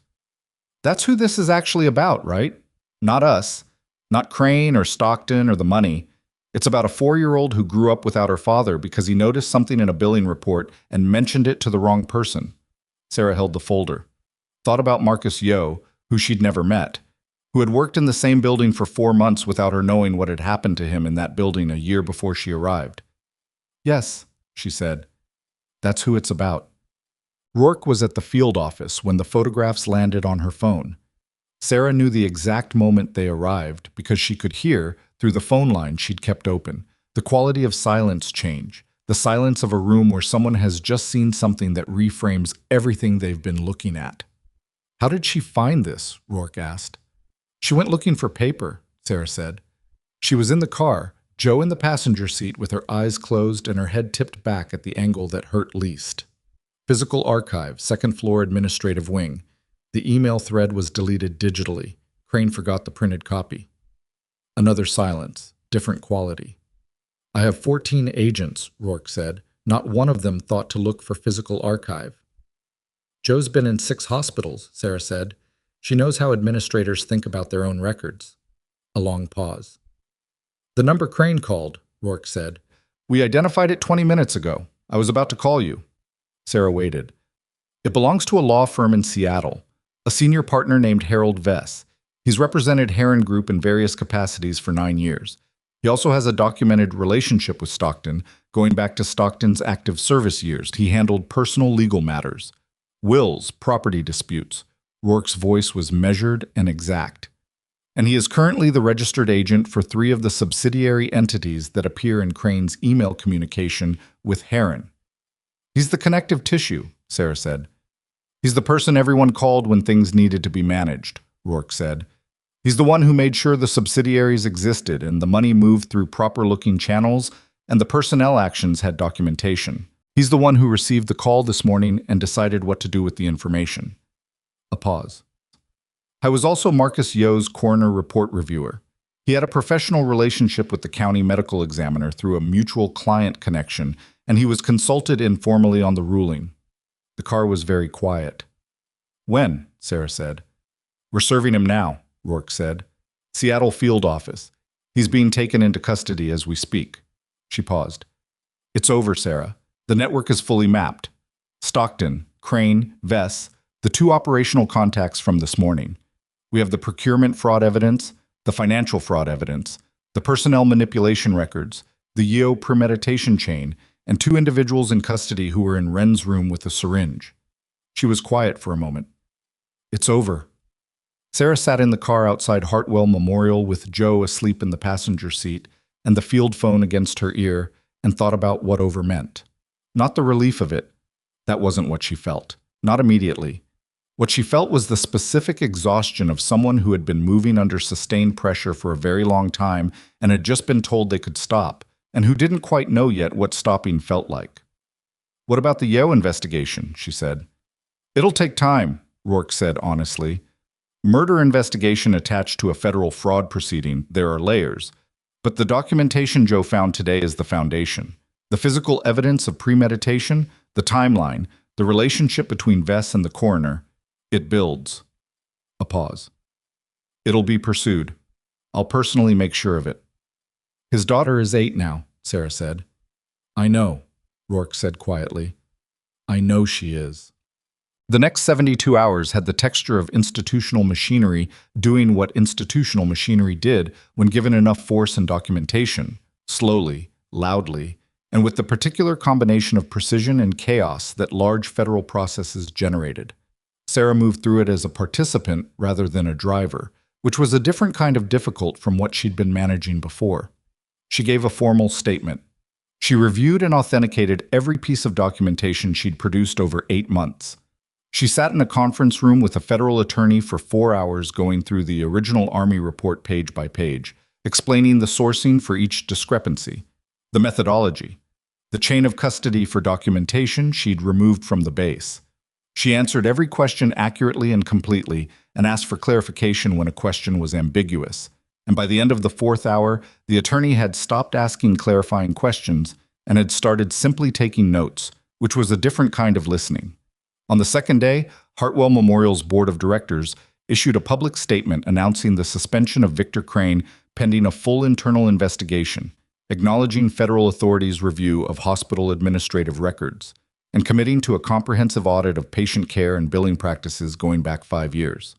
"That's who this is actually about, right? Not us. Not Crane or Stockton or the money. It's about a 4-year-old who grew up without her father because he noticed something in a billing report and mentioned it to the wrong person." Sarah held the folder. Thought about Marcus Yo, who she'd never met, who had worked in the same building for 4 months without her knowing what had happened to him in that building a year before she arrived. "Yes," she said. "That's who it's about." Rourke was at the field office when the photographs landed on her phone. Sarah knew the exact moment they arrived because she could hear, through the phone line she'd kept open, the quality of silence change, the silence of a room where someone has just seen something that reframes everything they've been looking at. "How did she find this?" Rourke asked. "She went looking for paper," Sarah said. She was in the car, Jo in the passenger seat with her eyes closed and her head tipped back at the angle that hurt least. Physical Archive, second floor administrative wing. The email thread was deleted digitally. Crane forgot the printed copy. Another silence, different quality. I have 14 agents, Rourke said. Not one of them thought to look for Physical Archive. Joe's been in 6 hospitals, Sarah said. She knows how administrators think about their own records. A long pause. The number Crane called, Rourke said. We identified it 20 minutes ago. I was about to call you. Sarah waited. It belongs to a law firm in Seattle, a senior partner named Harold Vess. He's represented Heron Group in various capacities for 9 years. He also has a documented relationship with Stockton, going back to Stockton's active service years. He handled personal legal matters, wills, property disputes. Rourke's voice was measured and exact. And he is currently the registered agent for 3 of the subsidiary entities that appear in Crane's email communication with Heron. He's the connective tissue, Sarah said. He's the person everyone called when things needed to be managed, Rourke said. He's the one who made sure the subsidiaries existed and the money moved through proper-looking channels and the personnel actions had documentation. He's the one who received the call this morning and decided what to do with the information. A pause. I was also Marcus Yo's coroner report reviewer. He had a professional relationship with the county medical examiner through a mutual client connection, and he was consulted informally on the ruling. The car was very quiet. When? Sarah said. We're serving him now, Rourke said. Seattle field office. He's being taken into custody as we speak. She paused. It's over, Sarah. The network is fully mapped. Stockton, Crane, Vess, the 2 operational contacts from this morning. We have the procurement fraud evidence, the financial fraud evidence, the personnel manipulation records, the Yeo premeditation chain, and 2 individuals in custody who were in Wren's room with a syringe. She was quiet for a moment. It's over. Sarah sat in the car outside Hartwell Memorial with Joe asleep in the passenger seat and the field phone against her ear and thought about what over meant. Not the relief of it. That wasn't what she felt. Not immediately. What she felt was the specific exhaustion of someone who had been moving under sustained pressure for a very long time and had just been told they could stop, and who didn't quite know yet what stopping felt like. What about the Yeo investigation? She said. It'll take time, Rourke said honestly. Murder investigation attached to a federal fraud proceeding, there are layers. But the documentation Joe found today is the foundation. The physical evidence of premeditation, the timeline, the relationship between Vess and the coroner. It builds. A pause. It'll be pursued. I'll personally make sure of it. His daughter is 8 now, Sarah said. I know, Rourke said quietly. I know she is. The next 72 hours had the texture of institutional machinery doing what institutional machinery did when given enough force and documentation, slowly, loudly, and with the particular combination of precision and chaos that large federal processes generated. Sarah moved through it as a participant rather than a driver, which was a different kind of difficult from what she'd been managing before. She gave a formal statement. She reviewed and authenticated every piece of documentation she'd produced over 8 months. She sat in a conference room with a federal attorney for 4 hours going through the original Army report page by page, explaining the sourcing for each discrepancy, the methodology, the chain of custody for documentation she'd removed from the base. She answered every question accurately and completely and asked for clarification when a question was ambiguous. And by the end of the 4th hour, the attorney had stopped asking clarifying questions and had started simply taking notes, which was a different kind of listening. On the 2nd day, Hartwell Memorial's board of directors issued a public statement announcing the suspension of Victor Crane pending a full internal investigation, acknowledging federal authorities' review of hospital administrative records, and committing to a comprehensive audit of patient care and billing practices going back 5 years.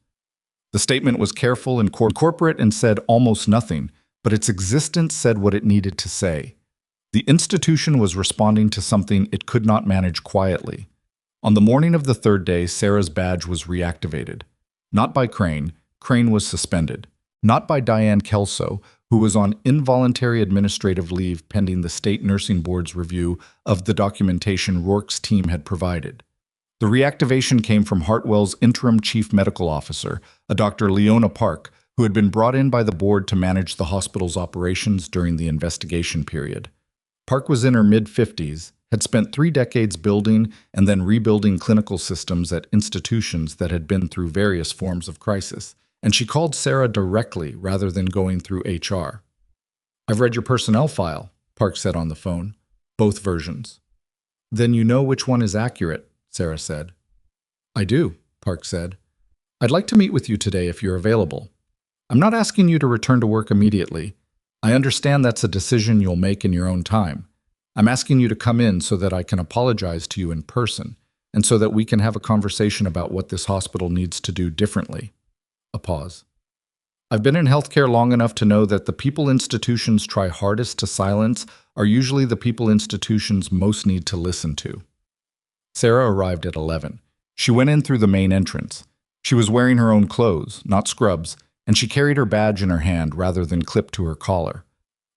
The statement was careful and corporate and said almost nothing, but its existence said what it needed to say. The institution was responding to something it could not manage quietly. On the morning of the 3rd day, Sarah's badge was reactivated. Not by Crane. Crane was suspended. Not by Diane Kelso, who was on involuntary administrative leave pending the state nursing board's review of the documentation Rourke's team had provided. The reactivation came from Hartwell's interim chief medical officer, a Dr. Leona Park, who had been brought in by the board to manage the hospital's operations during the investigation period. Park was in her mid-50s, had spent 3 decades building and then rebuilding clinical systems at institutions that had been through various forms of crisis, and she called Sarah directly rather than going through HR. "I've read your personnel file," Park said on the phone. "Both versions." "Then you know which one is accurate," Sarah said. "I do," Park said. "I'd like to meet with you today if you're available. I'm not asking you to return to work immediately. I understand that's a decision you'll make in your own time. I'm asking you to come in so that I can apologize to you in person, and so that we can have a conversation about what this hospital needs to do differently." A pause. "I've been in healthcare long enough to know that the people institutions try hardest to silence are usually the people institutions most need to listen to." Sarah arrived at 11. She went in through the main entrance. She was wearing her own clothes, not scrubs, and she carried her badge in her hand rather than clipped to her collar.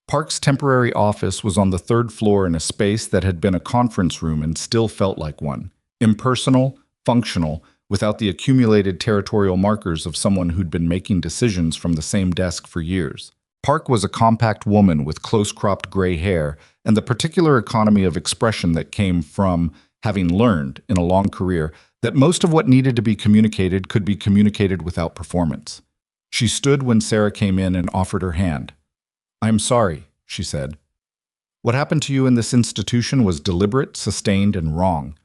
Park's temporary office was on the 3rd floor in a space that had been a conference room and still felt like one. Impersonal, functional, without the accumulated territorial markers of someone who'd been making decisions from the same desk for years. Park was a compact woman with close-cropped gray hair and the particular economy of expression that came from having learned, in a long career, that most of what needed to be communicated could be communicated without performance. She stood when Sarah came in and offered her hand. "I'm sorry," she said. "What happened to you in this institution was deliberate, sustained, and wrong.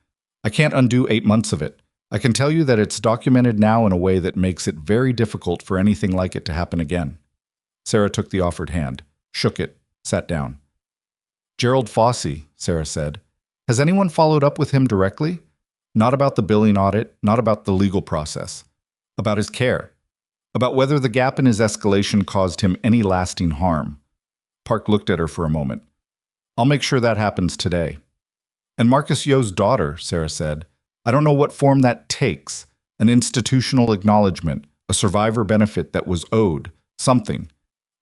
I can't undo 8 months of it. I can tell you that it's documented now in a way that makes it very difficult for anything like it to happen again." Sarah took the offered hand, shook it, sat down. "Gerald Fossey," Sarah said. "Has anyone followed up with him directly? Not about the billing audit, not about the legal process. About his care. About whether the gap in his escalation caused him any lasting harm." Park looked at her for a moment. "I'll make sure that happens today." "And Marcus Yo's daughter," Sarah said. "I don't know what form that takes. An institutional acknowledgement, a survivor benefit that was owed, something.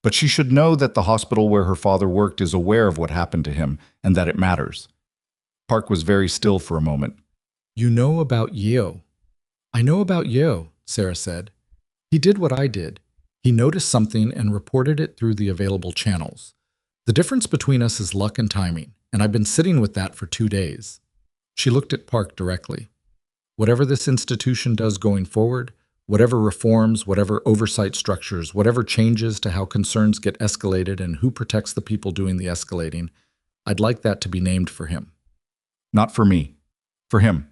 But she should know that the hospital where her father worked is aware of what happened to him and that it matters." Park was very still for a moment. "You know about Yeo." "I know about Yeo," Sarah said. "He did what I did. He noticed something and reported it through the available channels. The difference between us is luck and timing, and I've been sitting with that for 2 days." She looked at Park directly. "Whatever this institution does going forward, whatever reforms, whatever oversight structures, whatever changes to how concerns get escalated and who protects the people doing the escalating, I'd like that to be named for him." "Not for me. For him."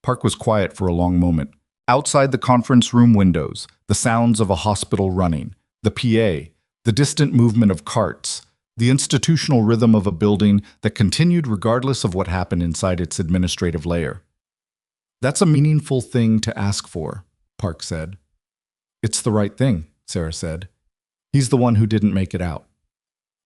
Park was quiet for a long moment. Outside the conference room windows, the sounds of a hospital running, the PA, the distant movement of carts, the institutional rhythm of a building that continued regardless of what happened inside its administrative layer. "That's a meaningful thing to ask for," Park said. "It's the right thing," Sarah said. "He's the one who didn't make it out."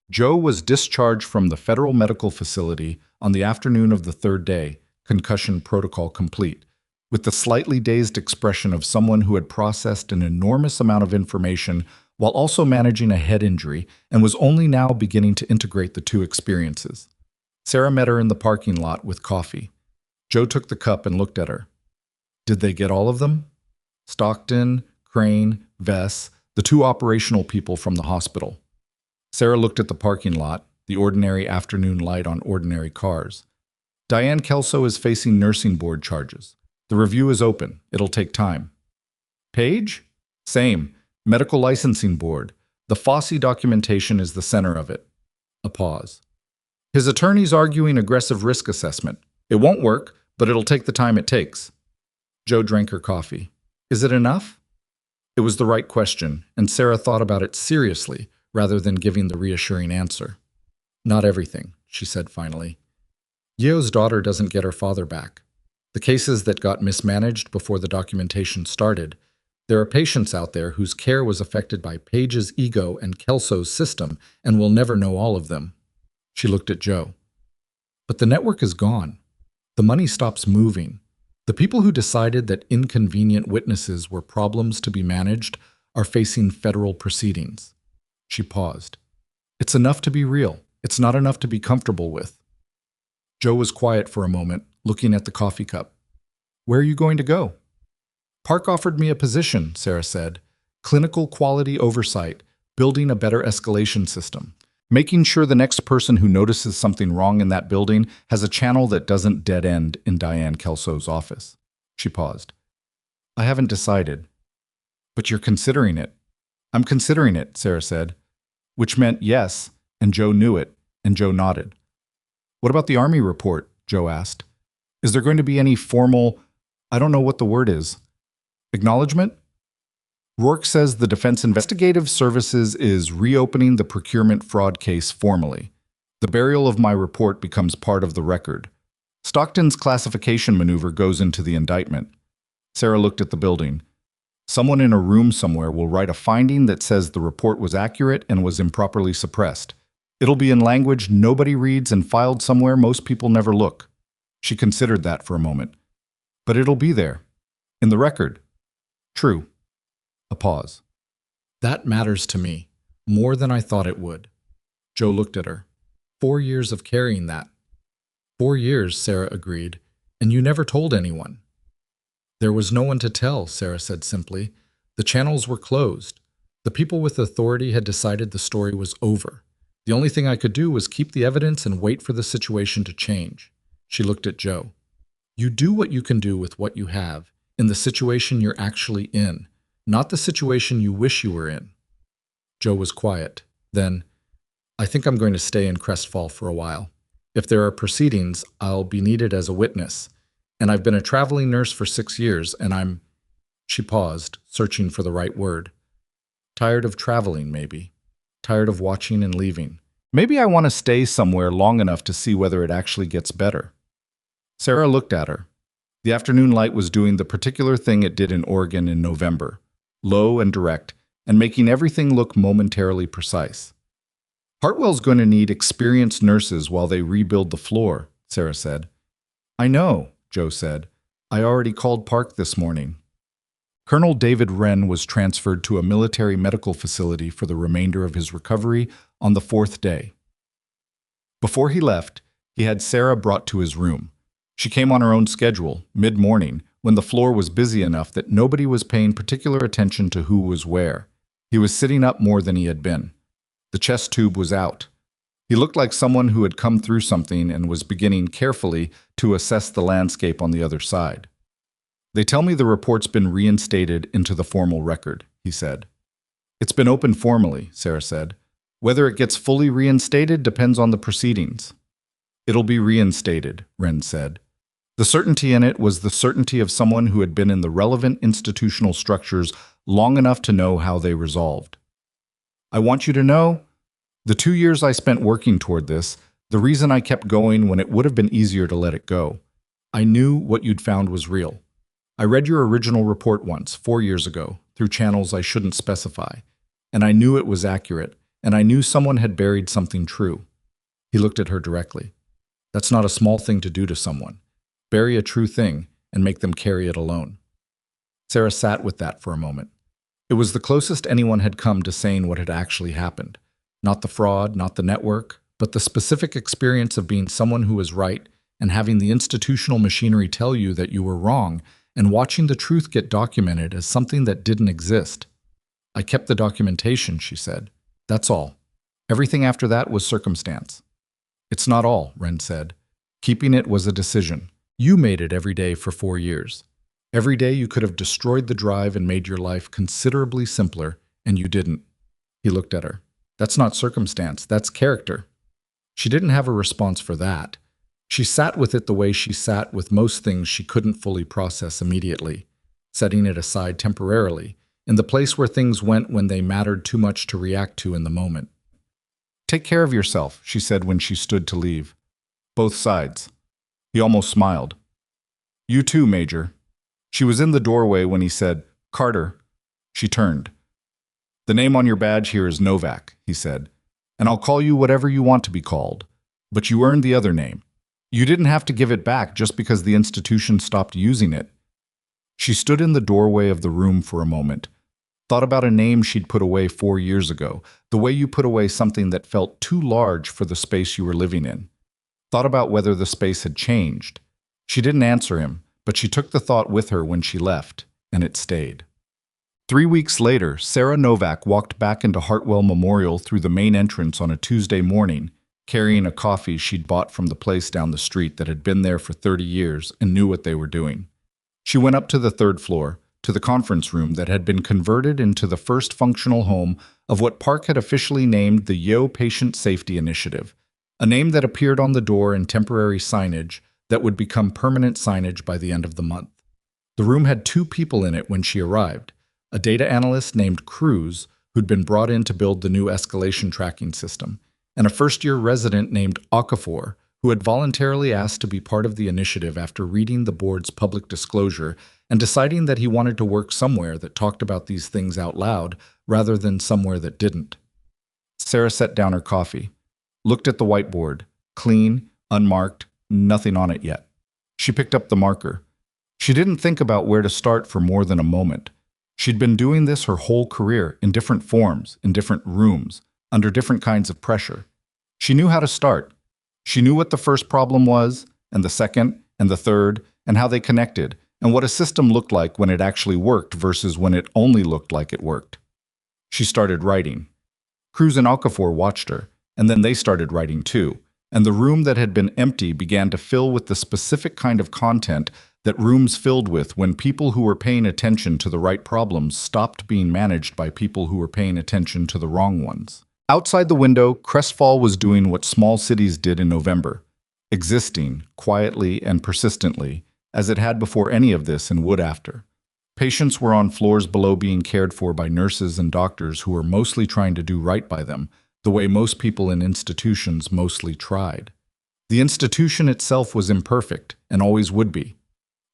Joe was discharged from the federal medical facility on the afternoon of the 3rd day, concussion protocol complete, with the slightly dazed expression of someone who had processed an enormous amount of information while also managing a head injury and was only now beginning to integrate the two experiences. Sarah met her in the parking lot with coffee. Joe took the cup and looked at her. "Did they get all of them?" "Stockton, Crane, Vess, the 2 operational people from the hospital." Sarah looked at the parking lot, the ordinary afternoon light on ordinary cars. "Diane Kelso is facing nursing board charges. The review is open. It'll take time." "Page?" "Same. Medical Licensing Board. The Fossey documentation is the center of it." A pause. "His attorney's arguing aggressive risk assessment. It won't work, but it'll take the time it takes." Joe drank her coffee. "Is it enough?" It was the right question, and Sarah thought about it seriously rather than giving the reassuring answer. "Not everything," she said finally. "Yeo's daughter doesn't get her father back. The cases that got mismanaged before the documentation started, there are patients out there whose care was affected by Page's ego and Kelso's system, and we'll never know all of them." She looked at Joe. "But the network is gone. The money stops moving. The people who decided that inconvenient witnesses were problems to be managed are facing federal proceedings." She paused. "It's enough to be real. It's not enough to be comfortable with." Joe was quiet for a moment, looking at the coffee cup. "Where are you going to go?" "Park offered me a position," Sarah said. "Clinical quality oversight, building a better escalation system. Making sure the next person who notices something wrong in that building has a channel that doesn't dead end in Diane Kelso's office. She paused. I haven't decided. But you're considering it. I'm considering it, Sarah said, which meant yes, and Joe knew it, and Joe nodded. What about the Army report? Joe asked. Is there going to be any formal, I don't know what the word is, acknowledgement? Rourke says the Defense Investigative Services is reopening the procurement fraud case formally. The burial of my report becomes part of the record. Stockton's classification maneuver goes into the indictment. Sarah looked at the building. Someone in a room somewhere will write a finding that says the report was accurate and was improperly suppressed. It'll be in language nobody reads and filed somewhere most people never look. She considered that for a moment. But it'll be there. In the record. True. A pause. That matters to me, more than I thought it would. Joe looked at her. 4 years of carrying that. 4 years, Sarah agreed, and you never told anyone. There was no one to tell, Sarah said simply. The channels were closed. The people with authority had decided the story was over. The only thing I could do was keep the evidence and wait for the situation to change. She looked at Joe. You do what you can do with what you have, in the situation you're actually in, not the situation you wish you were in. Joe was quiet. Then, I think I'm going to stay in Crestfall for a while. If there are proceedings, I'll be needed as a witness. And I've been a traveling nurse for 6 years, and She paused, searching for the right word. Tired of traveling, maybe. Tired of watching and leaving. Maybe I want to stay somewhere long enough to see whether it actually gets better. Sarah looked at her. The afternoon light was doing the particular thing it did in Oregon in November, low and direct, and making everything look momentarily precise. Hartwell's going to need experienced nurses while they rebuild the floor, Sarah said. I know, Joe said. I already called Park this morning. Colonel David Wren was transferred to a military medical facility for the remainder of his recovery on the 4th day. Before he left, he had Sarah brought to his room. She came on her own schedule, mid-morning, when the floor was busy enough that nobody was paying particular attention to who was where. He was sitting up more than he had been. The chest tube was out. He looked like someone who had come through something and was beginning carefully to assess the landscape on the other side. They tell me the report's been reinstated into the formal record, he said. It's been opened formally, Sarah said. Whether it gets fully reinstated depends on the proceedings. It'll be reinstated, Wren said. The certainty in it was the certainty of someone who had been in the relevant institutional structures long enough to know how they resolved. I want you to know, the 2 years I spent working toward this, the reason I kept going when it would have been easier to let it go. I knew what you'd found was real. I read your original report once, 4 years ago, through channels I shouldn't specify, and I knew it was accurate, and I knew someone had buried something true. He looked at her directly. That's not a small thing to do to someone. Bury a true thing and make them carry it alone. Sarah sat with that for a moment. It was the closest anyone had come to saying what had actually happened. Not the fraud, not the network, but the specific experience of being someone who was right and having the institutional machinery tell you that you were wrong and watching the truth get documented as something that didn't exist. I kept the documentation, she said. That's all. Everything after that was circumstance. It's not all, Wren said. Keeping it was a decision. You made it every day for 4 years. Every day you could have destroyed the drive and made your life considerably simpler, and you didn't. He looked at her. That's not circumstance, that's character. She didn't have a response for that. She sat with it the way she sat with most things she couldn't fully process immediately, setting it aside temporarily, in the place where things went when they mattered too much to react to in the moment. Take care of yourself, she said when she stood to leave. Both sides. He almost smiled. You too, Major. She was in the doorway when he said, Carter. She turned. The name on your badge here is Novak, he said, and I'll call you whatever you want to be called. But you earned the other name. You didn't have to give it back just because the institution stopped using it. She stood in the doorway of the room for a moment, thought about a name she'd put away 4 years ago, the way you put away something that felt too large for the space you were living in. Thought about whether the space had changed. She didn't answer him, but she took the thought with her when she left, and it stayed. 3 weeks later, Sarah Novak walked back into Hartwell Memorial through the main entrance on a Tuesday morning, carrying a coffee she'd bought from the place down the street that had been there for 30 years and knew what they were doing. She went up to the third floor, to the conference room that had been converted into the first functional home of what Park had officially named the Yo Patient Safety Initiative, a name that appeared on the door in temporary signage that would become permanent signage by the end of the month. The room had 2 people in it when she arrived, a data analyst named Cruz, who'd been brought in to build the new escalation tracking system, and a first-year resident named Okafor, who had voluntarily asked to be part of the initiative after reading the board's public disclosure and deciding that he wanted to work somewhere that talked about these things out loud rather than somewhere that didn't. Sarah set down her coffee, looked at the whiteboard, clean, unmarked, nothing on it yet. She picked up the marker. She didn't think about where to start for more than a moment. She'd been doing this her whole career, in different forms, in different rooms, under different kinds of pressure. She knew how to start. She knew what the first problem was, and the second, and the third, and how they connected, and what a system looked like when it actually worked versus when it only looked like it worked. She started writing. Cruz and Okafor watched her, and then they started writing too, and the room that had been empty began to fill with the specific kind of content that rooms filled with when people who were paying attention to the right problems stopped being managed by people who were paying attention to the wrong ones. Outside the window, Crestfall was doing what small cities did in November, existing, quietly and persistently, as it had before any of this and would after. Patients were on floors below being cared for by nurses and doctors who were mostly trying to do right by them, the way most people in institutions mostly tried. The institution itself was imperfect, and always would be.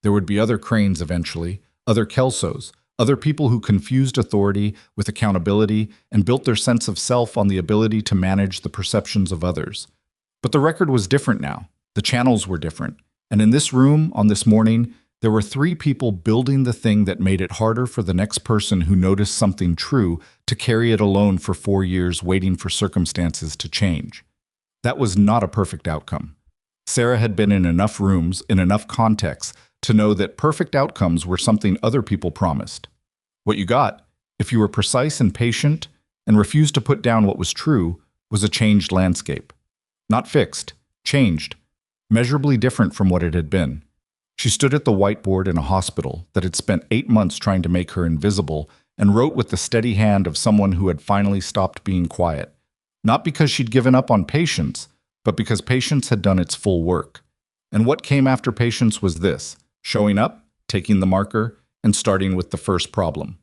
There would be other Cranes eventually, other Kelsos, other people who confused authority with accountability and built their sense of self on the ability to manage the perceptions of others. But the record was different now. The channels were different. And in this room, on this morning, there were 3 people building the thing that made it harder for the next person who noticed something true to carry it alone for 4 years waiting for circumstances to change. That was not a perfect outcome. Sarah had been in enough rooms, in enough contexts, to know that perfect outcomes were something other people promised. What you got, if you were precise and patient and refused to put down what was true, was a changed landscape. Not fixed, changed, measurably different from what it had been. She stood at the whiteboard in a hospital that had spent 8 months trying to make her invisible and wrote with the steady hand of someone who had finally stopped being quiet. Not because she'd given up on patience, but because patience had done its full work. And what came after patience was this: showing up, taking the marker, and starting with the first problem.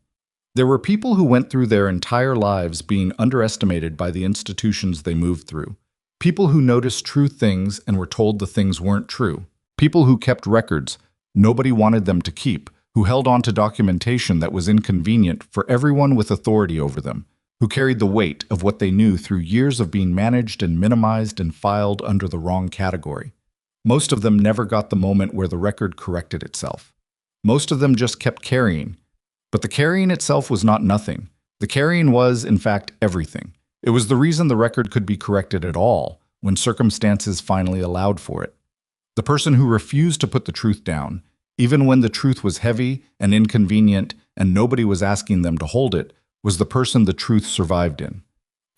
There were people who went through their entire lives being underestimated by the institutions they moved through. People who noticed true things and were told the things weren't true. People who kept records nobody wanted them to keep, who held on to documentation that was inconvenient for everyone with authority over them, who carried the weight of what they knew through years of being managed and minimized and filed under the wrong category. Most of them never got the moment where the record corrected itself. Most of them just kept carrying. But the carrying itself was not nothing. The carrying was, in fact, everything. It was the reason the record could be corrected at all when circumstances finally allowed for it. The person who refused to put the truth down, even when the truth was heavy and inconvenient and nobody was asking them to hold it, was the person the truth survived in.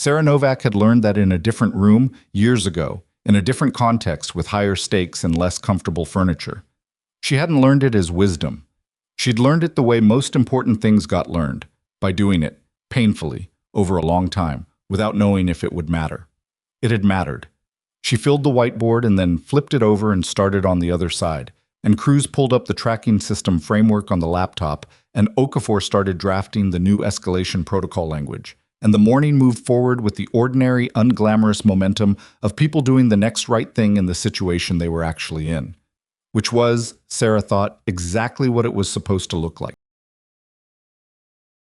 Sarah Novak had learned that in a different room years ago, in a different context with higher stakes and less comfortable furniture. She hadn't learned it as wisdom. She'd learned it the way most important things got learned, by doing it, painfully, over a long time, without knowing if it would matter. It had mattered. She filled the whiteboard and then flipped it over and started on the other side, and Cruz pulled up the tracking system framework on the laptop, and Okafor started drafting the new escalation protocol language. And the morning moved forward with the ordinary, unglamorous momentum of people doing the next right thing in the situation they were actually in. Which was, Sarah thought, exactly what it was supposed to look like.